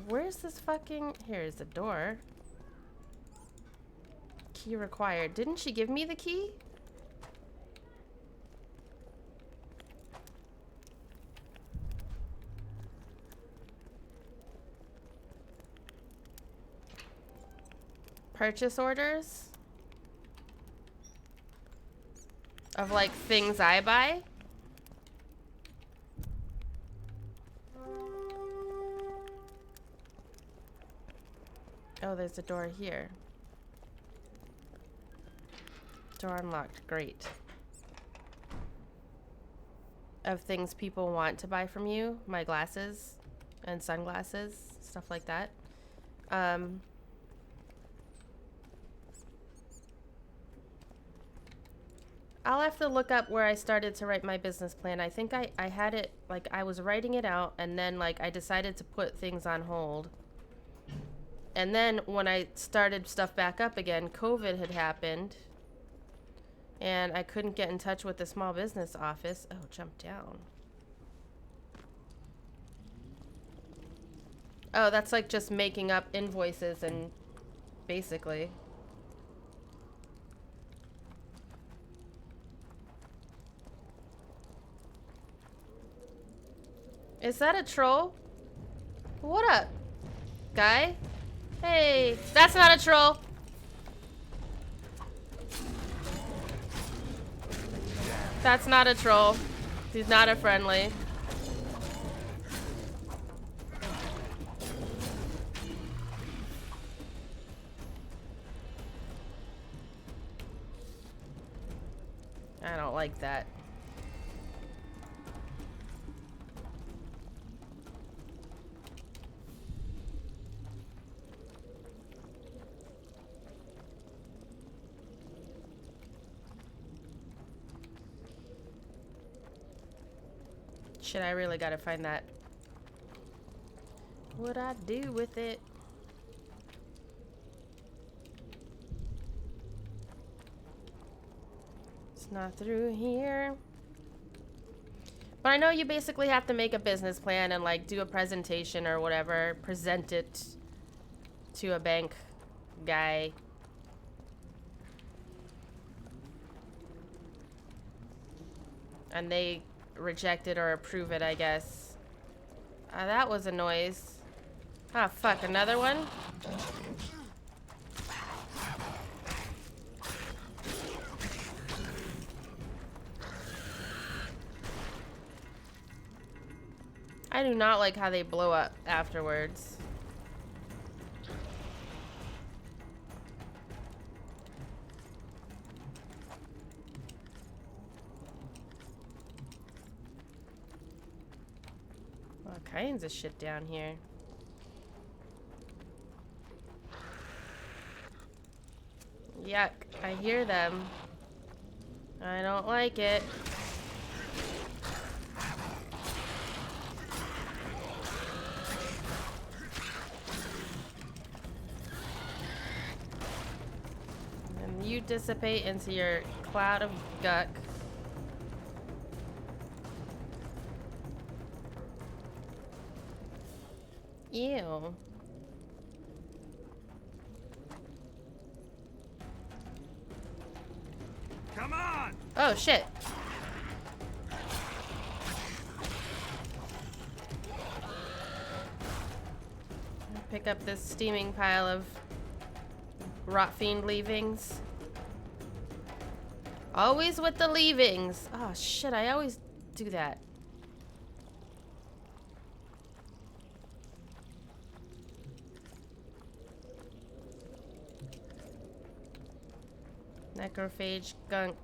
where's this fucking, here's the door. Key required. Didn't she give me the key? Purchase orders of like things I buy. Oh, there's a door here. Door unlocked. Great. Of things people want to buy from you. My glasses and sunglasses. Stuff like that. I'll have to look up where I started to write my business plan. I think I had it, like, I was writing it out, and then, like, I decided to put things on hold. And then when I started stuff back up again, COVID had happened. And I couldn't get in touch with the small business office. Oh, jump down. Oh, that's like just making up invoices and basically. Is that a troll? What up, guy? Hey, that's not a troll. That's not a troll. He's not a friendly. I don't like that. Shit, I really gotta find that. What I do with it? It's not through here. But I know you basically have to make a business plan and like do a presentation or whatever, present it to a bank guy. And they reject it or approve it, I guess. That was a noise. Ah, fuck, another one? I do not like how they blow up afterwards. All kinds of shit down here. Yuck, I hear them. I don't like it. And you dissipate into your cloud of guck. Ew.
Come on!
Oh shit. Pick up this steaming pile of rot fiend leavings. Always with the leavings. Oh shit, I always do that. Necrophage gunk.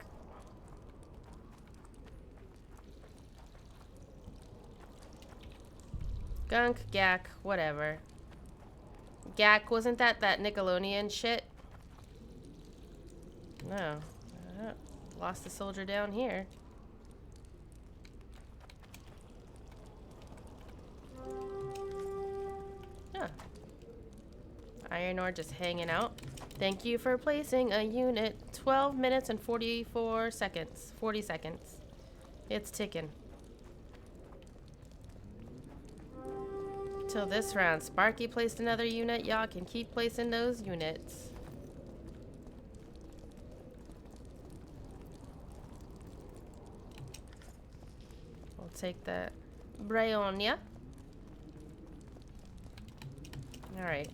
Gunk, gack, whatever. Gack, wasn't that Nickelodeon shit? No. Lost the soldier down here. Huh. Iron ore just hanging out. Thank you for placing a unit. 12 minutes and 44 seconds. 40 seconds. It's ticking. Till this round, Sparky placed another unit. Y'all can keep placing those units. We'll take the Brionia. Alright.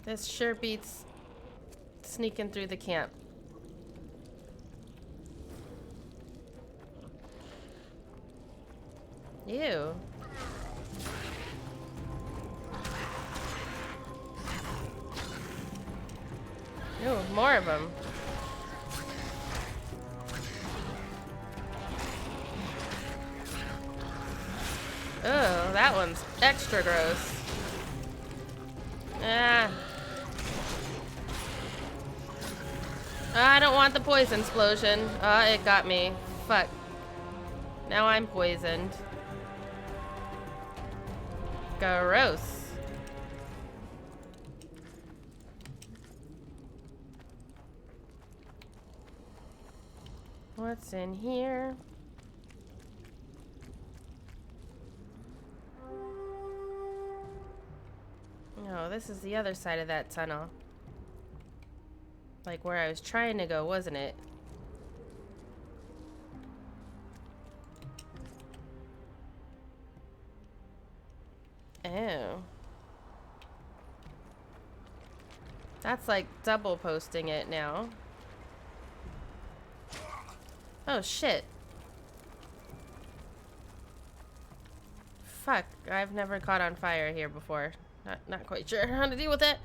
This sure beats sneaking through the camp. Ew. Ooh, more of them. Oh, that one's extra gross. Ah. I don't want the poison explosion. It got me. Fuck. Now I'm poisoned. Gross. What's in here? No, this is the other side of that tunnel. Like where I was trying to go, wasn't it? Ew. That's like double posting it now. Oh shit. Fuck, I've never caught on fire here before. Not quite sure how to deal with it.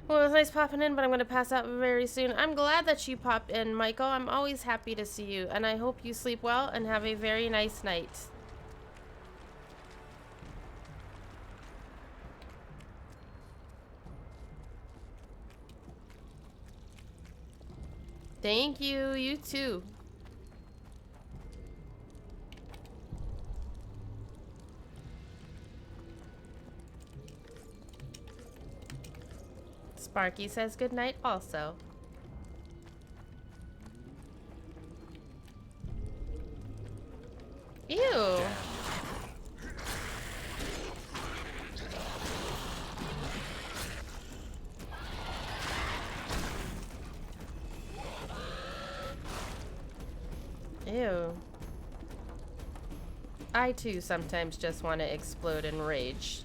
Well, it was nice popping in, but I'm gonna pass out very soon. I'm glad that you popped in, Michael. I'm always happy to see you, and I hope you sleep well and have a very nice night. Thank you, you too. Sparky says good night also. Ew. Ew. I too sometimes just want to explode in rage.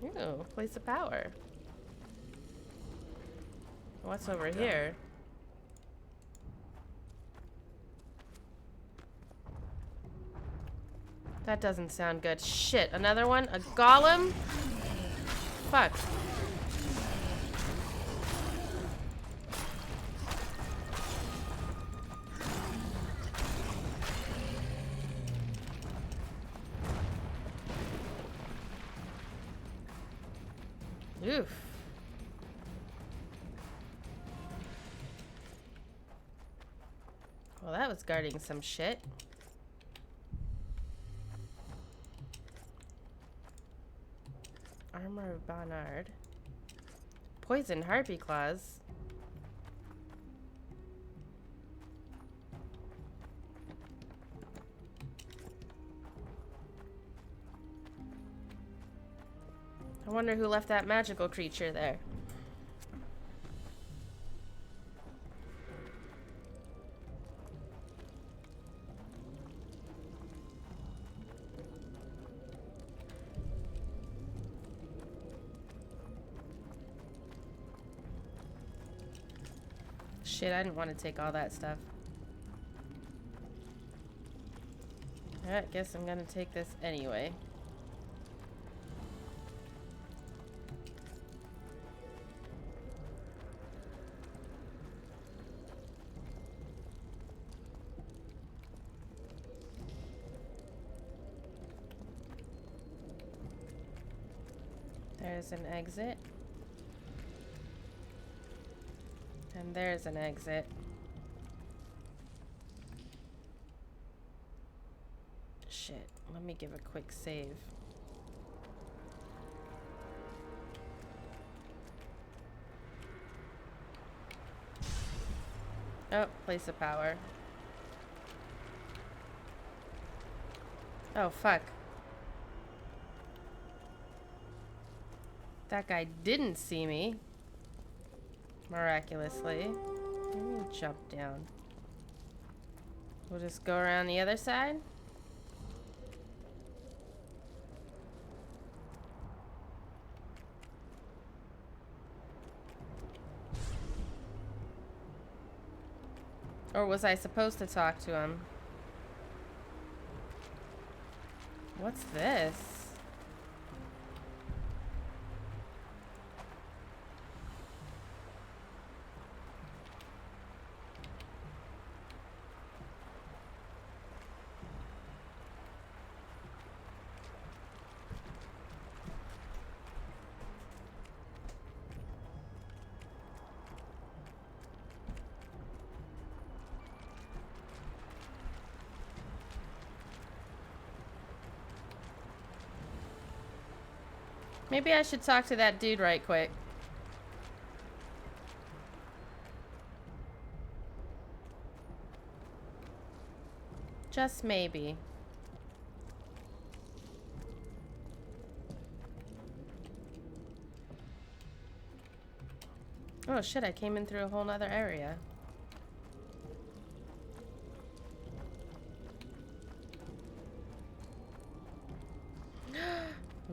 Ew, place of power. What's over here? That doesn't sound good. Shit, another one? A golem? Fuck. Oof. Well, that was guarding some shit. Armor of Barnard. Poison harpy claws. I wonder who left that magical creature there. Shit, I didn't want to take all that stuff. Alright, guess I'm gonna take this anyway. There's an exit. And there's an exit. Shit, let me give a quick save. Oh, place of power. Oh, fuck. That guy didn't see me. Miraculously. Let me jump down. We'll just go around the other side. Or was I supposed to talk to him? What's this? Maybe I should talk to that dude right quick. Just maybe. Oh shit, I came in through a whole nother area.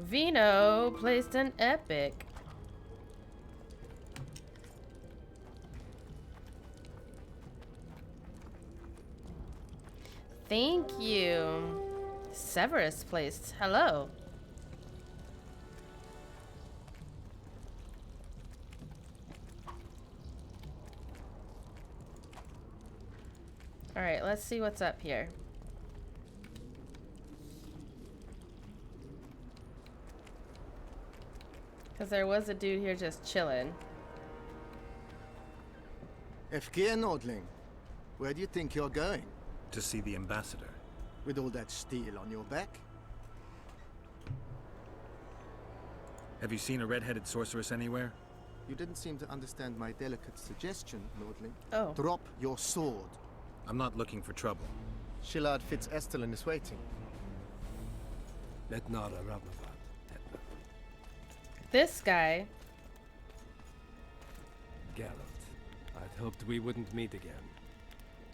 Vino placed an epic. Thank you. Severus placed. Hello. Alright, let's see what's up here. Because there was a dude here just chilling.
Efkir Nordling, where do you think you're going?
To see the ambassador.
With all that steel on your back?
Have you seen a red-headed sorceress anywhere?
You didn't seem to understand my delicate suggestion, Nordling.
Oh.
Drop your sword.
I'm not looking for trouble.
Shillard Fitz-Estelin is waiting.
Let Nara Rabavat.
This guy.
Geralt, I'd hoped we wouldn't meet again.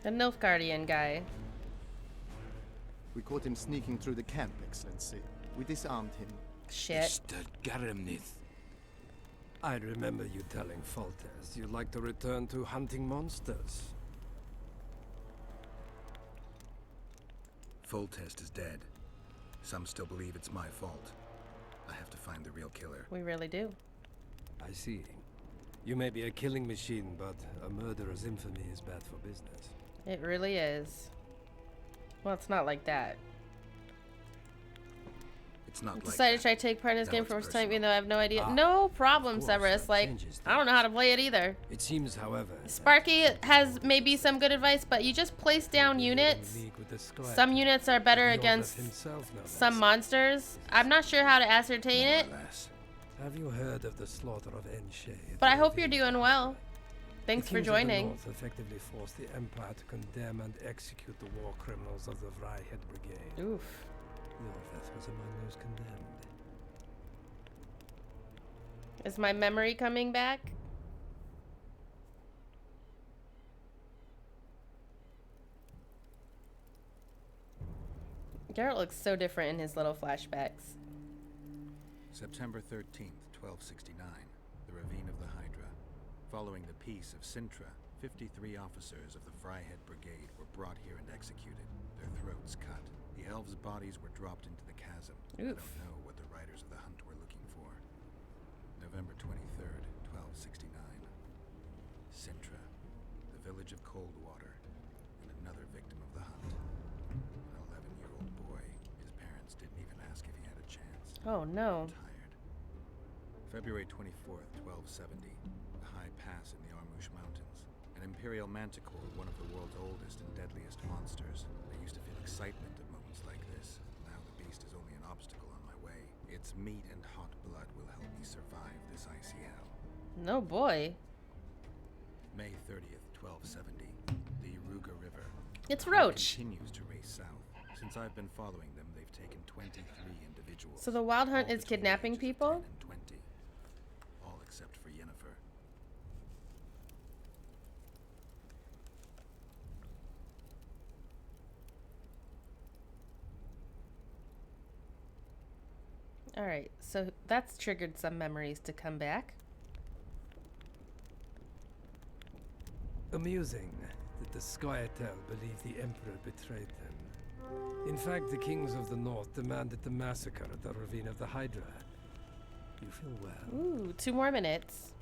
The Nilfgaardian guy.
We caught him sneaking through the camp, Excellency. We disarmed him.
Shit.
Mr. Garamnith. I remember you telling Foltest you'd like to return to hunting monsters.
Foltest is dead. Some still believe it's my fault. I have to find the real killer.
We really do.
I see. You may be a killing machine, but a murderer's infamy is bad for business.
It really is. Well, it's not like that.
It's not like
decided to try to take part in this game for the first time, even though I have no idea.
Ah,
No problem,
course,
Severus.
that
Like,
changes
I don't know how to play it either.
It seems, however,
Sparky has maybe some good advice, but you just place down units. Some units are better against some monsters. I'm not sure how to ascertain it,
have you heard of the slaughter of Enshe?
but I hope you're doing well. Thanks for
The kings of the
joining.
North effectively forced the Empire to condemn and execute the war criminals of the Vryhed Brigade.
Oof.
Yorveth was among those condemned.
Is my memory coming back? Geralt looks so different in his little flashbacks.
September 13th, 1269. The Ravine of the Hydra. Following the peace of Sintra, 53 officers of the Vryhed Brigade were brought here and executed, their throats cut. The elves' bodies were dropped into the chasm. I don't know what the riders of the hunt were looking for. November 23rd, 1269. Sintra, the village of Coldwater, and another victim of the hunt. An 11-year-old boy. His parents didn't even ask if he had a chance.
Oh no.
Tired. February 24th, 1270. The High Pass in the Armouche Mountains. An Imperial manticore, one of the world's oldest and deadliest monsters. I used to feel excitement at moments like this. Now the beast is only an obstacle on my way. Its meat and hot blood will help me survive this ICL.
No boy.
May 30th, 1270. The Ruga River.
It's
The
Roach.
Hunt continues to race south. Since I've been following them, they've taken 23 individuals.
So the Wild Hunt is kidnapping people?
20. All except for Yennefer.
Alright, so that's triggered some memories to come back.
Amusing that the Scoia'tael believed the Emperor betrayed them. In fact, the kings of the North demanded the massacre at the Ravine of the Hydra. You feel well?
Ooh, 2 more minutes.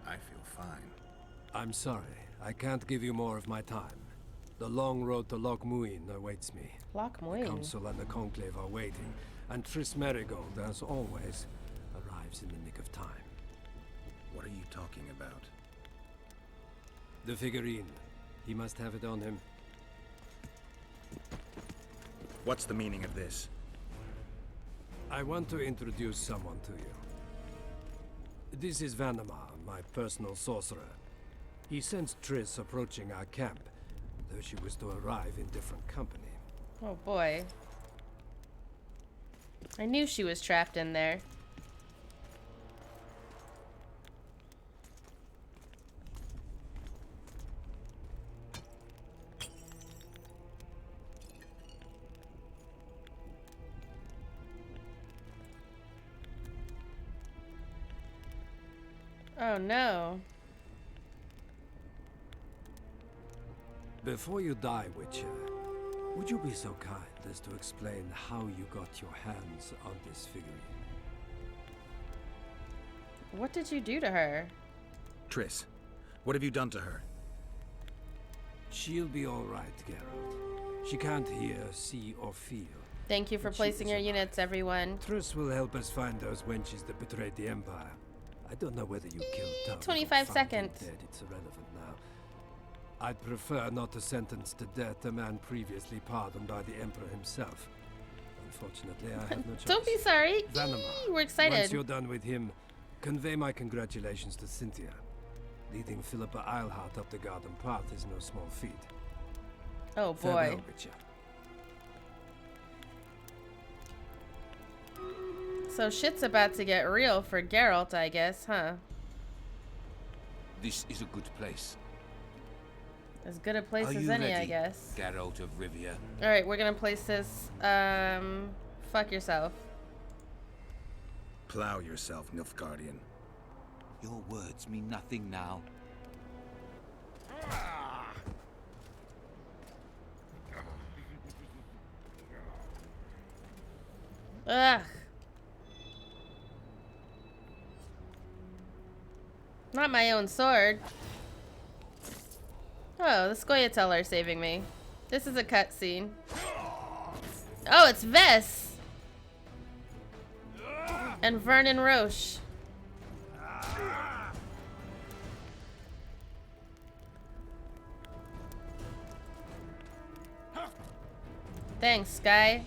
I feel fine.
I'm sorry. I can't give you more of my time. The long road to Loch Muin awaits me.
Loch
The
Muin.
Council and the Conclave are waiting, and Triss Merigold, as always, arrives in the nick of time.
What are you talking about?
The figurine. He must have it on him.
What's the meaning of this?
I want to introduce someone to you. This is Vanamar, my personal sorcerer. He sensed Triss approaching our camp, though she was to arrive in different company.
Oh boy. I knew she was trapped in there. Oh no.
Before you die, Witcher, would you be so kind as to explain how you got your hands on this figurine?
What did you do to her?
Triss, what have you done to her?
She'll be all right, Geralt. She can't hear, see, or feel.
Thank you for placing your units, everyone.
Triss will help us find those wenches that betrayed the Empire. I don't know whether you killed Tubby
25
or found him
seconds.
dead. It's irrelevant now. I'd prefer not to sentence to death a man previously pardoned by the Emperor himself. Unfortunately, I have no choice.
Don't be sorry.
Vanamar,
We're excited.
once you're done with him, convey my congratulations to Cynthia. Leading Philippa Eilhart up the garden path is no small feat.
Oh boy.
Farewell, Witcher.
So shit's about to get real for Geralt, I guess, huh?
This is a good place.
As good a place
Are
as
you
any, I
ready,
guess.
Geralt of Rivia?
Alright, we're gonna place this, fuck yourself.
Plow yourself, Nilfgaardian.
Your words mean nothing now.
Ugh. Not my own sword. Oh, the Scoia'tael are saving me. This is a cutscene. Oh, it's Vess! And Vernon Roche. Thanks, Sky.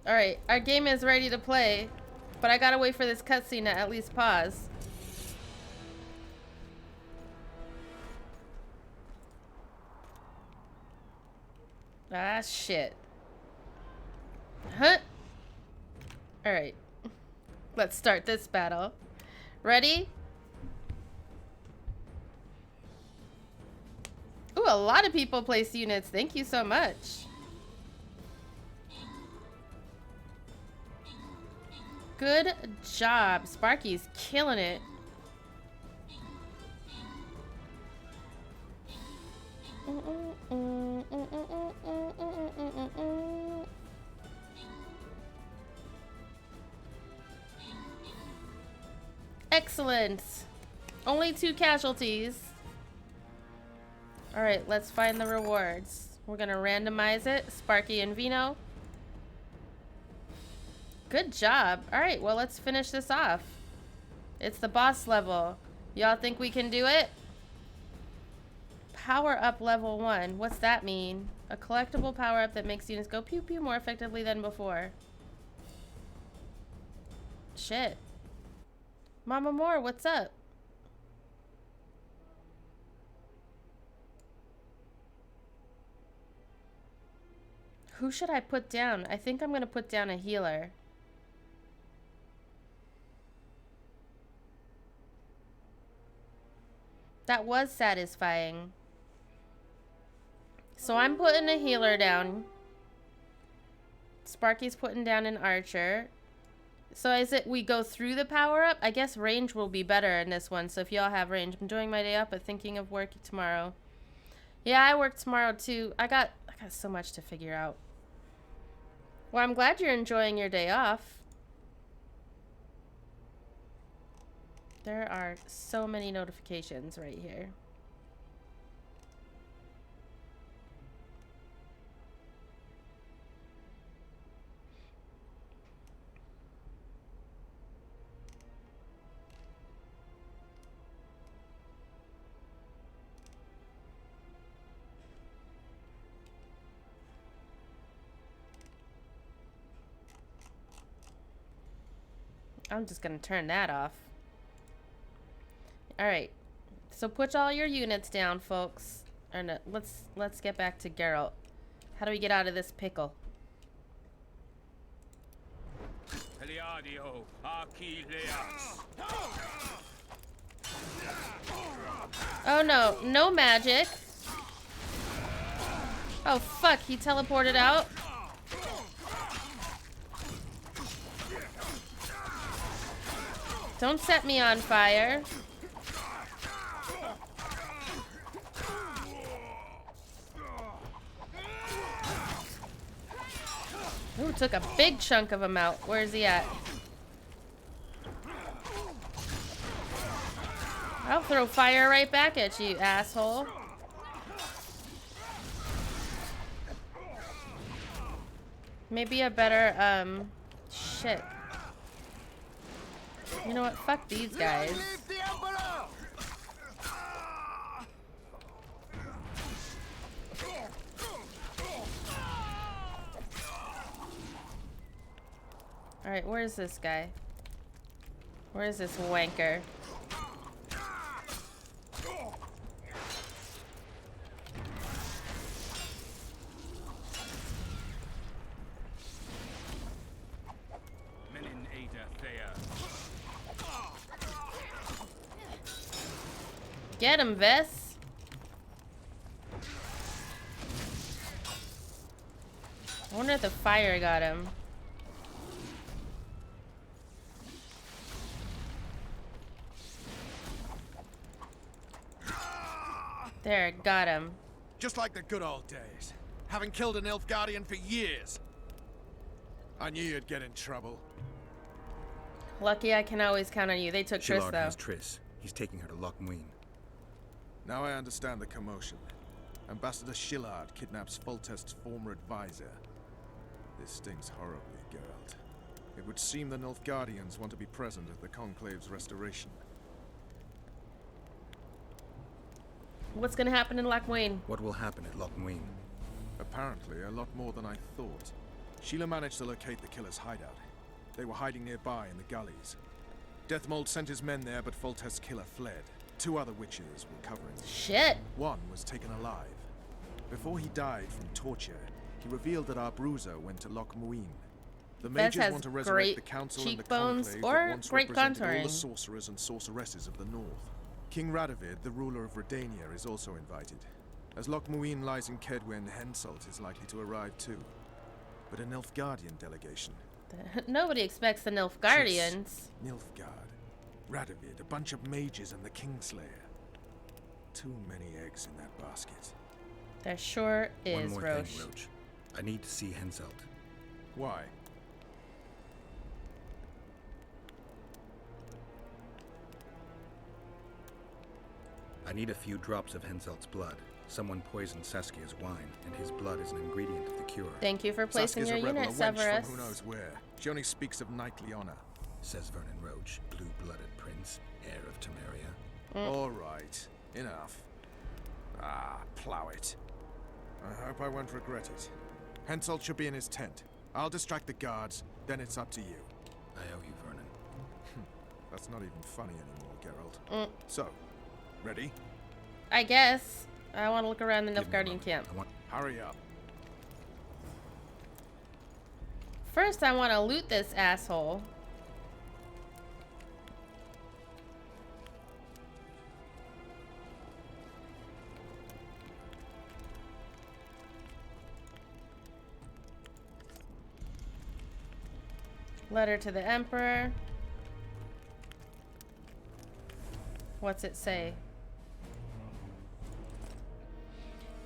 Alright, our game is ready to play, but I gotta wait for this cutscene to at least pause. Ah, shit. Huh? Alright. Let's start this battle. Ready? Ooh, a lot of people place units. Thank you so much. Good job. Sparky's killing it. Excellent. Only 2 casualties. Alright, let's find the rewards. We're gonna randomize it. Sparky and Vino. Good job. Alright, well, let's finish this off. It's the boss level. Y'all think we can do it? Power up level 1. What's that mean? A collectible power up that makes units go pew pew more effectively than before. Shit. Mama Moore, what's up? Who should I put down? I think I'm gonna put down a healer. That was satisfying. So I'm putting a healer down. Sparky's putting down an archer. So is it we go through the power up? I guess range will be better in this one. So if y'all have range, I'm enjoying my day off, but thinking of work tomorrow. Yeah, I work tomorrow too. I got so much to figure out. Well, I'm glad you're enjoying your day off. There are so many notifications right here. I'm just gonna turn that off. Alright. So put all your units down, folks. Or no, let's get back to Geralt. How do we get out of this pickle? Oh no, no magic. Oh fuck, he teleported out. Don't set me on fire. Ooh, took a big chunk of him out. Where is he at? I'll throw fire right back at you, asshole. Maybe a better, shit. You know what? Fuck these guys. Alright, where's this guy? Where's this wanker? Get him, Vess. I wonder if the fire got him. There, got him.
Just like the good old days. Having killed an Nilfgaardian for years. I knew you'd get in trouble.
Lucky I can always count on you. They took Triss,
Shillard
though.
has Triss. He's taking her to Loch Muin.
Now I understand the commotion. Ambassador Shillard kidnaps Foltest's former advisor. This stings horribly, Geralt. It would seem the Nilfgaardians want to be present at the Conclave's restoration.
What's gonna happen in Loch Muin?
What will happen at Loch Muin?
Apparently, a lot more than I thought. Sheila managed to locate the killer's hideout. They were hiding nearby in the gullies. Deathmold sent his men there, but Foltest's killer fled. 2 other witches were covering him.
Shit!
One was taken alive. Before he died from torture, he revealed that our bruiser went to Loch Muin. The mages want to resurrect the council and the conclave that once represented all the sorcerers and sorceresses of the north. King Radovid, the ruler of Redania, is also invited. As Loch Muin lies in Kedwen, Henselt is likely to arrive too. But a Nilfgaardian delegation.
Nobody expects the Nilfgaardians.
Nilfgaard, Radovid, a bunch of mages, and the Kingslayer. Too many eggs in that basket.
There sure is,
One more
Roche.
thing, Roach. I need to see Henselt.
Why?
I need a few drops of Henselt's blood. Someone poisoned Saskia's wine, and his blood is an ingredient of the cure.
Thank you for placing
Saskia's
your
a rebel,
unit,
a wench
Severus.
from who knows where. She only speaks of knightly honor.
Says Vernon Roach, blue-blooded prince, heir of Temeria.
All right, enough. Ah, plow it. I hope I won't regret it. Henselt should be in his tent. I'll distract the guards, then it's up to you.
I owe you, Vernon.
That's not even funny anymore, Geralt. So, ready?
I guess. I want to look around the Nilfgaardian camp.
Hurry up.
First, I want to loot this asshole. Letter to the Emperor. What's it say?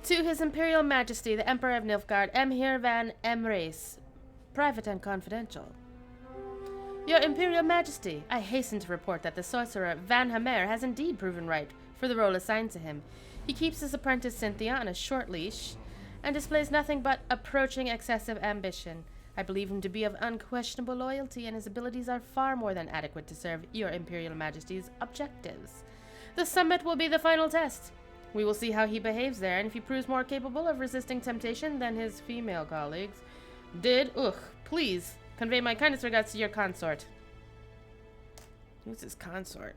To His Imperial Majesty, the Emperor of Nilfgaard, Emhyr van Emreis, private and confidential. Your Imperial Majesty, I hasten to report that the sorcerer Van Hamer has indeed proven right for the role assigned to him. He keeps his apprentice Cynthia on a short leash and displays nothing but approaching excessive ambition. I believe him to be of unquestionable loyalty, and his abilities are far more than adequate to serve your Imperial Majesty's objectives. The summit will be the final test. We will see how he behaves there, and if he proves more capable of resisting temptation than his female colleagues did, please convey my kindest regards to your consort. Who's his consort?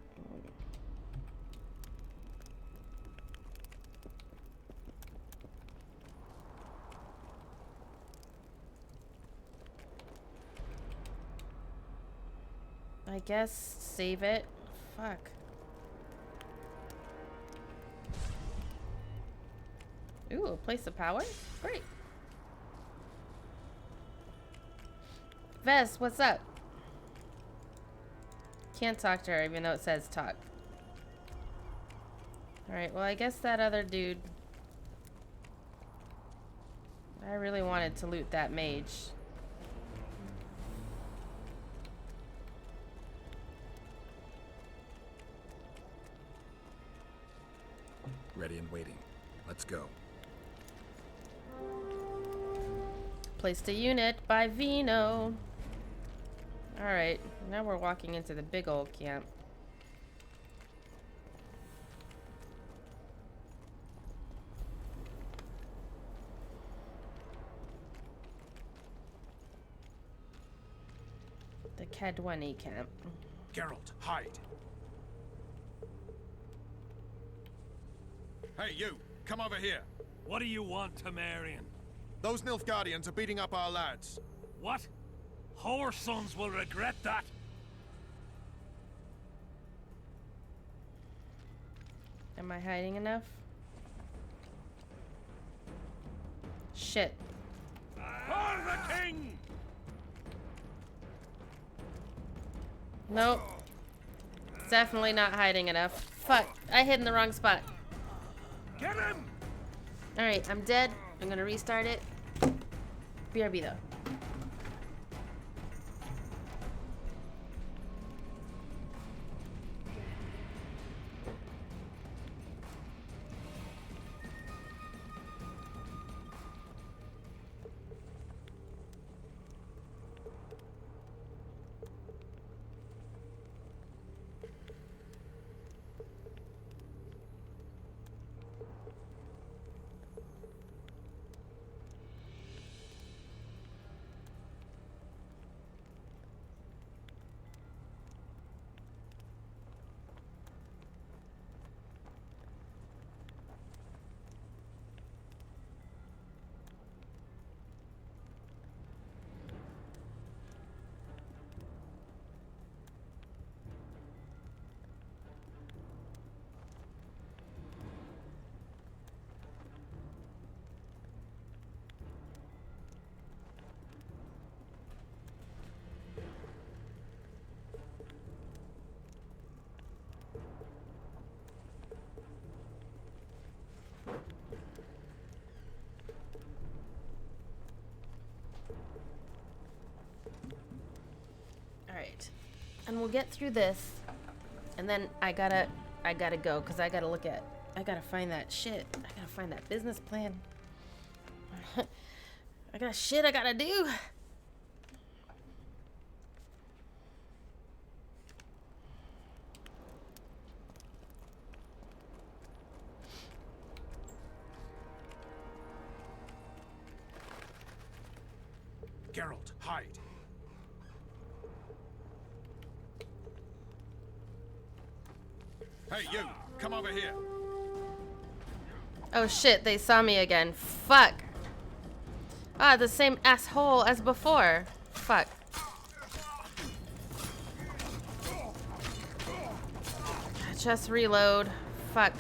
I guess save it. Fuck. Ooh, a place of power? Great. Vess, what's up? Can't talk to her even though it says talk. Alright, well I guess that other dude... I really wanted to loot that mage.
Ready and waiting. Let's go.
Placed a unit by Vino. Alright, now we're walking into the big old camp. The Cadwani camp.
Geralt, hide. Hey, you! Come over here!
What do you want, Temerian?
Those Nilfgaardians are beating up our lads.
What? Whoresons will regret that.
Am I hiding enough? Shit.
For the king!
Nope. Definitely not hiding enough. Fuck, I hid in the wrong spot.
Get him!
Alright, I'm dead. I'm gonna restart it. BRB though. Alright. And we'll get through this. And then I gotta go, because I gotta find that shit. I gotta find that business plan. I got shit I gotta do.
Geralt, hide. Hey, you! Come over here!
Oh shit, they saw me again. Fuck. Ah, the same asshole as before. Fuck. Just reload. Fuck.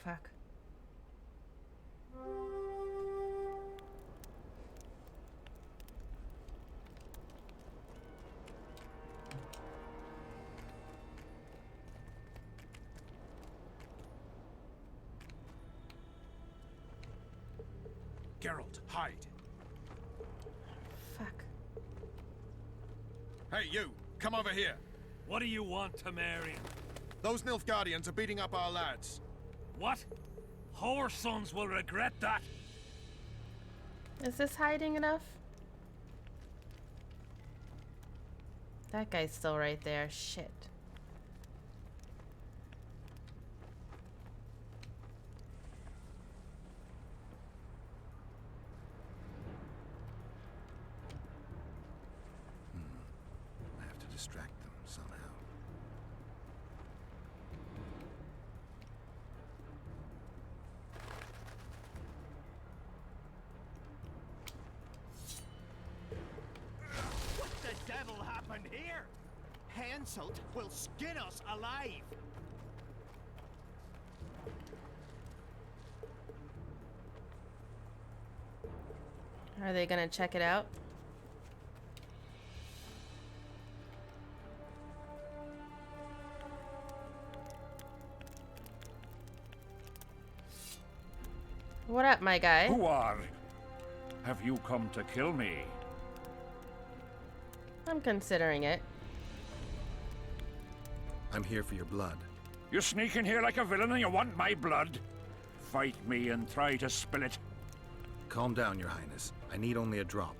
Fuck.
Geralt, hide.
Fuck.
Hey, you! Come over here!
What do you want, Temerian?
Those Nilfgaardians are beating up our lads.
What? Whoresons will regret that.
Is this hiding enough? That guy's still right there. Shit.
I have to distract them somehow.
What the devil happened here?
Henselt will skin us alive.
Are they gonna check it out? What up, my guy?
Who are? Have you come to kill me?
I'm considering it.
I'm here for your blood.
You sneak in here like a villain and you want my blood? Fight me and try to spill it.
Calm down, Your Highness. I need only a drop.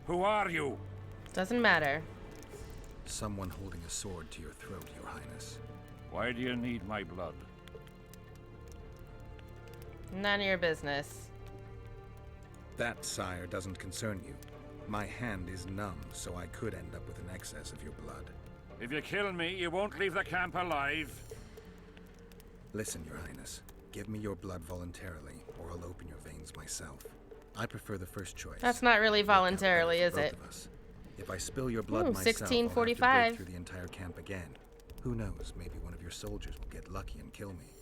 Who are you?
Doesn't matter.
Someone holding a sword to your throat, Your Highness.
Why do you need my blood?
None of your business.
That, sire, doesn't concern you. My hand is numb, so I could end up with an excess of your blood.
If you kill me, you won't leave the camp alive.
Listen, Your Highness. Give me your blood voluntarily, or I'll open your veins myself. I prefer the first choice.
That's not really voluntarily, is it?
If I spill your blood myself,
1645.
I'll have to break through the entire camp again. Who knows, maybe one of your soldiers will get lucky and kill me.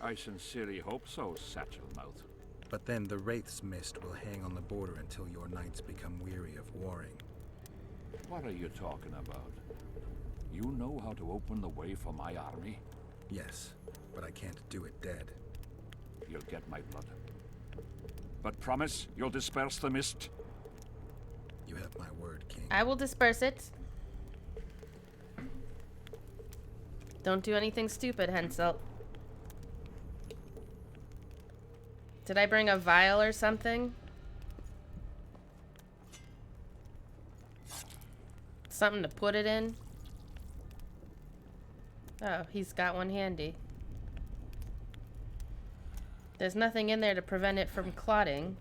I sincerely hope so, Satchelmouth.
But then the Wraith's mist will hang on the border until your knights become weary of warring.
What are you talking about? You know how to open the way for my army?
Yes, but I can't do it dead.
You'll get my blood. But promise you'll disperse the mist?
You have my word, King.
I will disperse it. Don't do anything stupid, Henselt. Did I bring a vial or something? Something to put it in? Oh, he's got one handy. There's nothing in there to prevent it from clotting.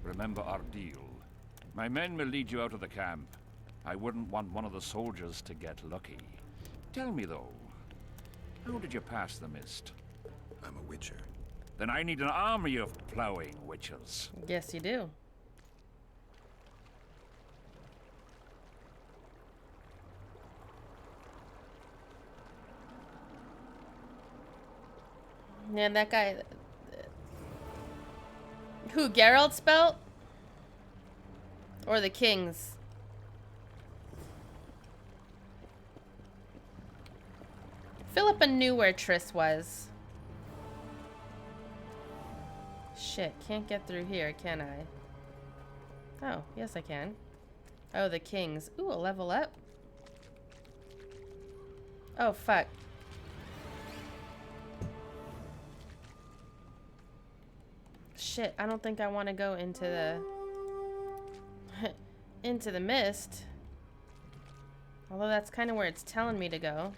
Remember our deal. My men will lead you out of the camp. I wouldn't want one of the soldiers to get lucky. Tell me, though, how did you pass the mist?
I'm a witcher.
Then I need an army of plowing witches.
Yes, you do. Man, that guy... Who, Geralt's belt? Or the king's? Philippa knew where Triss was. Shit, can't get through here, can I? Oh, yes I can. Oh, the king's. Ooh, a level up. Oh, fuck. Shit, I don't think I want to go into the... into the mist. Although that's kind of where it's telling me to go.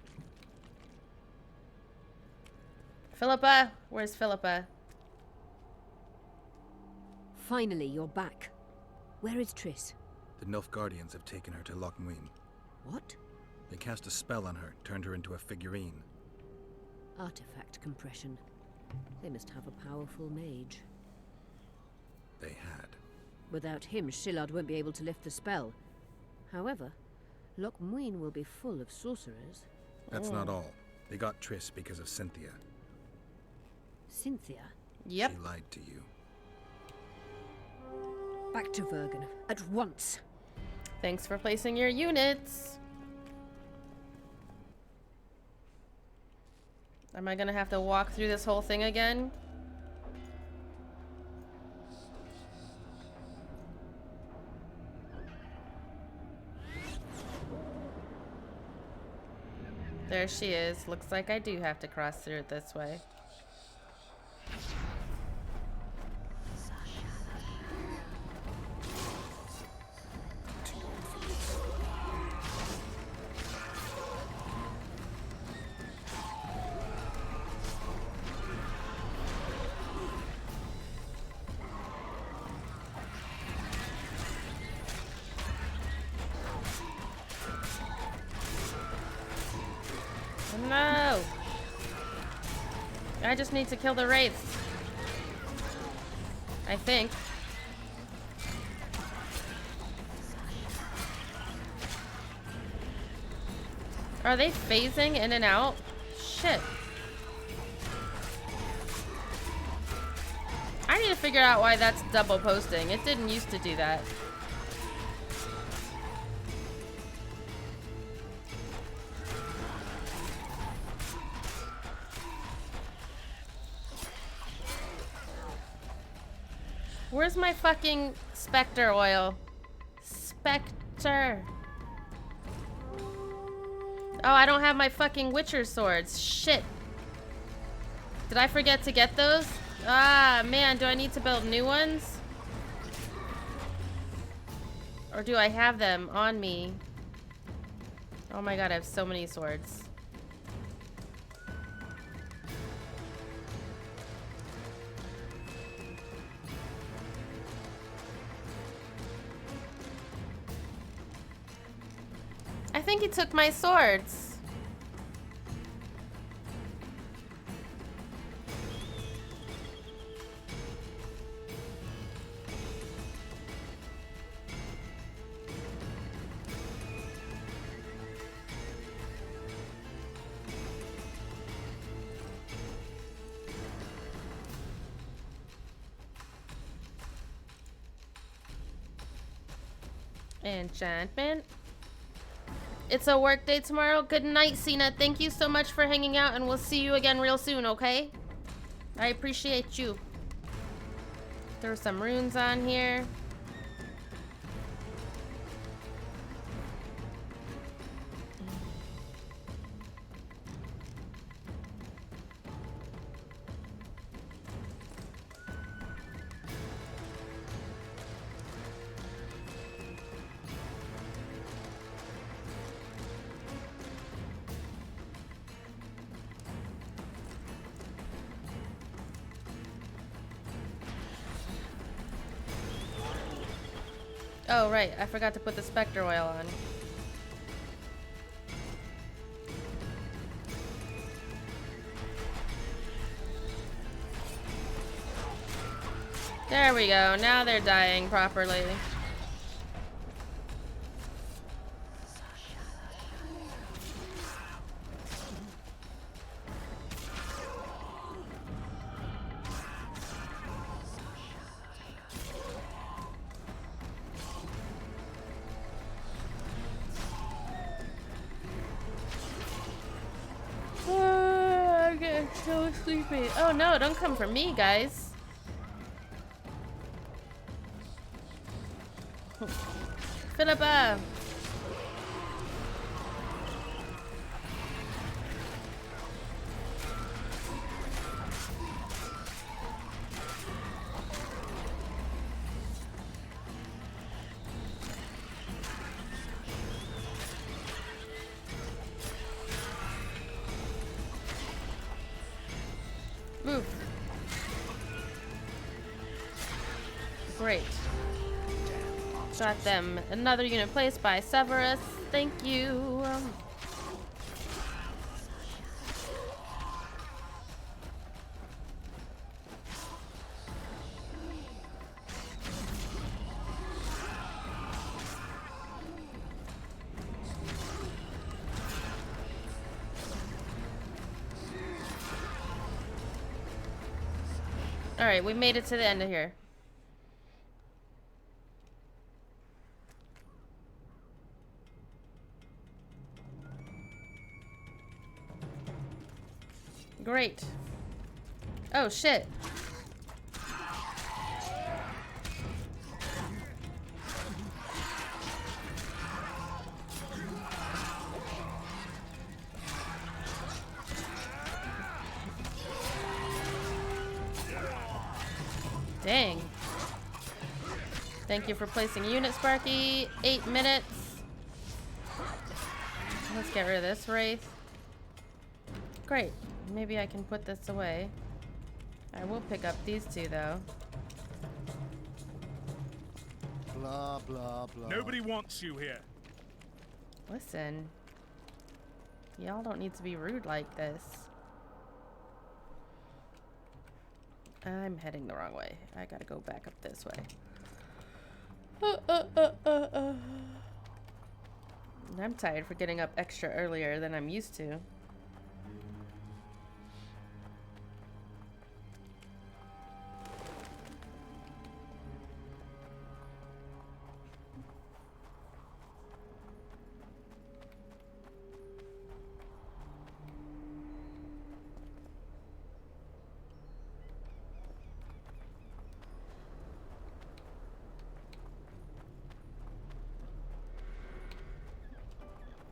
Philippa! Where's Philippa?
Finally, you're back. Where is Triss?
The Nilfgaardians have taken her to Loch Muin.
What?
They cast a spell on her, turned her into a figurine.
Artifact compression. They must have a powerful mage.
They had.
Without him, Shillard won't be able to lift the spell. However, Loch Muin will be full of sorcerers.
That's not all. They got Triss because of Cynthia.
Cynthia?
Yep.
She lied to you.
Back to Vergen, at once.
Thanks for placing your units. Am I gonna have to walk through this whole thing again? There she is. Looks like I do have to cross through it this way. No! I just need to kill the wraiths. I think. Are they phasing in and out? Shit. I need to figure out why that's double posting. It didn't used to do that. Where's my fucking Spectre oil? Spectre. Oh, I don't have my fucking Witcher swords. Shit. Did I forget to get those? Ah, man, do I need to build new ones? Or do I have them on me? Oh my god, I have so many swords. I think he took my swords. Enchantment. It's a work day tomorrow. Good night, Cena. Thank you so much for hanging out, and we'll see you again real soon, okay? I appreciate you. Throw some runes on here. Oh, right. I forgot to put the Spectre oil on. There we go. Now they're dying properly. I'm getting so sleepy. Oh no, don't come for me, guys. Philippa! Move. Great. Got them. Another unit placed by Severus. Thank you. Alright, we made it to the end of here. Great. Oh, shit. Dang. Thank you for placing a unit, Sparky. 8 minutes. Let's get rid of this wraith. Great. Maybe I can put this away. I will pick up these two, though.
Blah, blah, blah.
Nobody wants you here.
Listen. Y'all don't need to be rude like this. I'm heading the wrong way. I gotta go back up this way. I'm tired for getting up extra earlier than I'm used to.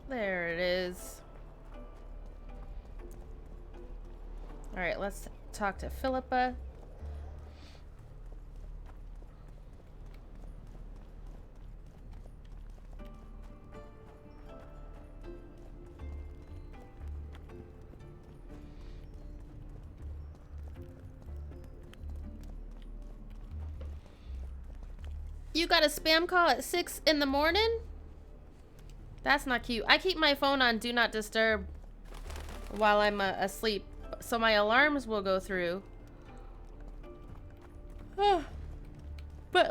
There it is. All right, let's talk to Philippa. You got a spam call at 6 in the morning? That's not cute. I keep my phone on Do Not Disturb while I'm asleep, so my alarms will go through. But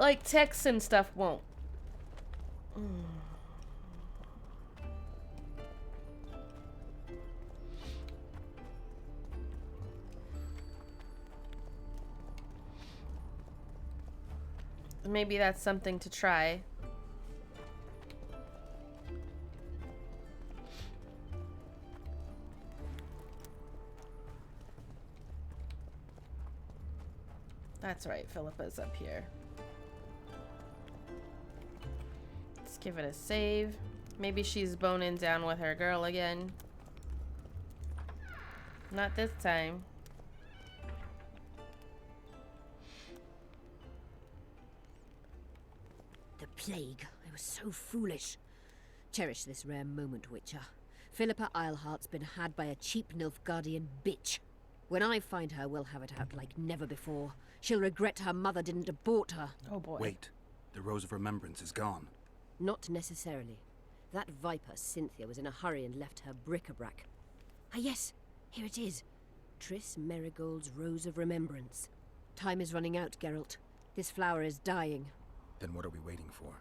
like texts and stuff won't. Maybe that's something to try. That's right, Philippa's up here. Let's give it a save. Maybe she's boning down with her girl again. Not this time.
The plague. I was so foolish. Cherish this rare moment, Witcher. Philippa Eilhart's been had by a cheap Nilfgaardian bitch. When I find her, we'll have it out like never before. She'll regret her mother didn't abort her.
Oh boy.
Wait. The Rose of Remembrance is gone.
Not necessarily. That viper, Cynthia, was in a hurry and left her bric-a-brac. Ah yes, here it is. Triss Merigold's Rose of Remembrance. Time is running out, Geralt. This flower is dying.
Then what are we waiting for?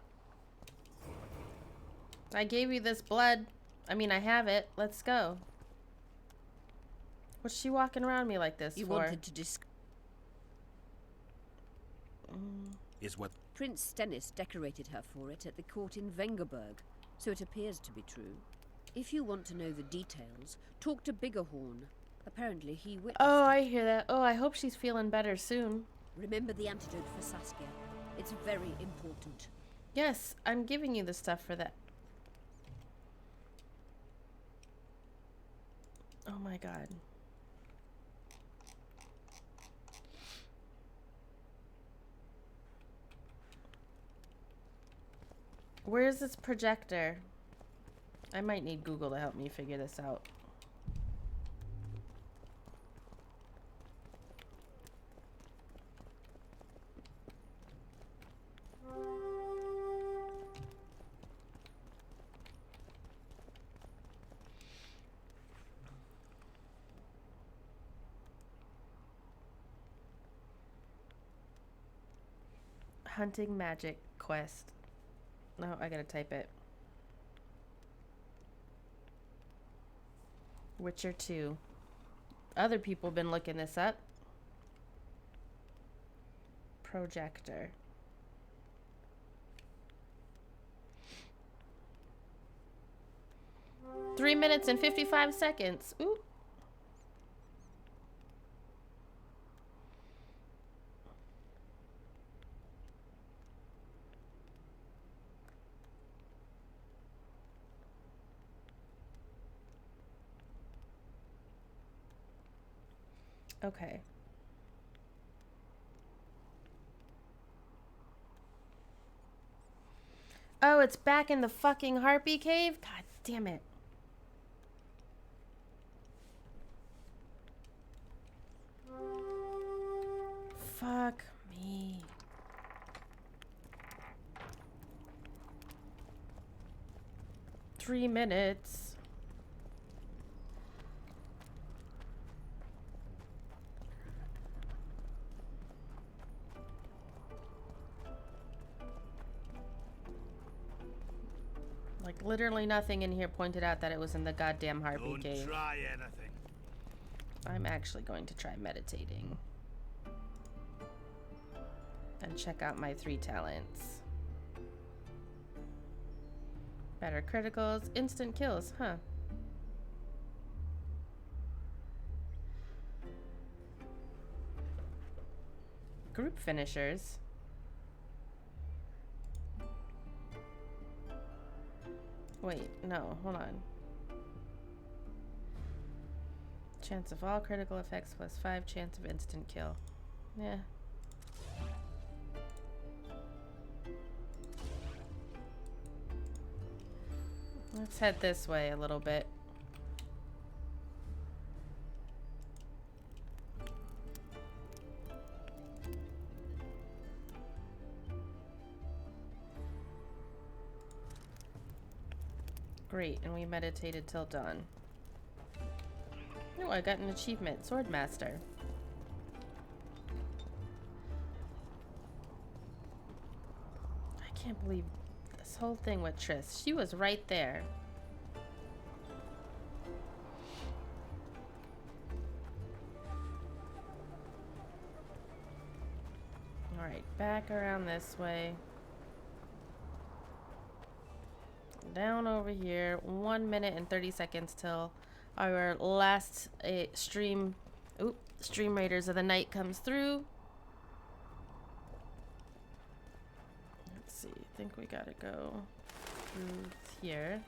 I gave you this blood. I mean, I have it. Let's go. What's she walking around me like this
You
for?
wanted to
Is what...
Prince Stennis decorated her for it at the court in Vengerberg, so it appears to be true. If you want to know the details, talk to Biggerhorn. Apparently he witnessed
Oh, I hear that. Oh, I hope she's feeling better soon.
Remember the antidote for Saskia. It's very important.
Yes, I'm giving you the stuff for that. Oh my god. Where's this projector? I might need Google to help me figure this out. Hunting magic quest. No, I gotta type it. Witcher 2. Other people been looking this up. Projector. Three minutes and 55 seconds. Ooh. Okay. Oh, it's back in the fucking Harpy Cave? God damn it. Fuck me. Three minutes. Literally nothing in here pointed out that it was in the goddamn Harpy Cave.
Don't try anything.
I'm actually going to try meditating. And check out my 3 talents. Better criticals, instant kills, huh? Group finishers. Wait, no, hold on. Chance of all critical effects plus 5 chance of instant kill. Yeah. Let's head this way a little bit. Great, and we meditated till dawn. Oh, I got an achievement, Swordmaster. I can't believe this whole thing with Triss. She was right there. Alright, back around this way. Down over here. 1 minute and 30 seconds till our last Stream Raiders of the night comes through. Let's see. I think we gotta go through here.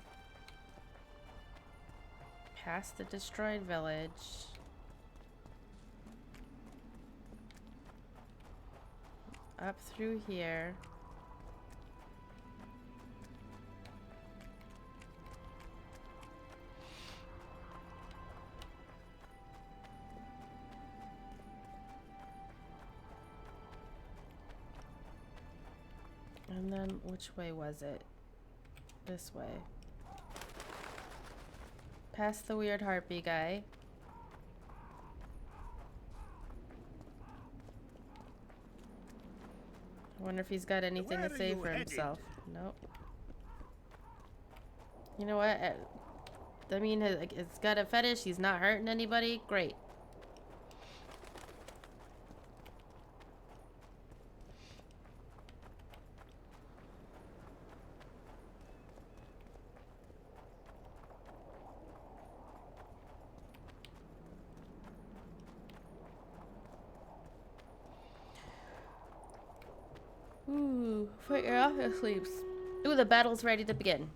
Past the destroyed village. Up through here. And then, which way was it? This way. Past the weird harpy guy. I wonder if he's got anything to say for himself. Nope. You know what? I mean, it's got a fetish. He's not hurting anybody. Great. Ooh, fight your off your sleeps. Ooh, the battle's ready to begin.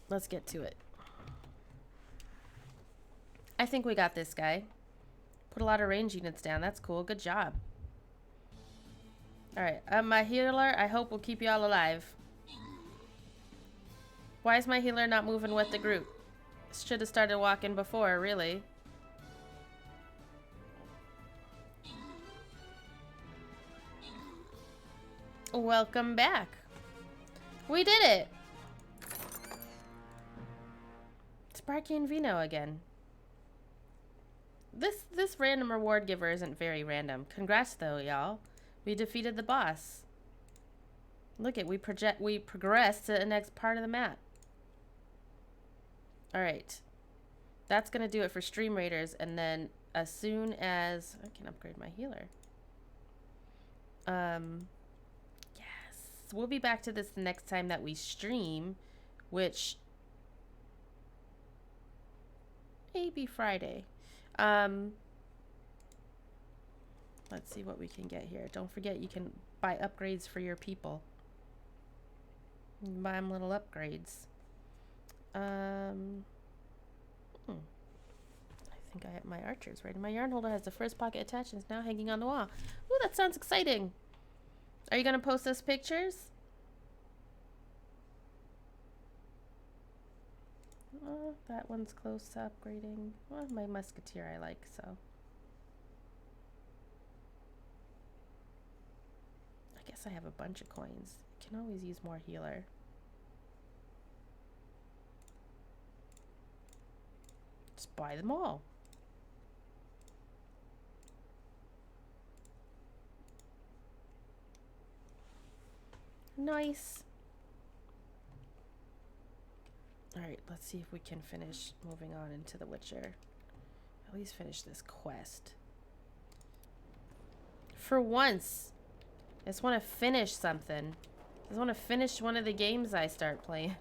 Let's get to it. I think we got this guy. Put a lot of range units down. That's cool. Good job. Alright, my healer, I hope will keep y'all alive. Why is my healer not moving with the group? Should have started walking before, really. Welcome back. We did it. Sparky and Vino again. This random reward giver isn't very random. Congrats though, y'all. We defeated the boss. Look at we progressed to the next part of the map. Alright. That's gonna do it for Stream Raiders, and then as soon as I can upgrade my healer. We'll be back to this the next time that we stream, which may be Friday. Let's see what we can get here. Don't forget you can buy upgrades for your people. You can buy them little upgrades. I think I have my archers ready. My yarn holder has the first pocket attached and is now hanging on the wall. Ooh, that sounds exciting. Are you gonna post us pictures? Oh, that one's close to upgrading. Well, my musketeer I like, so. I guess I have a bunch of coins. Can always use more healer. Just buy them all. Nice. Alright, let's see if we can finish moving on into The Witcher. At least finish this quest. For once, I just want to finish something. I just want to finish one of the games I start playing.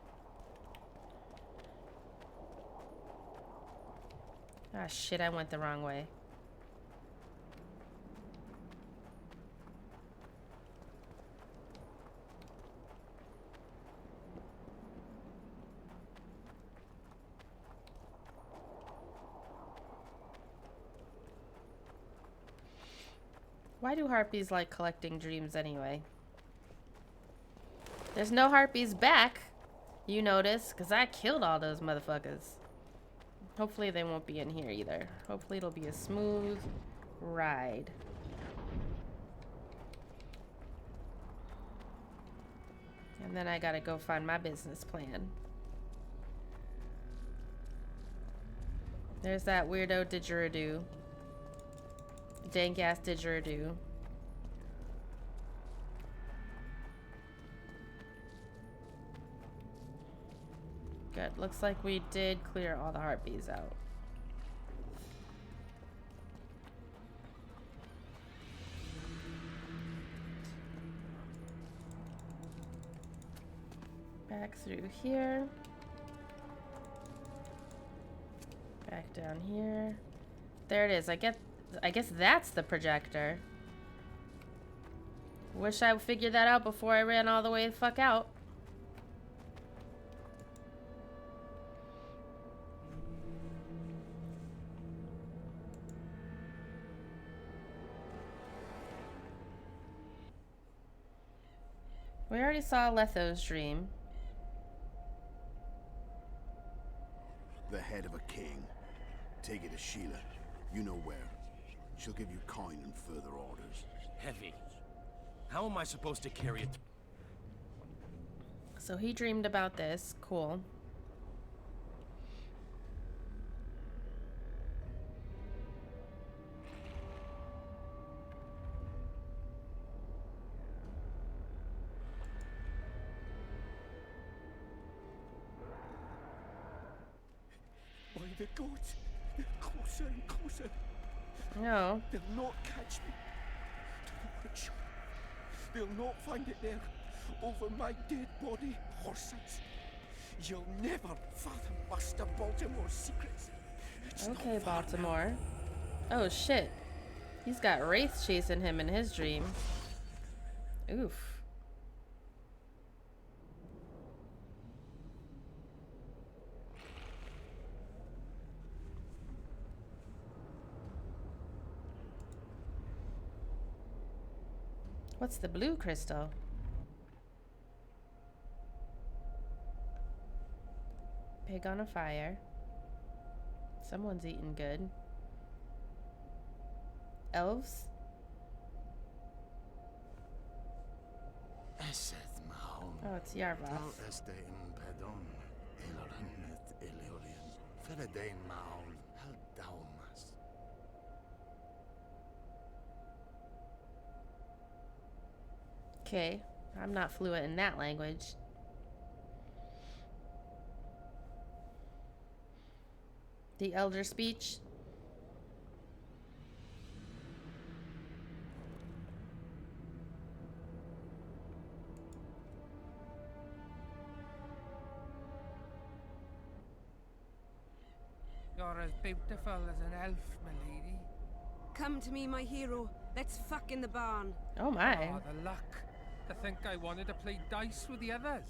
Ah, shit, I went the wrong way. Why do harpies like collecting dreams anyway? There's no harpies back, you notice, because I killed all those motherfuckers. Hopefully they won't be in here either. Hopefully it'll be a smooth ride. And then I gotta go find my business plan. There's that weirdo didgeridoo. Dank ass didgeridoo. Good. Looks like we did clear all the harpies out. Back through here. Back down here. There it is. I guess that's the projector. Wish I figured that out before I ran all the way the fuck out. We already saw Letho's dream.
The head of a king. Take it to Sheila. You know where. She'll give you coin and further orders.
Heavy. How am I supposed to carry it?
So he dreamed about this. Cool.
By the gods, they're closer and closer.
No.
They'll not catch me. To the workshop. They'll not find it there. Over my dead body, Horsons. You'll never fathom Master Baltimore's secrets. It's
Okay, Baltimore. Oh shit. He's got wraiths chasing him in his dream. Oof. What's the blue crystal? Pig on a fire. Someone's eating good. Elves? Oh, it's Yarvath. Okay, I'm not fluent in that language. The elder speech.
You're as beautiful as an elf, my lady.
Come to me, my hero. Let's fuck in the barn.
Oh my.
Oh, the luck. To think I wanted to play dice with the others.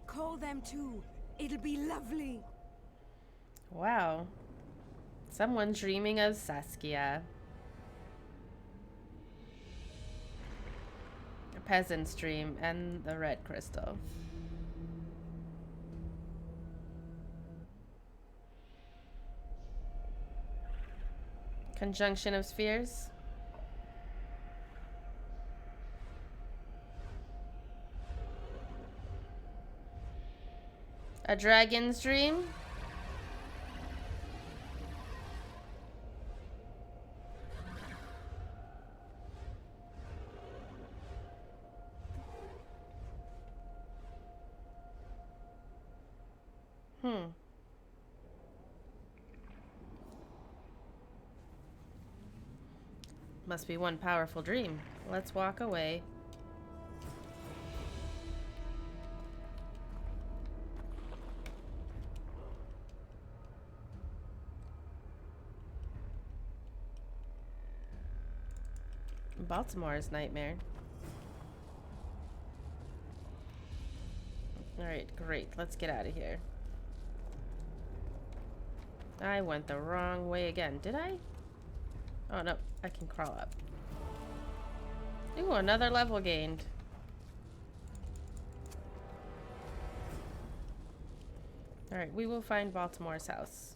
Call them too. It'll be lovely.
Wow. Someone dreaming of Saskia. A peasant's dream and the red crystal. Conjunction of spheres. A dragon's dream. Must be one powerful dream. Let's walk away. Baltimore's nightmare. Alright, great. Let's get out of here. I went the wrong way again. Did I? Oh, no. I can crawl up. Ooh, another level gained. Alright, we will find Baltimore's house.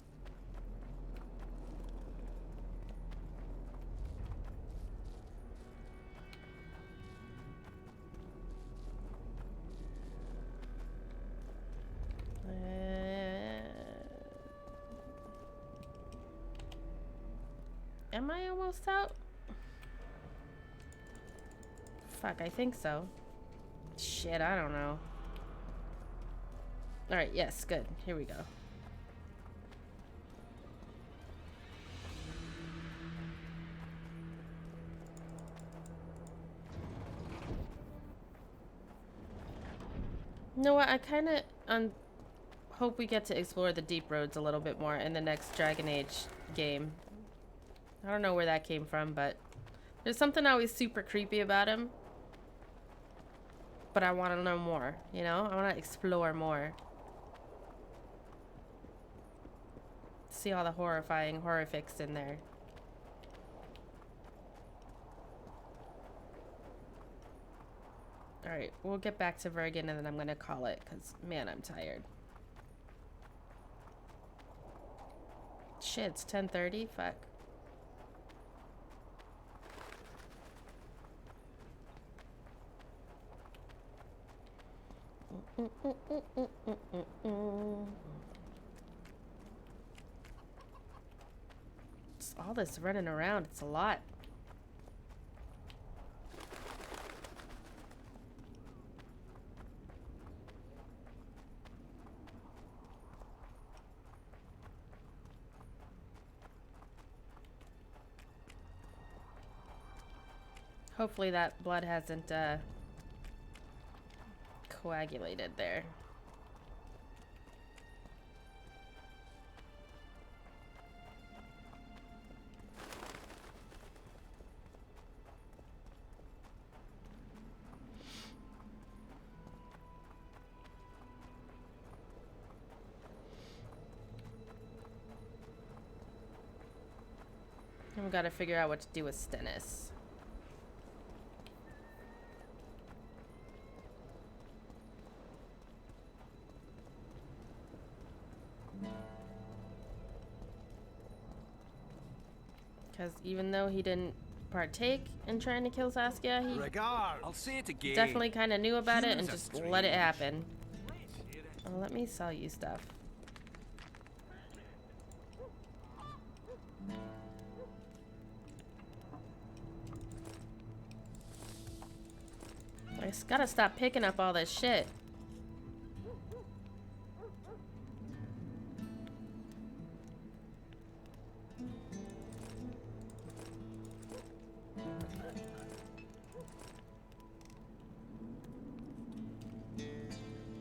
Am I almost out? Fuck, I think so. Shit, I don't know. Alright, yes, good. Here we go. You know what? I kind of hope we get to explore the deep roads a little bit more in the next Dragon Age game. I don't know where that came from, but there's something always super creepy about him. But I want to know more, you know? I want to explore more. See all the horrifying horrifics in there. Alright, we'll get back to Vergen and then I'm gonna call it, because, man, I'm tired. Shit, it's 10:30? Fuck. It's all this running around, it's a lot. Hopefully that blood hasn't coagulated there. And we gotta figure out what to do with Stennis. Because even though he didn't partake in trying to kill Saskia, he
I'll say it again.
definitely kind of knew about it and
Humans
just
are
let it happen. Oh, let me sell you stuff. I just gotta stop picking up all this shit.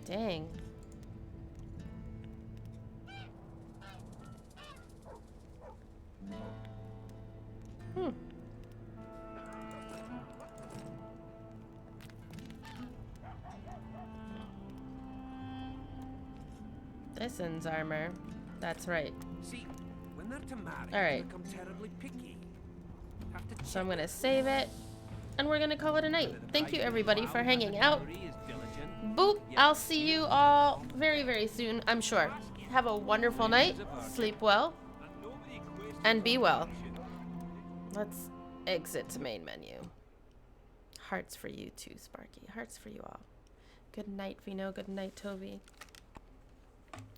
Dang. Thison's armor. That's right.
See, when they're to marry,
all right.
they become terribly picky.
So I'm gonna save it, and we're gonna call it a night. Thank you everybody for hanging out. Boop! I'll see you all very, very soon, I'm sure. Have a wonderful night. Sleep well. And be well. Let's exit to main menu. Hearts for you too, Sparky. Hearts for you all. Good night, Vino. Good night, Toby.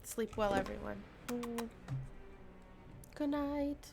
Sleep well, everyone. Good night.